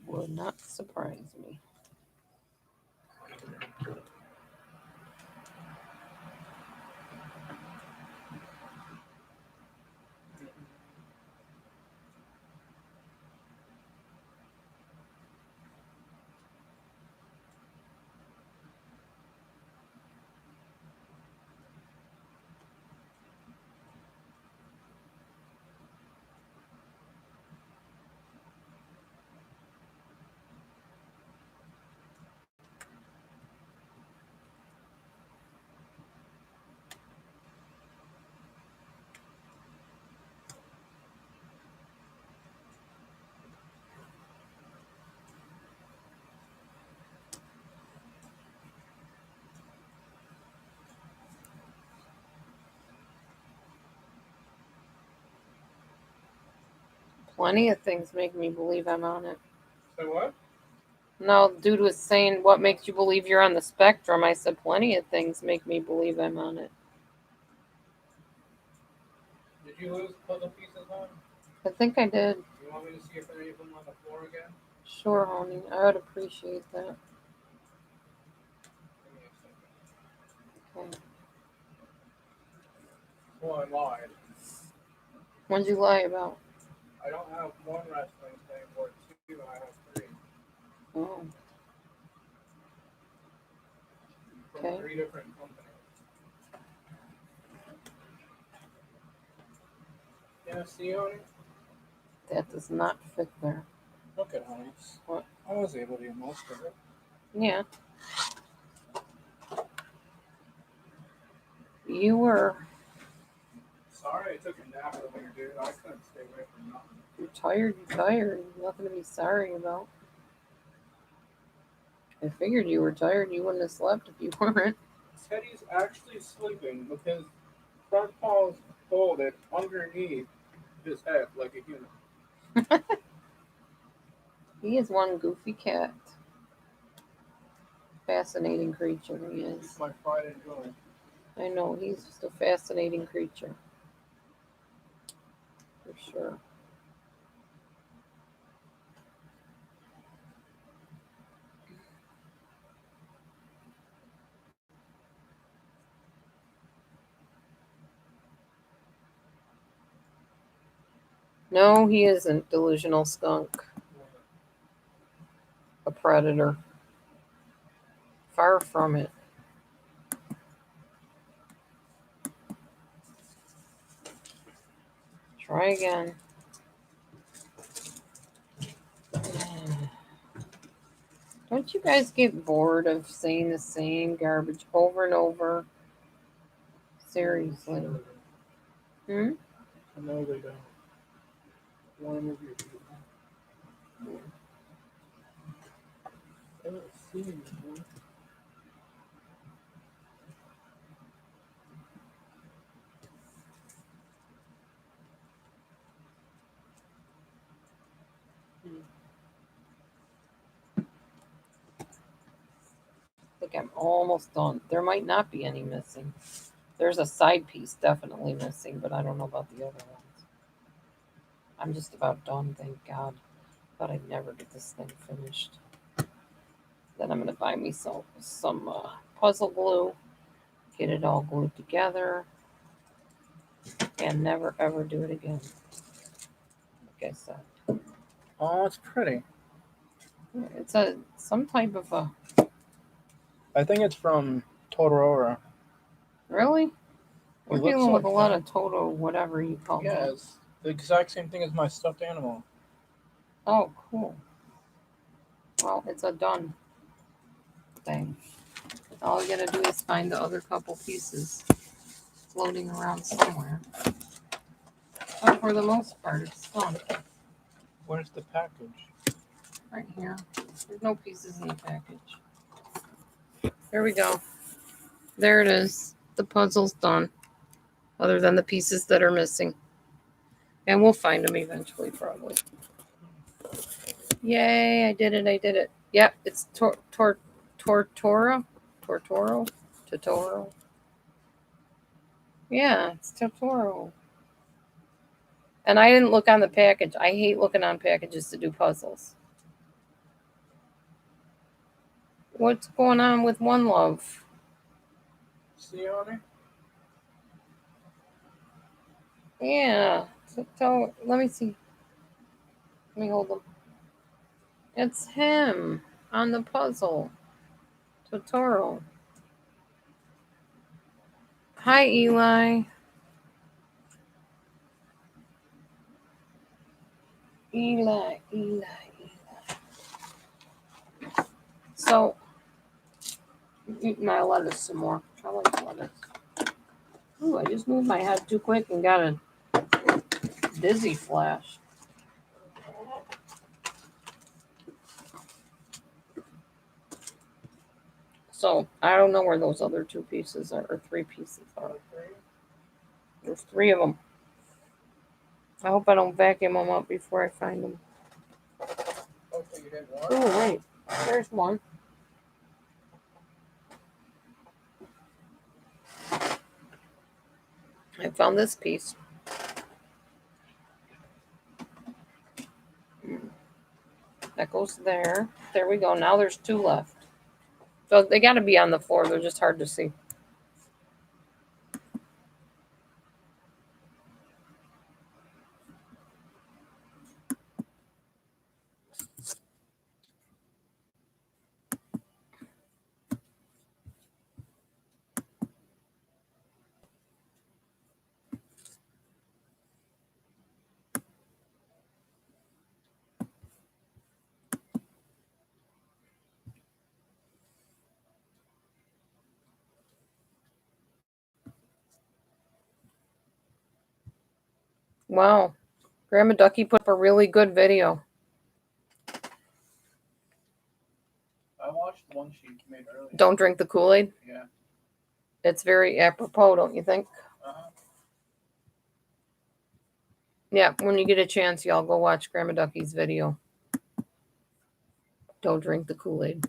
Would not surprise me. Plenty of things make me believe I'm on it. Say what? No, dude was saying, what makes you believe you're on the spectrum? I said, plenty of things make me believe I'm on it. Did you lose puzzle pieces, hon? I think I did. You want me to see if any of them on the floor again? Sure, honey. I would appreciate that. Give me a second. Okay. Well, I lied. What'd you lie about? I don't have one wrestling thing or two. I have three. Oh, From okay. 3 different companies. Yeah, see, honey? That does not fit there. Look at honey. What? I was able to get most of it. Yeah. You were. Sorry I took a nap earlier, dude. I couldn't stay away from nothing. You're tired. You're tired. Nothing to be sorry about. I figured you were tired. You wouldn't have slept if you weren't. Teddy's actually sleeping with his front paws folded underneath his head like a human. He is one goofy cat. Fascinating creature he He's is. my pride and joy. I know, he's just a fascinating creature. For sure. No, he isn't delusional skunk. A predator. Far from it. Try again. Don't you guys get bored of saying the same garbage over and over? Seriously. Hmm? No, they don't. One of your people. I don't see anyone. I think I'm almost done. There might not be any missing. There's a side piece definitely missing, but I don't know about the other ones. I'm just about done, thank God. Thought I'd never get this thing finished. Then I'm going to buy me some puzzle glue, get it all glued together, and never ever do it again. Like I said. Oh, it's pretty. It's some type of a... I think it's from Totoro. Really? We're It looks dealing with like a lot that. of Toto, whatever you call Yeah, it. it's the exact same thing as my stuffed animal. Oh, cool. Well, it's a done thing. All you gotta do is find the other couple pieces floating around somewhere. But for the most part, it's done. Where's the package? Right here. There's no pieces in the package. Here we go. There it is. The puzzle's done. Other than the pieces that are missing. And we'll find them eventually, probably. Yay, I did it. Yep, it's Tortoro? Totoro? Yeah, it's Totoro. And I didn't look on the package. I hate looking on packages to do puzzles. What's going on with One Love? See on it? Yeah. So let me see. Let me hold them. It's him on the puzzle. Totoro. Hi, Eli. Eli. So, eat my lettuce some more. I like lettuce. Ooh, I just moved my head too quick and got a dizzy flash. So, I don't know where those other two pieces are, or three pieces are. There's three of them. I hope I don't vacuum them up before I find them. Okay, you didn't want Oh, wait. There's one. I found this piece. That goes there. There we go. Now there's two left. So they got to be on the floor. They're just hard to see. Wow. Grandma Ducky put up a really good video. I watched one she made earlier. Don't drink the Kool-Aid. Yeah. It's very apropos, don't you think? Uh-huh. Yeah, when you get a chance, y'all go watch Grandma Ducky's video. Don't drink the Kool-Aid.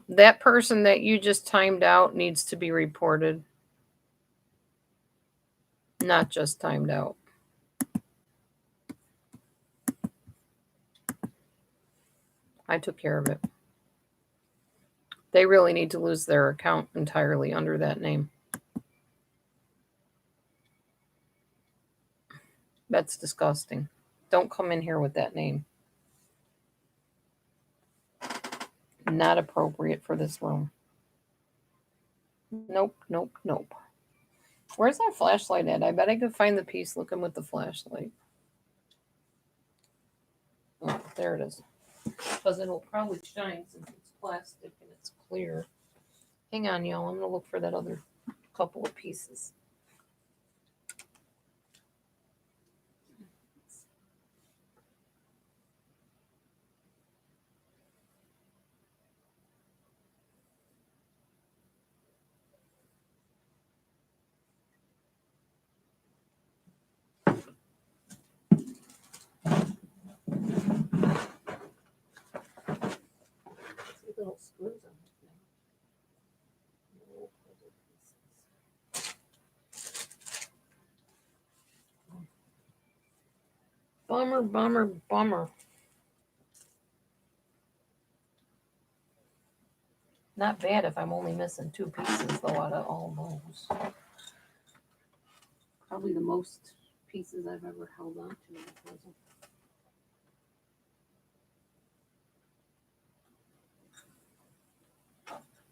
That person that you just timed out needs to be reported. Not just timed out. I took care of it. They really need to lose their account entirely under that name. That's disgusting. Don't come in here with that name. Not appropriate for this room. Nope. Where's that flashlight at? I bet I could find the piece looking with the flashlight. Oh, there it is. Because it'll probably shine since it's plastic and it's clear. Hang on, y'all. I'm going to look for that other couple of pieces. Little screws on that thing. Bummer, bummer, bummer. Not bad if I'm only missing 2 pieces, though, out of all those. Probably the most pieces I've ever held on to in a puzzle.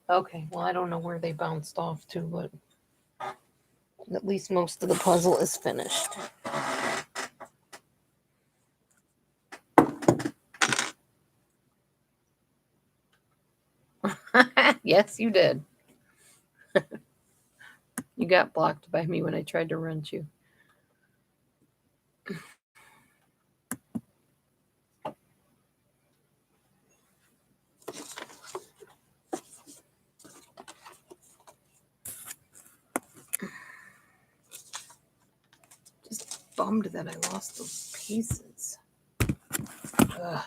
Okay, well, I don't know where they bounced off to, but at least most of the puzzle is finished. Yes, you did. You got blocked by me when I tried to wrench you. Just bummed that I lost those pieces. Ugh.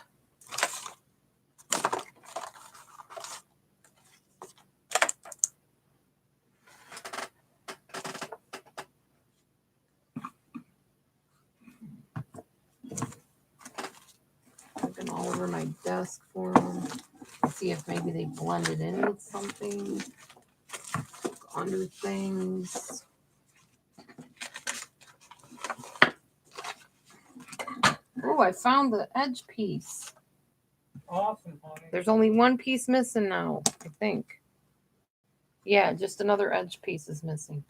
Looking all over my desk for them. See if maybe they blended in with something. Look under things. Oh, I found the edge piece. Awesome, honey. There's only 1 piece missing now, I think. Yeah, just another edge piece is missing.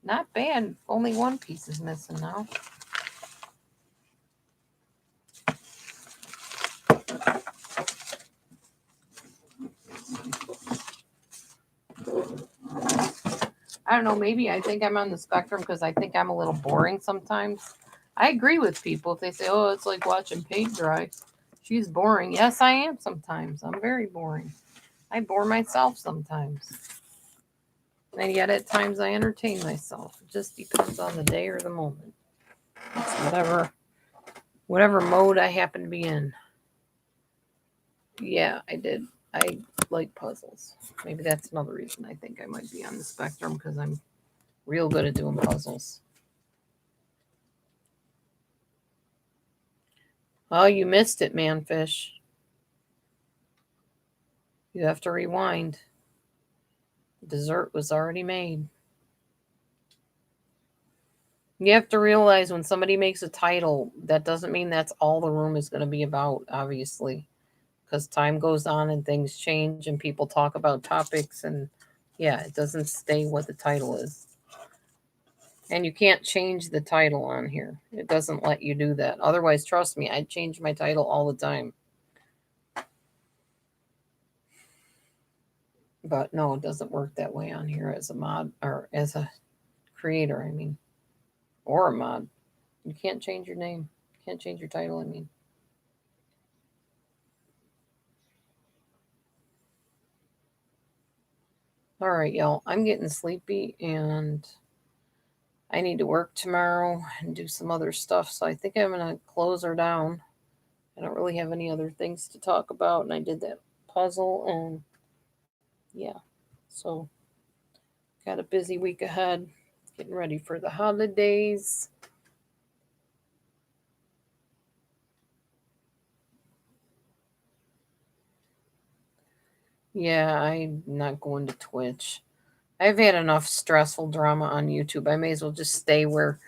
Not bad. Only 1 piece is missing now. I don't know, maybe I think I'm on the spectrum because I think I'm a little boring sometimes. I agree with people if they say, oh, it's like watching paint dry. She's boring. Yes, I am sometimes. I'm very boring. I bore myself sometimes. And yet at times I entertain myself. It just depends on the day or the moment. It's whatever mode I happen to be in. Yeah, I did. I like puzzles. Maybe that's another reason I think I might be on the spectrum because I'm real good at doing puzzles. Oh, you missed it, Manfish. You have to rewind. Dessert was already made. You have to realize when somebody makes a title, that doesn't mean that's all the room is going to be about, obviously. Because time goes on and things change and people talk about topics and yeah, it doesn't stay what the title is. And you can't change the title on here. It doesn't let you do that. Otherwise, trust me, I'd change my title all the time. But no, it doesn't work that way on here as a mod or as a creator, I mean. Or a mod. You can't change your name. You can't change your title, I mean. All right, y'all. I'm getting sleepy and I need to work tomorrow and do some other stuff. So I think I'm going to close her down. I don't really have any other things to talk about. And I did that puzzle and yeah. So got a busy week ahead. Getting ready for the holidays. Yeah, I'm not going to Twitch. I've had enough stressful drama on YouTube. I may as well just stay where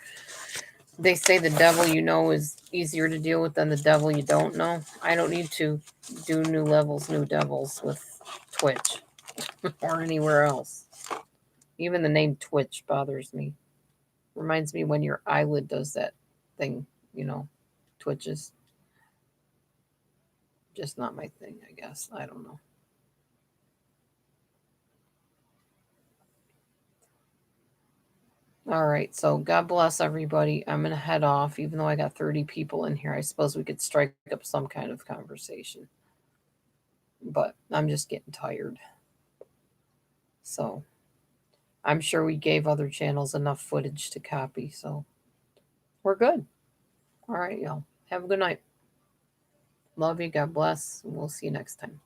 they say the devil you know is easier to deal with than the devil you don't know. I don't need to do new levels, new devils with Twitch or anywhere else. Even the name Twitch bothers me. Reminds me when your eyelid does that thing, twitches. Just not my thing, I guess. I don't know. All right, so God bless everybody. I'm going to head off, even though I got 30 people in here. I suppose we could strike up some kind of conversation. But I'm just getting tired. So I'm sure we gave other channels enough footage to copy, so we're good. All right, y'all. Have a good night. Love you. God bless. And we'll see you next time.